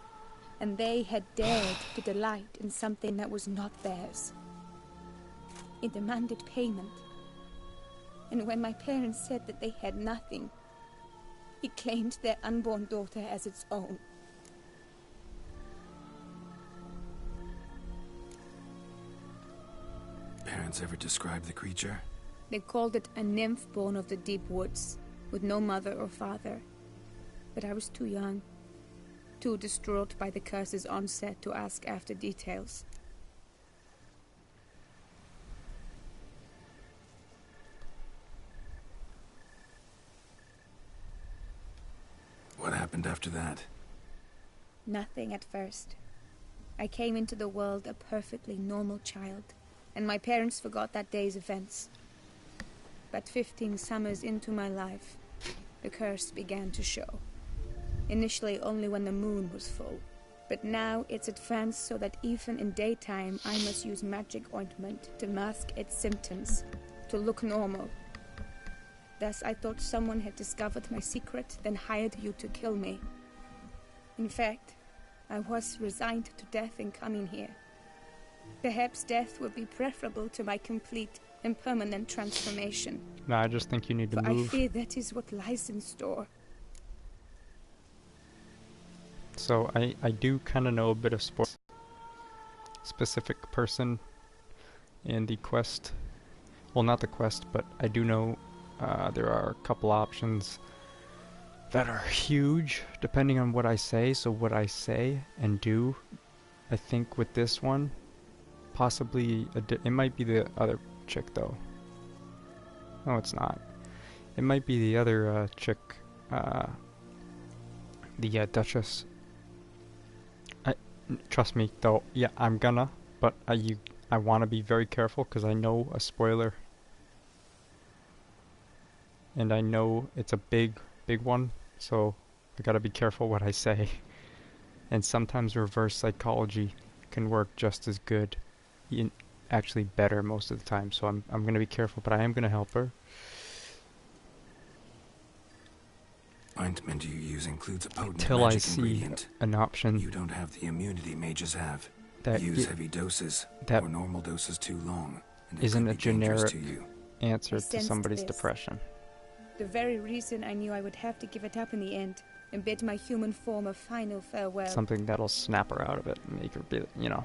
and they had dared to delight in something that was not theirs. It demanded payment, and when my parents said that they had nothing, it claimed their unborn daughter as its own. Parents ever describe the creature? They called it a nymph born of the deep woods, with no mother or father. But I was too young, too distraught by the curse's onset to ask after details. What happened after that? Nothing at first. I came into the world a perfectly normal child, and my parents forgot that day's events. But 15 summers into my life, the curse began to show. Initially only when the moon was full, but now it's advanced so that even in daytime I must use magic ointment to mask its symptoms, to look normal. Thus I thought someone had discovered my secret, then hired you to kill me. In fact, I was resigned to death in coming here. Perhaps death would be preferable to my complete and permanent transformation. No, I just think you need to For move. I fear that is what lies in store. So I do kind of know a bit of sports. Specific person in the quest. Well, not the quest, but I do know there are a couple options that are huge depending on what I say. So what I say and do, I think with this one, possibly it might be the other chick though. No, it's not. It might be the other chick, the Duchess. Trust me though. Yeah, I'm gonna, but I want to be very careful because I know a spoiler, and I know it's a big one. So I gotta be careful what I say. And sometimes reverse psychology can work just as good, actually better most of the time. So I'm gonna be careful, but I am gonna help her. Ointment you use includes a potent Till I magic see ingredient. an option. You don't have the immunity mages have. That use heavy doses that or normal doses too long. And isn't it a could be dangerous generic to you. answer I to sensed somebody's this. depression. The very reason I knew I would have to give it up in the end, and bid my human form a final farewell. Something that'll snap her out of it and make her be, you know.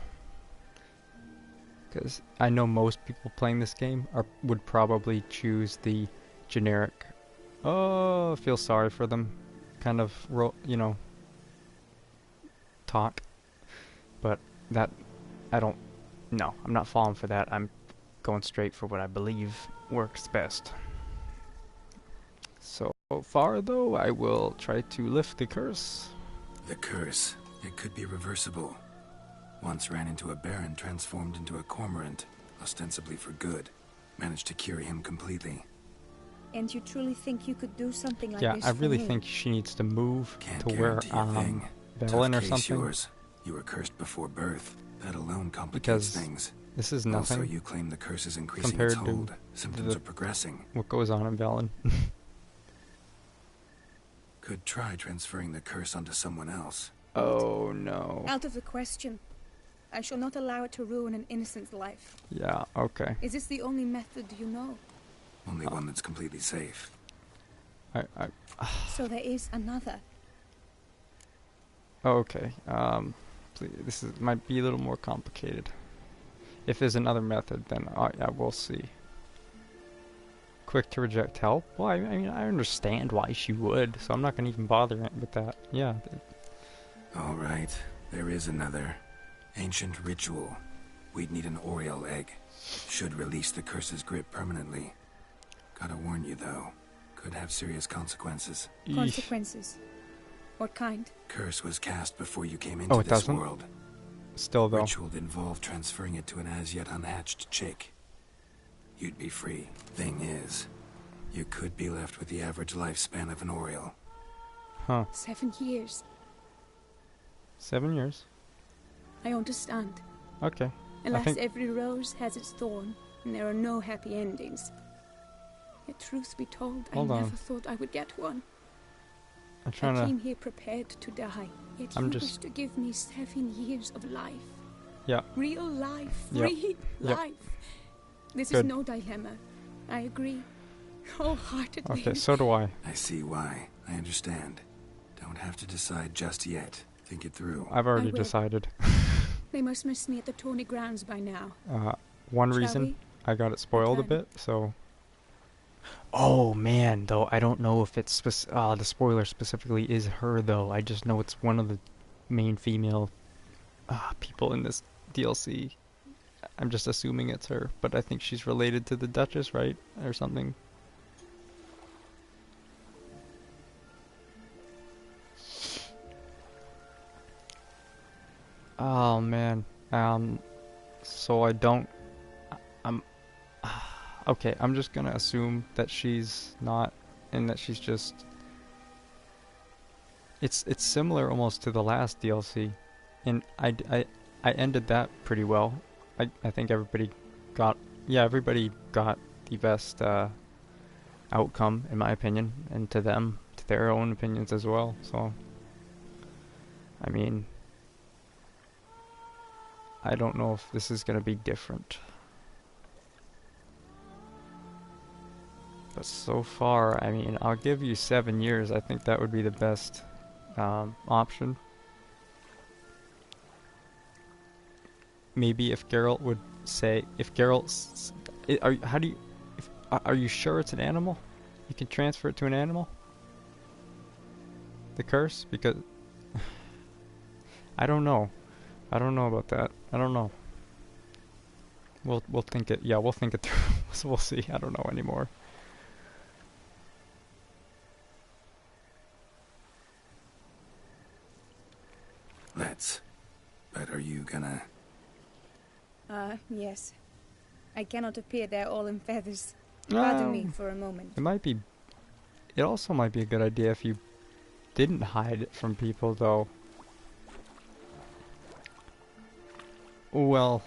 Because I know most people playing this game would probably choose the generic, oh, feel sorry for them kind of, you know, talk. But that, no, I'm not falling for that. I'm going straight for what I believe works best. So far, though, I will try to lift the curse. The curse, it could be reversible. Once ran into a baron transformed into a cormorant, ostensibly for good. Managed to cure him completely. And you truly think you could do something like Yeah, this I for really me? think she needs to move Can't to where guarantee a thing. Velen or Tough case something. yours. You were cursed before birth. That alone complicates Because things. this is Also, nothing you claim the curse is increasing compared its hold. to Symptoms are progressing. what goes on in Velen. Could try transferring the curse onto someone else. Oh no. Out of the question. I shall not allow it to ruin an innocent's life. Yeah, okay. Is this the only method you know? Only one that's completely safe. So there is another. Okay. Please, this might be a little more complicated. If there's another method, then yeah, we'll see. Quick to reject help? Well, I mean, I understand why she would, so I'm not gonna even bother with that. Yeah. All right, there is another. Ancient ritual. We'd need an Oriole egg. Should release the curse's grip permanently. Gotta warn you, though. Could have serious consequences. Consequences? What kind? Curse was cast before you came into this world. Still, though. Ritual involved transferring it to an as-yet unhatched chick. You'd be free. Thing is, you could be left with the average lifespan of an Oriole. Huh. 7 years. 7 years? I understand. Okay. Alas, every rose has its thorn, and there are no happy endings. Yet, truth be told, I never thought I would get one. I came here prepared to die, yet you wish to give me 7 years of life. Yeah. Real life. Free life. This is no dilemma. I agree. Wholeheartedly. Okay, so do I. I see why. I understand. Don't have to decide just yet. Think it through. I've already decided. They must miss me at the Tony grounds by now. One reason I got it spoiled a bit, so... Oh man, though, I don't know if it's the spoiler specifically is her, though. I just know it's one of the main female people in this DLC. I'm just assuming it's her, but I think she's related to the Duchess, right? Or something. Oh man, so I don't okay, I'm just gonna assume that she's not, and that she's just. It's similar almost to the last DLC, and I ended that pretty well. I think everybody got the best outcome in my opinion, and to their own opinions as well. So I mean, I don't know if this is gonna be different. But so far, I mean, I'll give you 7 years. I think that would be the best option. Maybe if Geralt would say, are you sure it's an animal? You can transfer it to an animal? The curse? Because I don't know. I don't know about that. I don't know. We'll think it. Yeah, we'll think it through. So we'll see. I don't know anymore. But are you gonna... Yes. I cannot appear there all in feathers. Pardon me for a moment. It also might be a good idea if you didn't hide it from people, though. Well...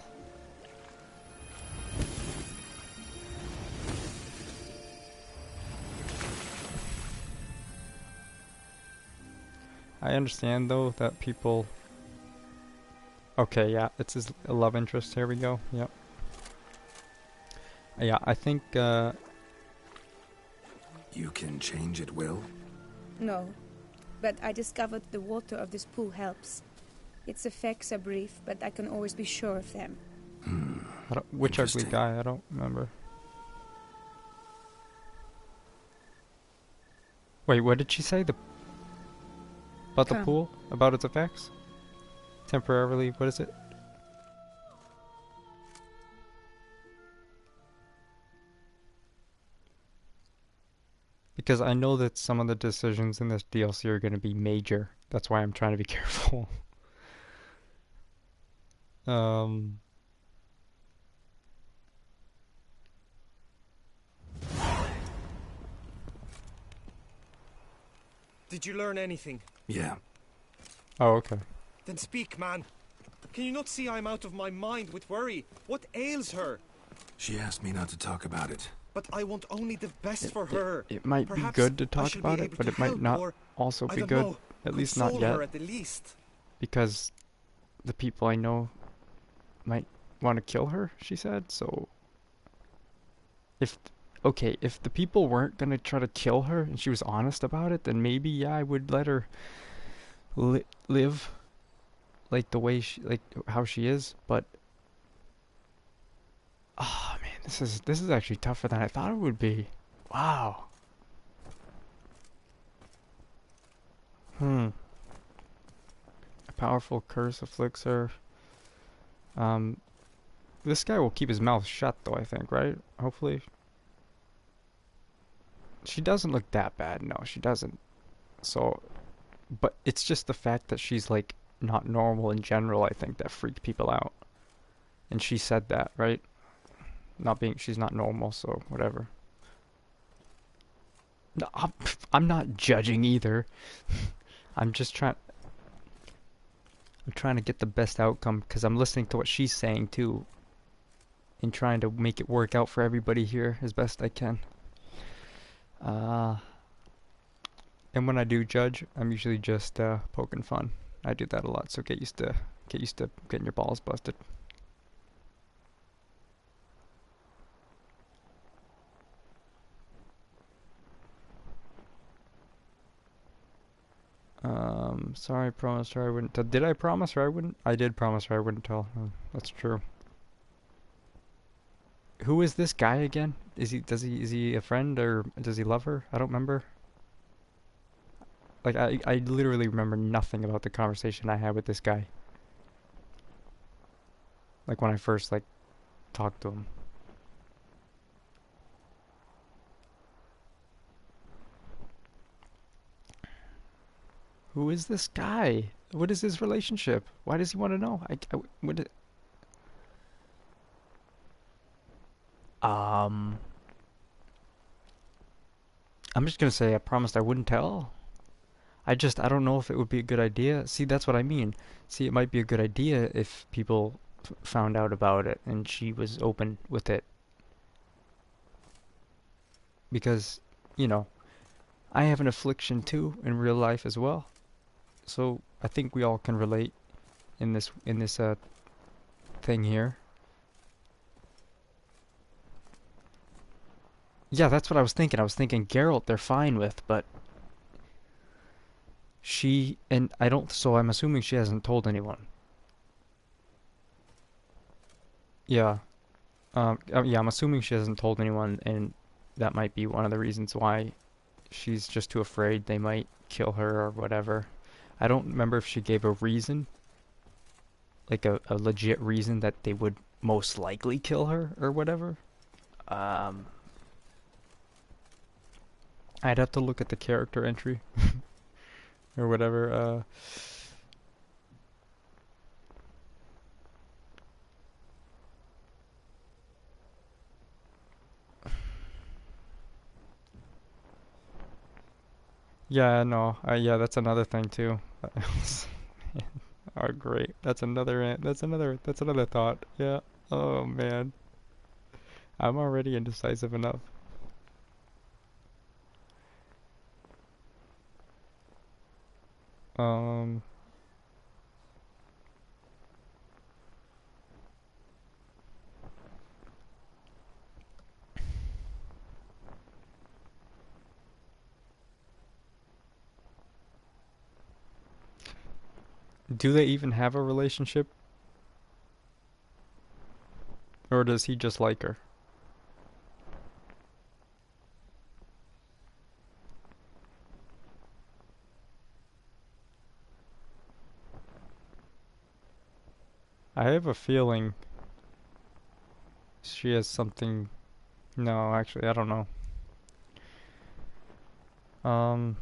I understand, though, that people... Okay, yeah, it's his love interest. Here we go. Yep. Yeah, I think, You can change at will? No, but I discovered the water of this pool helps. Its effects are brief, but I can always be sure of them. Which ugly guy? I don't remember. Wait, what did she say? About the pool? About its effects? Temporarily, what is it? Because I know that some of the decisions in this DLC are going to be major. That's why I'm trying to be careful. Did you learn anything? Yeah. Oh, okay. Then speak, man. Can you not see I'm out of my mind with worry? What ails her? She asked me not to talk about it. But I want only the best for her. It might be good to talk about it, but it might not also be good. At least not yet. Her at the least. Because the people I know might want to kill her, she said. So if the people weren't gonna try to kill her and she was honest about it, then maybe, yeah, I would let her live like the way how she is. But oh man, this is actually tougher than I thought it would be. Wow. A powerful curse afflicts her. This guy will keep his mouth shut, though, I think, right? Hopefully. She doesn't look that bad. No, she doesn't. So, but it's just the fact that she's, like, not normal in general, I think, that freaked people out. And she said that, right? She's not normal, so whatever. No, I'm not judging either. I'm trying to get the best outcome, because I'm listening to what she's saying, too. And trying to make it work out for everybody here as best I can. And when I do judge, I'm usually just poking fun. I do that a lot, so get used to getting your balls busted. Sorry, promised her I wouldn't tell. Did I promise her I wouldn't? I did promise her I wouldn't tell. Oh, that's true. Who is this guy again? Is he a friend, or does he love her? I don't remember. Like, I literally remember nothing about the conversation I had with this guy. Like, when I first, like, talked to him. Who is this guy? What is his relationship? Why does he want to know? I'm just gonna say I promised I wouldn't tell. I don't know if it would be a good idea. See, that's what I mean. See, it might be a good idea if people found out about it and she was open with it. Because, you know, I have an affliction too in real life as well. So I think we all can relate in this thing here. Yeah, that's what I was thinking. I was thinking Geralt they're fine with, but she and I don't, so I'm assuming she hasn't told anyone. Yeah. Yeah, I'm assuming she hasn't told anyone, and that might be one of the reasons why she's just too afraid they might kill her or whatever. I don't remember if she gave a reason, like a legit reason that they would most likely kill her or whatever. I'd have to look at the character entry or whatever. Yeah, no. Yeah, that's another thing too. Oh, great. That's another thought. Yeah. Oh man. I'm already indecisive enough. Um Do they even have a relationship? Or does he just like her? I have a feeling she has something. No, actually, I don't know. Um,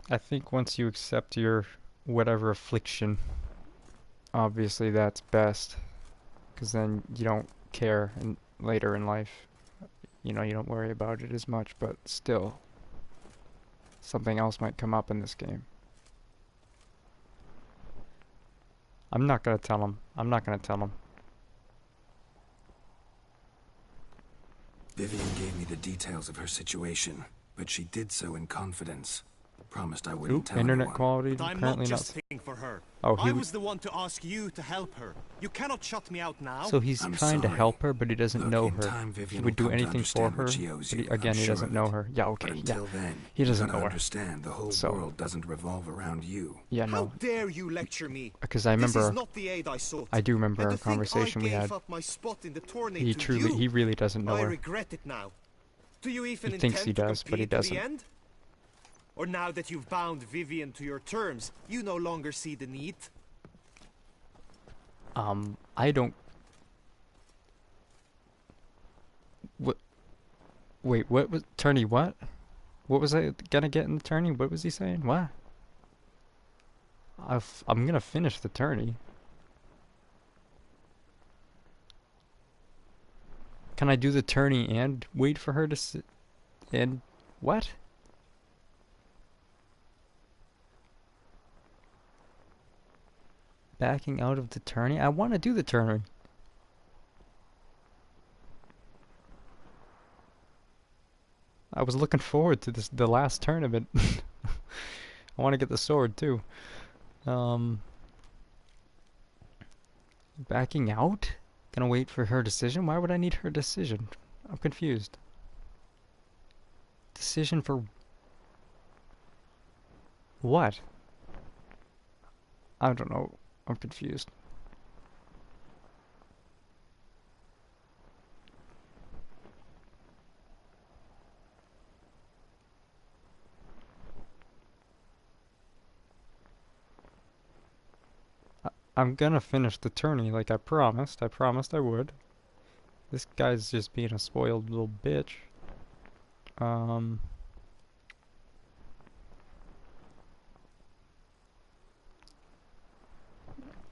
I think once you accept your whatever affliction, obviously that's best, because then you don't care and later in life. You know, you don't worry about it as much, but still, something else might come up in this game. I'm not gonna tell him. I'm not gonna tell him. Vivian gave me the details of her situation, but she did so in confidence. Promised I wouldn't tell internet anyone. quality But I'm currently not just not. thinking for her. Oh, I was the one to ask you to help her. You cannot shut me out now. So he's trying to help her, but he doesn't know her. Time, He Vivian would do will come to anything for understand her, what she owes but you. again, I'm he sure doesn't of know it. her. Yeah, okay, But yeah. until then, He doesn't you know gotta her. understand the whole world doesn't revolve around you. Yeah, How no. dare you lecture me? Because I This remember. is not the aid I sought. I do remember And our to think conversation I we gave had. up my spot in the tourney He to truly, you. he really doesn't know I her. regret it now. Do you even He thinks intend he to does, but he compete to doesn't. the end? Or now that you've bound Vivian to your terms, you no longer see the need? I don't. What? Wait, what was tourney? What? What was I gonna get in the tourney? What was he saying? What? I'm gonna finish the tourney. Can I do the tourney and wait for her to sit? And what? Backing out of the tourney? I want to do the tourney. I was looking forward to the last tournament. I want to get the sword too. Backing out? Gonna wait for her decision? Why would I need her decision? I'm confused. Decision for what? I don't know. I'm confused. I'm gonna finish the tourney like I promised. I promised I would. This guy's just being a spoiled little bitch.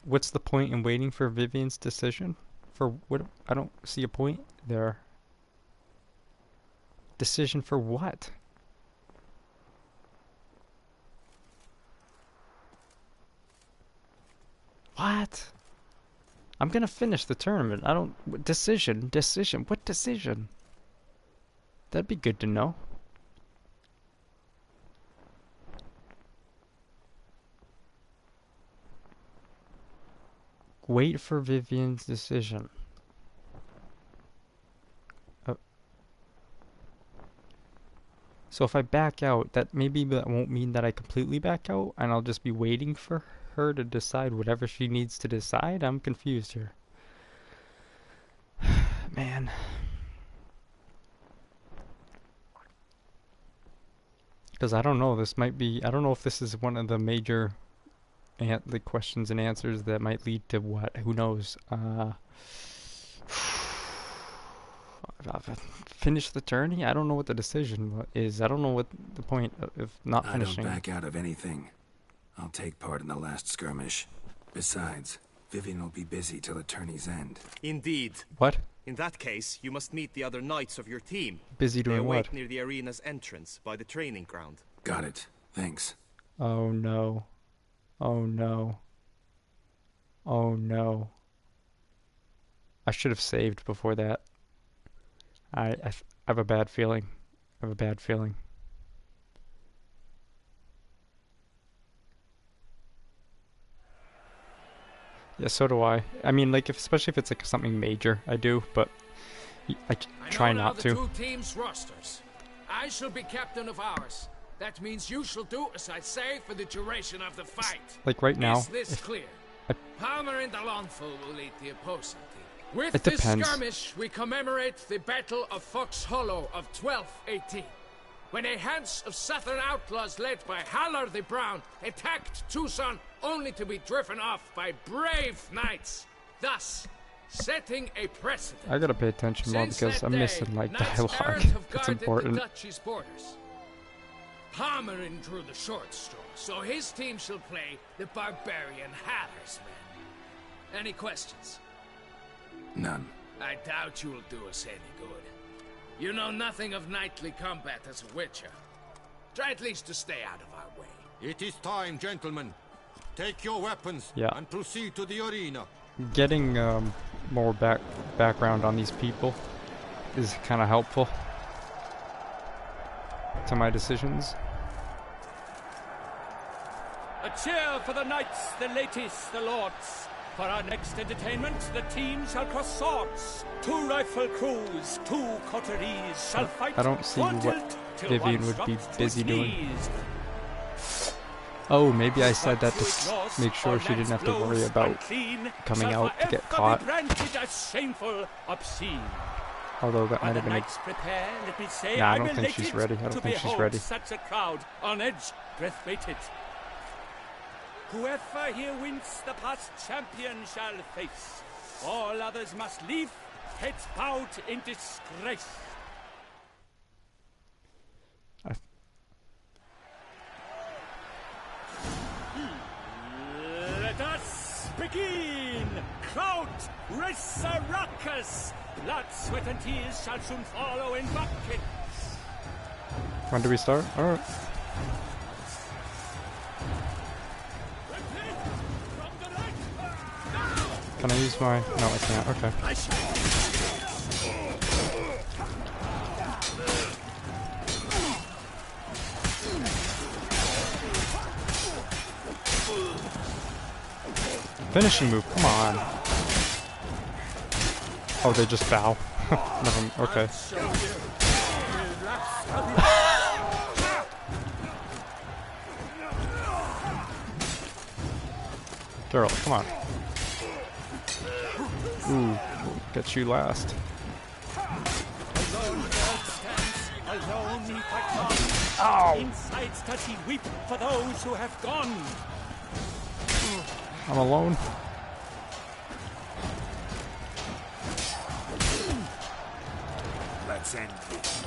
what's the point in waiting for Vivian's decision? For what? I don't see a point there. Decision for what? What? I'm gonna finish the tournament. I don't... Decision. What decision? That'd be good to know. Wait for Vivian's decision. So if I back out, that won't mean that I completely back out, and I'll just be waiting for her to decide whatever she needs to decide? I'm confused here. Man. Because I don't know, this might be... I don't know if this is one of the major the questions and answers that might lead to what? Who knows? Finish the tourney? I don't know what the decision is. I don't know what the point of not finishing. I don't back out of anything. I'll take part in the last skirmish. Besides, Vivian will be busy till the tourney's end. Indeed. What? In that case, you must meet the other knights of your team. Busy doing they await what? Near the arena's entrance, by the training ground. Got it. Thanks. Oh no. Oh no. Oh no. I should have saved before that. I have a bad feeling. I have a bad feeling. Yeah, so do I. I mean, like, especially if it's like something major, I do, but I try not to. I know now the two teams' rosters. I shall be captain of ours. That means you shall do as I say for the duration of the fight. Like right now. Is this clear? Palmer and Alonso will lead the opposing team. With it this depends. skirmish, we commemorate the Battle of Fox Hollow of 1218, when a Hans of Southern outlaws led by Halar the Brown attacked Tucson only to be driven off by brave knights, thus setting a precedent. I gotta pay attention more because I'm missing like dialogue. It's important. The Duchy's borders. Palmerin drew the short straw, so his team shall play the barbarian Haller's men. Any questions? None. I doubt you'll do us any good. You know nothing of knightly combat as a witcher. Try at least to stay out of our way. It is time, gentlemen. Take your weapons and proceed to the arena. Getting more background on these people is kind of helpful to my decisions. A cheer for the knights, the ladies, the lords. For our next entertainment, the team shall cross swords. 2 rifle crews, 2 coteries shall fight. I don't see what Vivian would be busy doing. Oh, maybe I said that to make sure she didn't have to worry about coming out to get caught. Although that might have been Nah, I don't think she's ready. I don't think she's ready. Such a crowd on edge, breath-weighted. Whoever here wins the past champion shall face. All others must leave, heads bowed in disgrace. Let us begin! Crowd, raise a ruckus! Blood, sweat, and tears shall soon follow in buckets. When do we start? Alright. Can I use my... No, I can't. Okay. Finishing move. Come on. Oh, they just bow. Okay. Daryl, come on. Ooh, get you last. Ow! Inside does he weep for those who have gone? I'm alone. Let's end this.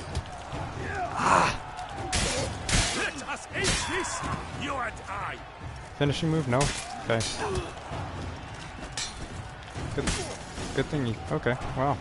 Let us end this, you and I. Finishing move? No? Okay. Good thing you... Okay, wow.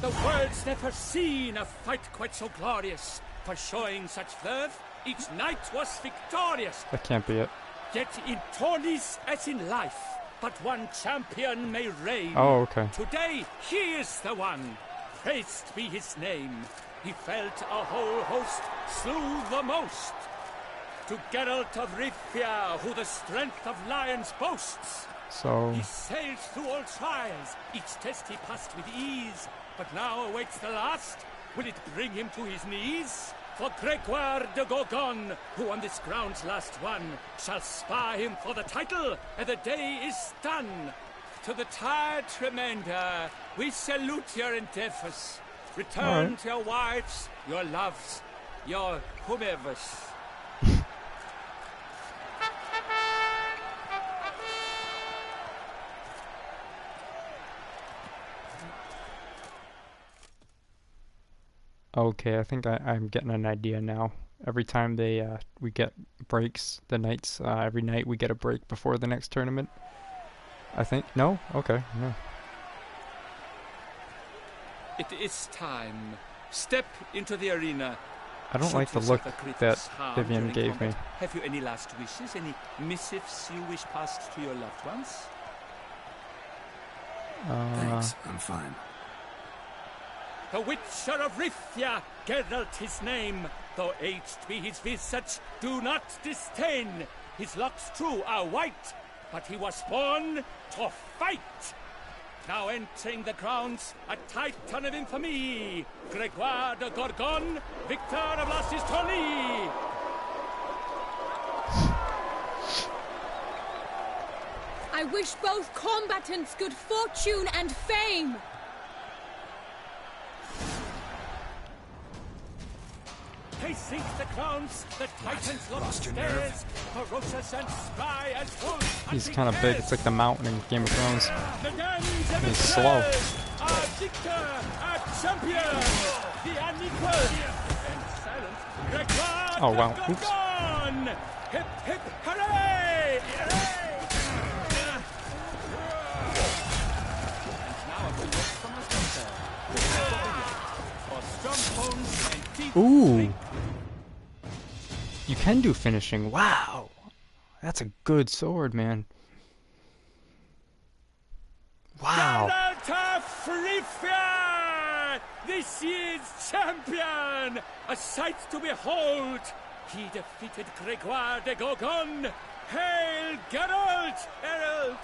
The world's never seen a fight quite so glorious. For showing such verve, each knight was victorious. That can't be it. Yet in tourneys as in life, but one champion may reign. Oh, okay. Today he is the one. Praised be his name. He felt a whole host, slew the most. To Geralt of Rivia, who the strength of lions boasts. So... He sailed through all trials, each test he passed with ease. But now awaits the last. Will it bring him to his knees? For Gregoire de Gorgon, who on this ground's last won, shall spar him for the title, and the day is done. To the tired remainder, we salute your endeavors. Return to your wives, your loves, your whomevers. Okay, I think I'm getting an idea now. Every time we get breaks, the nights, every night we get a break before the next tournament. I think, no? Okay, no. It is time. Step into the arena. I don't like the look that Vivian gave me. Have you any last wishes? Any missives you wish passed to your loved ones? Thanks, I'm fine. The Witcher of Rivia, Geralt his name. Though aged be his visage, do not disdain. His locks true are white, but he was born to fight. Now entering the grounds, a titan of infamy, Gregoire de Gorgon, victor of last his tourney. I wish both combatants good fortune and fame. They sink the crowns, the titans look stairs, ferocious and spry as wolves. He's kind of big, it's like the mountain in Game of Thrones. He's slow. Our victor, our champion, the unequal and silent Gregoire. Oh wow, oops. Hip hip hooray! And now a few words from the center. For strong bones and teeth. Ooh. You can do finishing. Wow. That's a good sword, man. Wow. Geralt of Rivia, this year's champion, a sight to behold. He defeated Gregoire de Gorgon. Hail, Geralt! Herald!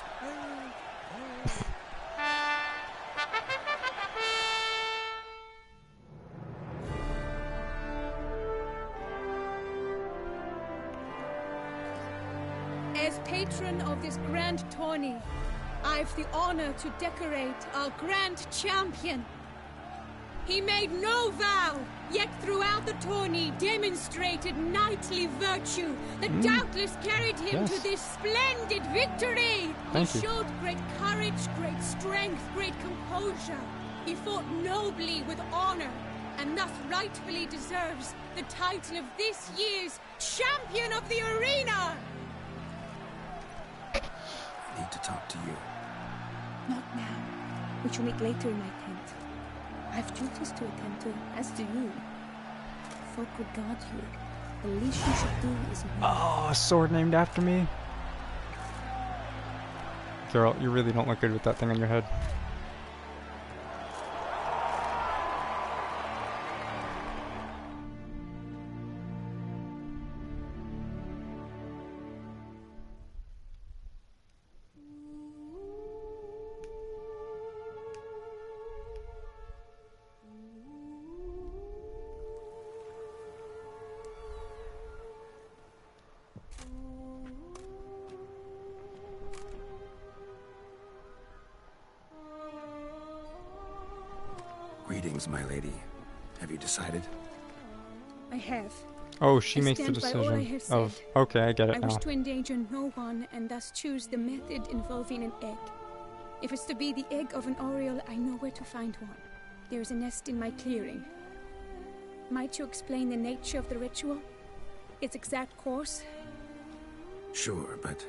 As patron of this grand tourney, I've the honor to decorate our grand champion. He made no vow, yet throughout the tourney demonstrated knightly virtue that doubtless carried him to this splendid victory. He showed great courage, great strength, great composure. He fought nobly with honor, and thus rightfully deserves the title of this year's Champion of the Arena. I need to talk to you. Not now. We shall meet later in my tent. I have duties to attend to, as do you. Folk regard you. The least you should do is... Oh, a sword named after me? Geralt, you really don't look good with that thing on your head. Greetings, my lady. Have you decided? I have. Oh, she makes the stand by all I decision have said. of... Okay, I get it I now. wish to endanger no one, and thus choose the method involving an egg. If it's to be the egg of an oriole, I know where to find one. There is a nest in my clearing. Might you explain the nature of the ritual? Its exact course? Sure, but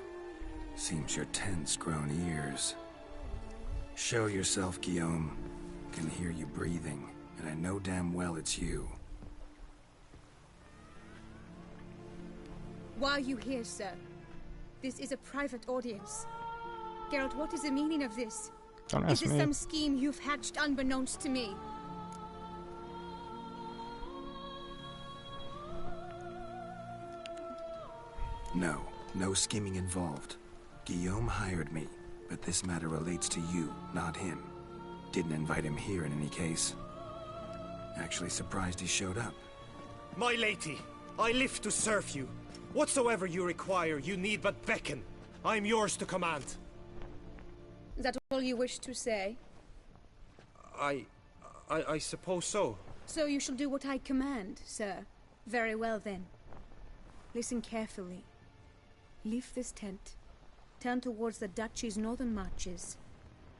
seems your tent's grown ears. Show yourself, Guillaume. Can hear you breathing, and I know damn well it's you. Why are you here, sir? This is a private audience. Geralt, what is the meaning of this? Don't Is ask this me. some scheme you've hatched unbeknownst to me? No, no scheming involved. Guillaume hired me, but this matter relates to you, not him. Didn't invite him here in any case. Actually surprised he showed up. My lady, I live to serve you. Whatsoever you require, you need but beckon. I am yours to command. Is that all you wish to say? I suppose so. So you shall do what I command, sir. Very well then. Listen carefully. Leave this tent, turn towards the duchy's northern marches,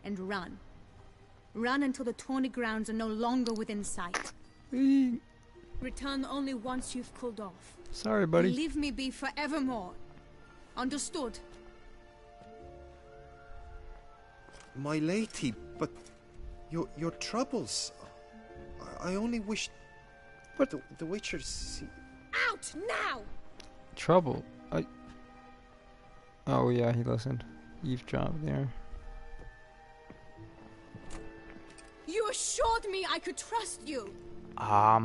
and run. Run until the tawny grounds are no longer within sight. Return only once you've cooled off. Sorry, buddy. Leave me be forevermore. Understood? My lady, but your troubles. I only wish. But the Witchers see. Out now! Trouble. Oh yeah, he listened. Eavesdrop there. You assured me I could trust you. I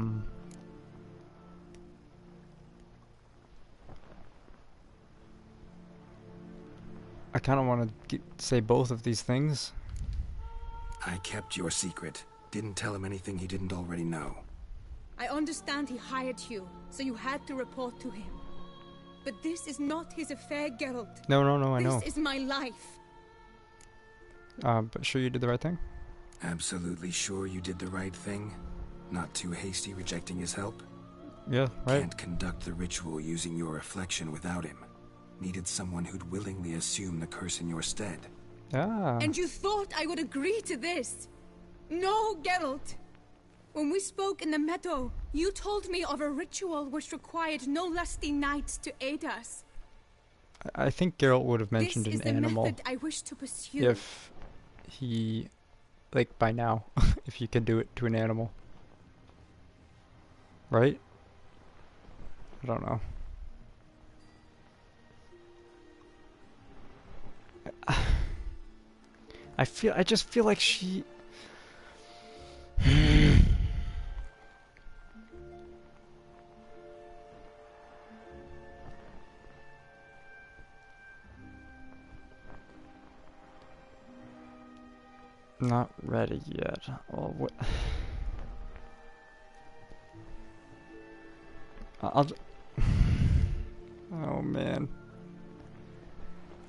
kind of want to say both of these things. I kept your secret. Didn't tell him anything he didn't already know. I understand he hired you, so you had to report to him. But this is not his affair, Geralt. No, I know. This is my life. But sure you did the right thing? Absolutely sure you did the right thing? Not too hasty rejecting his help? Yeah, right. Can't conduct the ritual using your reflection without him. Needed someone who'd willingly assume the curse in your stead. Ah. And you thought I would agree to this? No, Geralt. When we spoke in the meadow, you told me of a ritual which required no lusty knights to aid us. I think Geralt would have mentioned This is an the animal method I wish to pursue. if he, like by now, if you could do it to an animal. Right? I don't know. I just feel like she... Not ready yet. Oh, what? Oh man.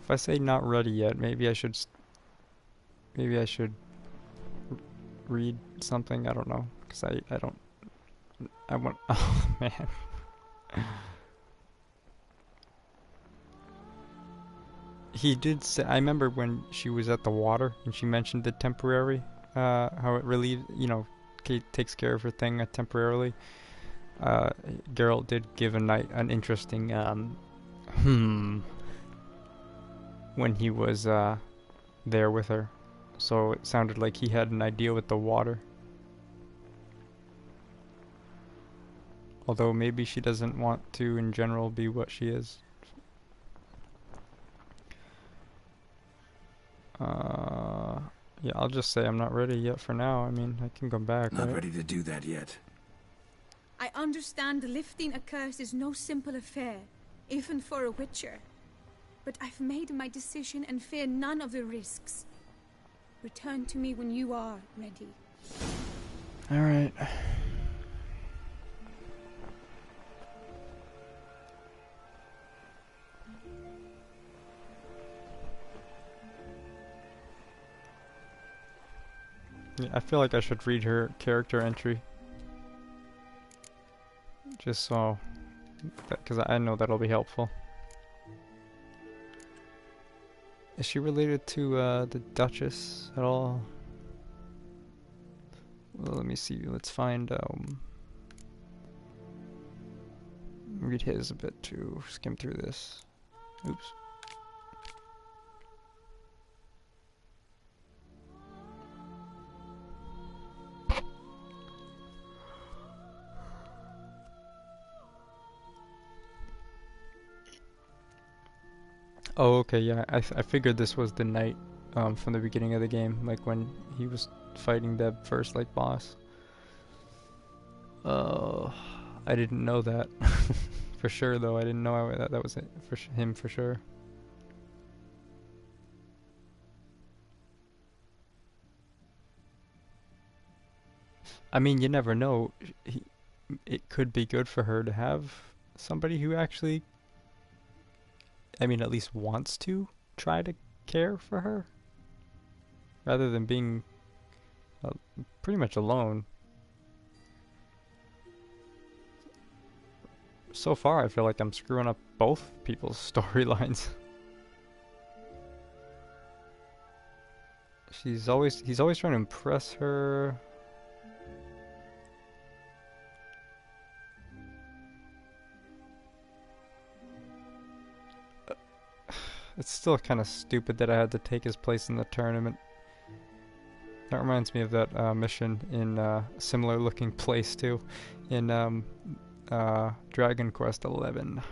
If I say not ready yet, maybe I should. Maybe I should read something. I don't know, cause I don't. I want. Oh man. He did say. I remember when she was at the water and she mentioned the temporary, how it relieves, takes care of her thing temporarily. Geralt did give an interesting, when he was there with her. So it sounded like he had an idea with the water. Although maybe she doesn't want to, in general, be what she is. Yeah, I'll just say I'm not ready yet for now. I mean, I can come back. Not right? ready to do that yet. I understand lifting a curse is no simple affair, even for a witcher. But I've made my decision and fear none of the risks. Return to me when you are ready. Alright. Yeah, I feel like I should read her character entry. Just so... because I know that'll be helpful. Is she related to the Duchess at all? Well, let me see. Let's find read his a bit too. Skim through this. Oops. Oh, okay, yeah. I figured this was the knight from the beginning of the game, like when he was fighting the first like boss. I didn't know that for sure though. I didn't know that was it for him for sure. I mean, you never know. It could be good for her to have somebody who actually, I mean, at least wants to try to care for her, rather than being pretty much alone. So far, I feel like I'm screwing up both people's storylines. He's always trying to impress her. It's still kind of stupid that I had to take his place in the tournament. That reminds me of that mission in a similar looking place too, in Dragon Quest 11.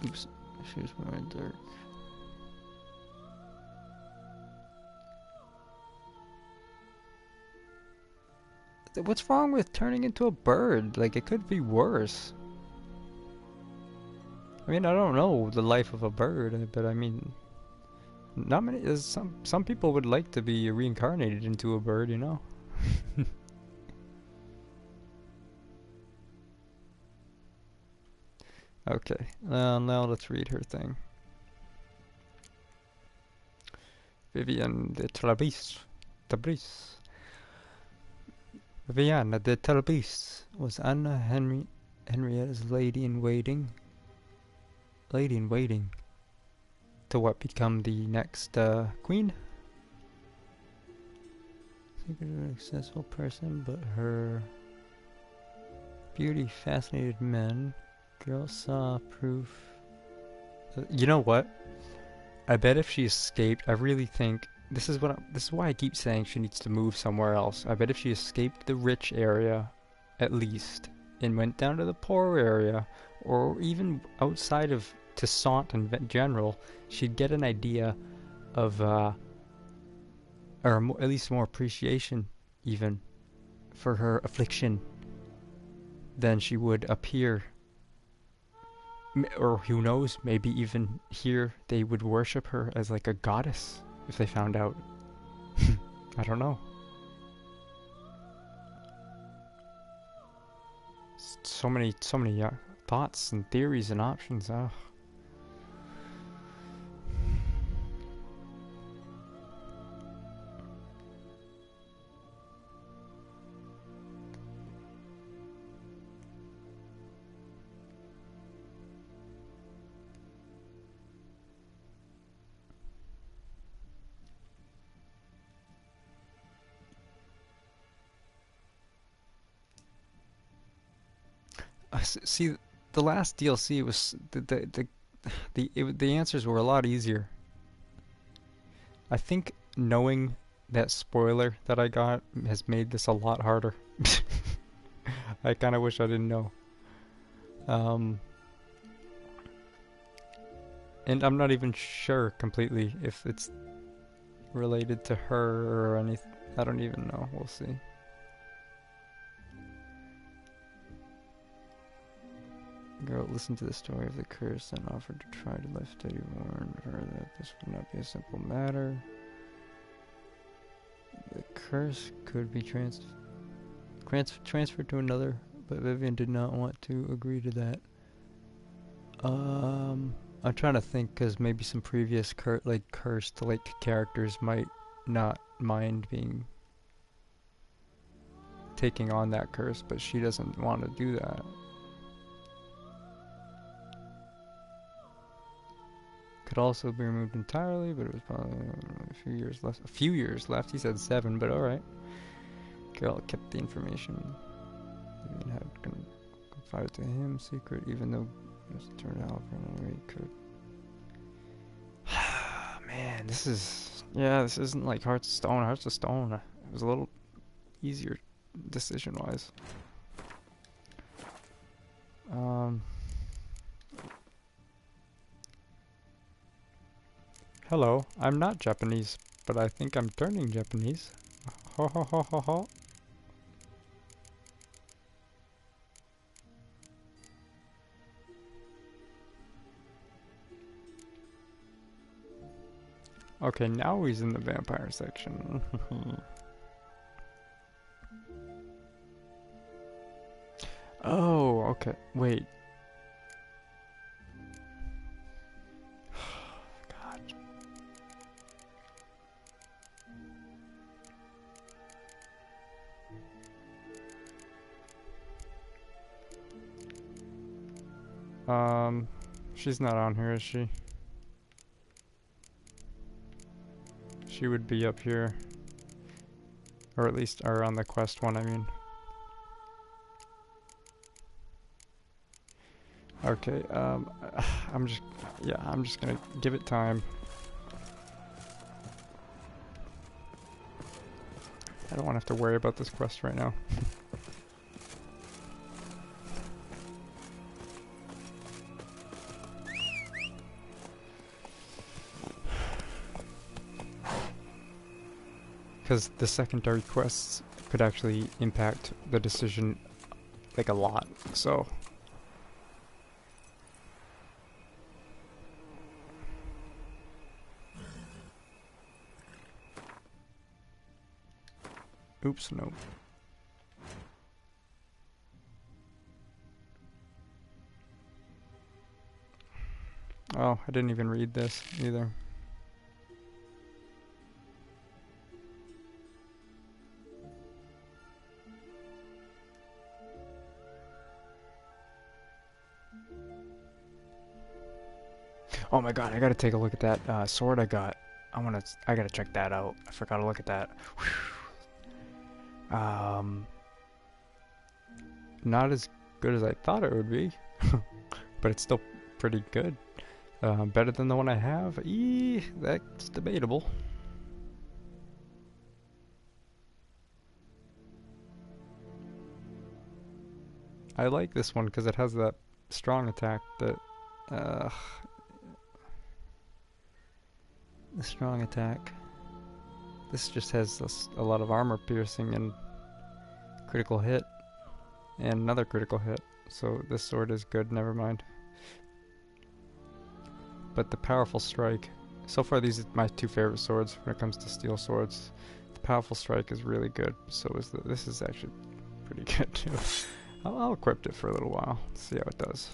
Oops, she was wearing dark. What's wrong with turning into a bird? Like, it could be worse. I mean, I don't know the life of a bird, but I mean, not many. Some people would like to be reincarnated into a bird, you know. Okay, now let's read her thing. Vivienne de Tabriz. Viviana de Tabriz was Anna Henrietta's lady-in-waiting. Lady-in-waiting to what become the next queen? Secret of an successful person, but her beauty fascinated men. Girl saw proof. You know what? I bet if she escaped, I really think this is why I keep saying she needs to move somewhere else. I bet if she escaped the rich area, at least, and went down to the poor area, or even outside of Toussaint in general, she'd get an idea of, or at least more appreciation, even, for her affliction, than she would up here. Or who knows, maybe even here they would worship her as like a goddess if they found out. I don't know. So many thoughts and theories and options. Oh. See, the last DLC was the answers were a lot easier. I think knowing that spoiler that I got has made this a lot harder. I kind of wish I didn't know. And I'm not even sure completely if it's related to her or anything. I don't even know. We'll see. Girl listened to the story of the curse and offered to try to lift it. He warned her that this would not be a simple matter. The curse could be transferred to another, but Vivian did not want to agree to that. I'm trying to think, because maybe some previous cursed characters might not mind taking on that curse, but she doesn't want to do that. Could also be removed entirely, but it was probably a few years left. A few years left. He said 7, but all right. Geralt kept the information. Even had confided to him secret, even though it was turned out for anyway. Could. Man, this isn't like Hearts of Stone. Hearts of Stone, it was a little easier decision-wise. Hello, I'm not Japanese, but I think I'm turning Japanese. Ho ho ho ho ho. Okay, now he's in the vampire section. Oh, okay. Wait. God. She's not on here, is she? She would be up here. Or at least, or on the quest one, I mean. Okay, I'm just gonna give it time. I don't want to have to worry about this quest right now. Because the secondary quests could actually impact the decision, like, a lot, so... Oops, no. Oh, I didn't even read this either. Oh my god, I gotta take a look at that sword I got. I gotta check that out. I forgot to look at that. Not as good as I thought it would be, but it's still pretty good. Better than the one I have? That's debatable. I like this one because it has that strong attack that, the strong attack. This just has a lot of armor piercing and critical hit. And another critical hit. So this sword is good, never mind. But the powerful strike. So far these are my two favorite swords when it comes to steel swords. The powerful strike is really good. So is this is actually pretty good too. I'll equip it for a little while. See how it does.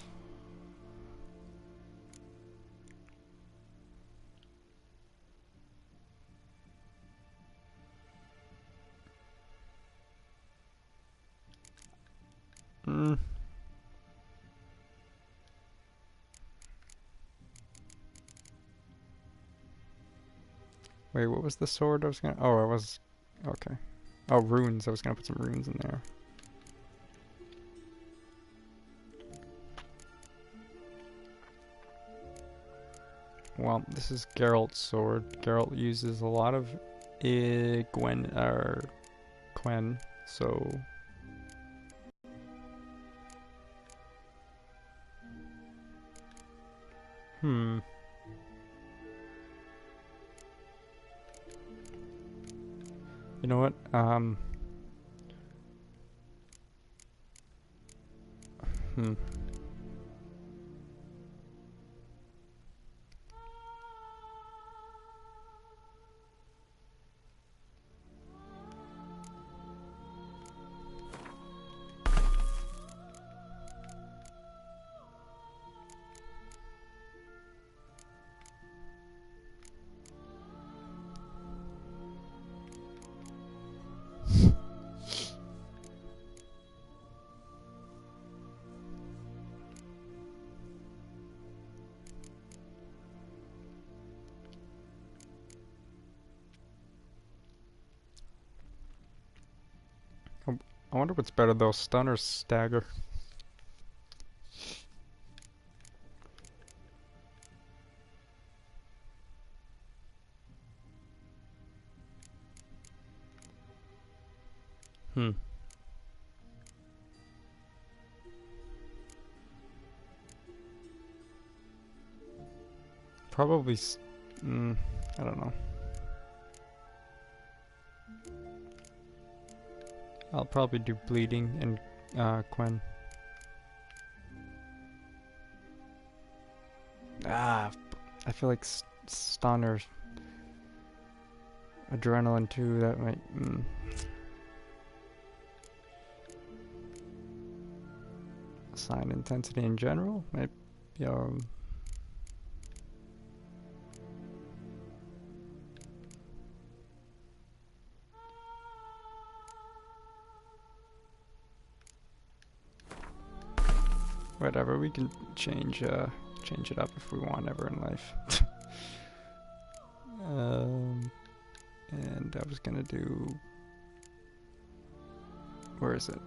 Wait, what was the sword I was gonna... Oh, I was... Okay. Oh, runes. I was gonna put some runes in there. Well, this is Geralt's sword. Geralt uses a lot of Quen, so... You know what? I wonder what's better though, stun or stagger. Hmm. Probably, I don't know. I'll probably do bleeding and Quen. I feel like stun or adrenaline too. That might. Assign intensity in general. Maybe. Whatever, we can change it up if we want ever in life. And I was gonna do, where is it?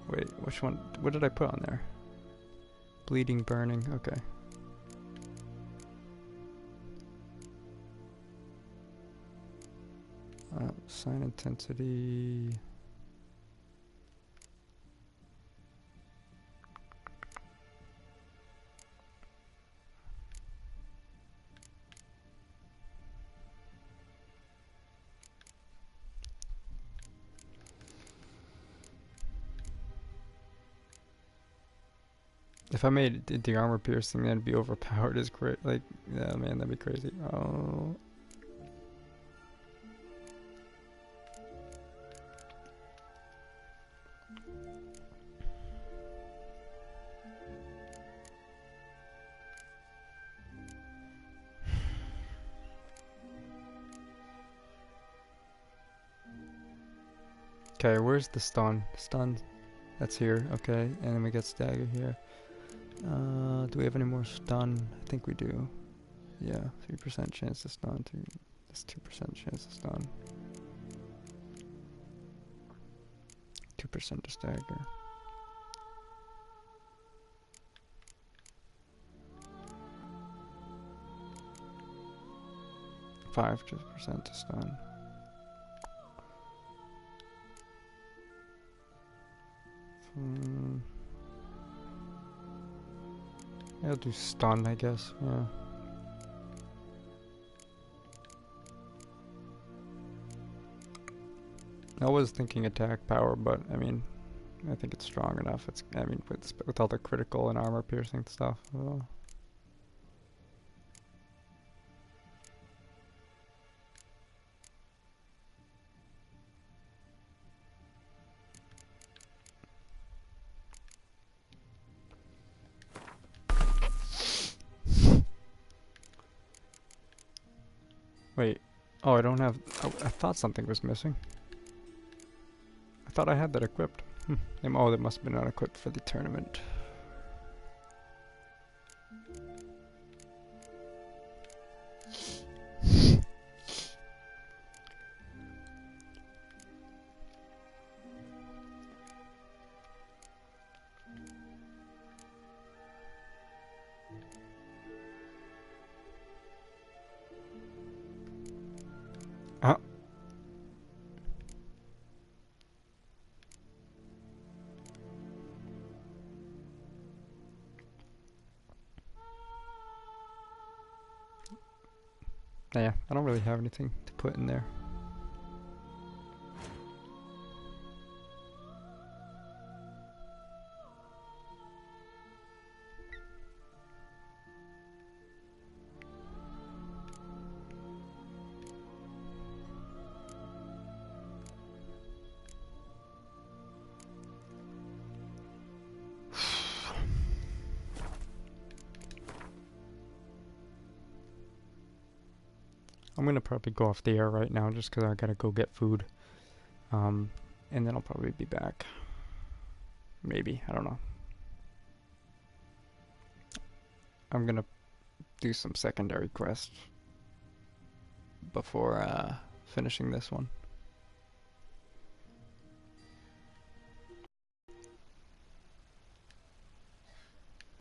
Wait, which one? What did I put on there? Bleeding, burning, okay. Sign intensity. If I made the armor piercing, that'd be overpowered as great. Like, yeah, man, that'd be crazy. Oh. Okay, where's the stun? Stun, that's here, okay. And then we get stagger here. Do we have any more stun? I think we do. Yeah, 3% chance to stun. That's 2% chance to stun. 2% to stagger. 5% to stun. I'll do stun, I guess. Yeah. I was thinking attack power, but I mean, I think it's strong enough. It's, I mean, with all the critical and armor piercing stuff. Wait. Oh, I don't have... Oh, I thought something was missing. I thought I had that equipped. Oh, that must have been unequipped for the tournament. Yeah, I don't really have anything to put in there. I'm gonna probably go off the air right now just because I gotta go get food. And then I'll probably be back. Maybe, I don't know. I'm gonna do some secondary quests before finishing this one.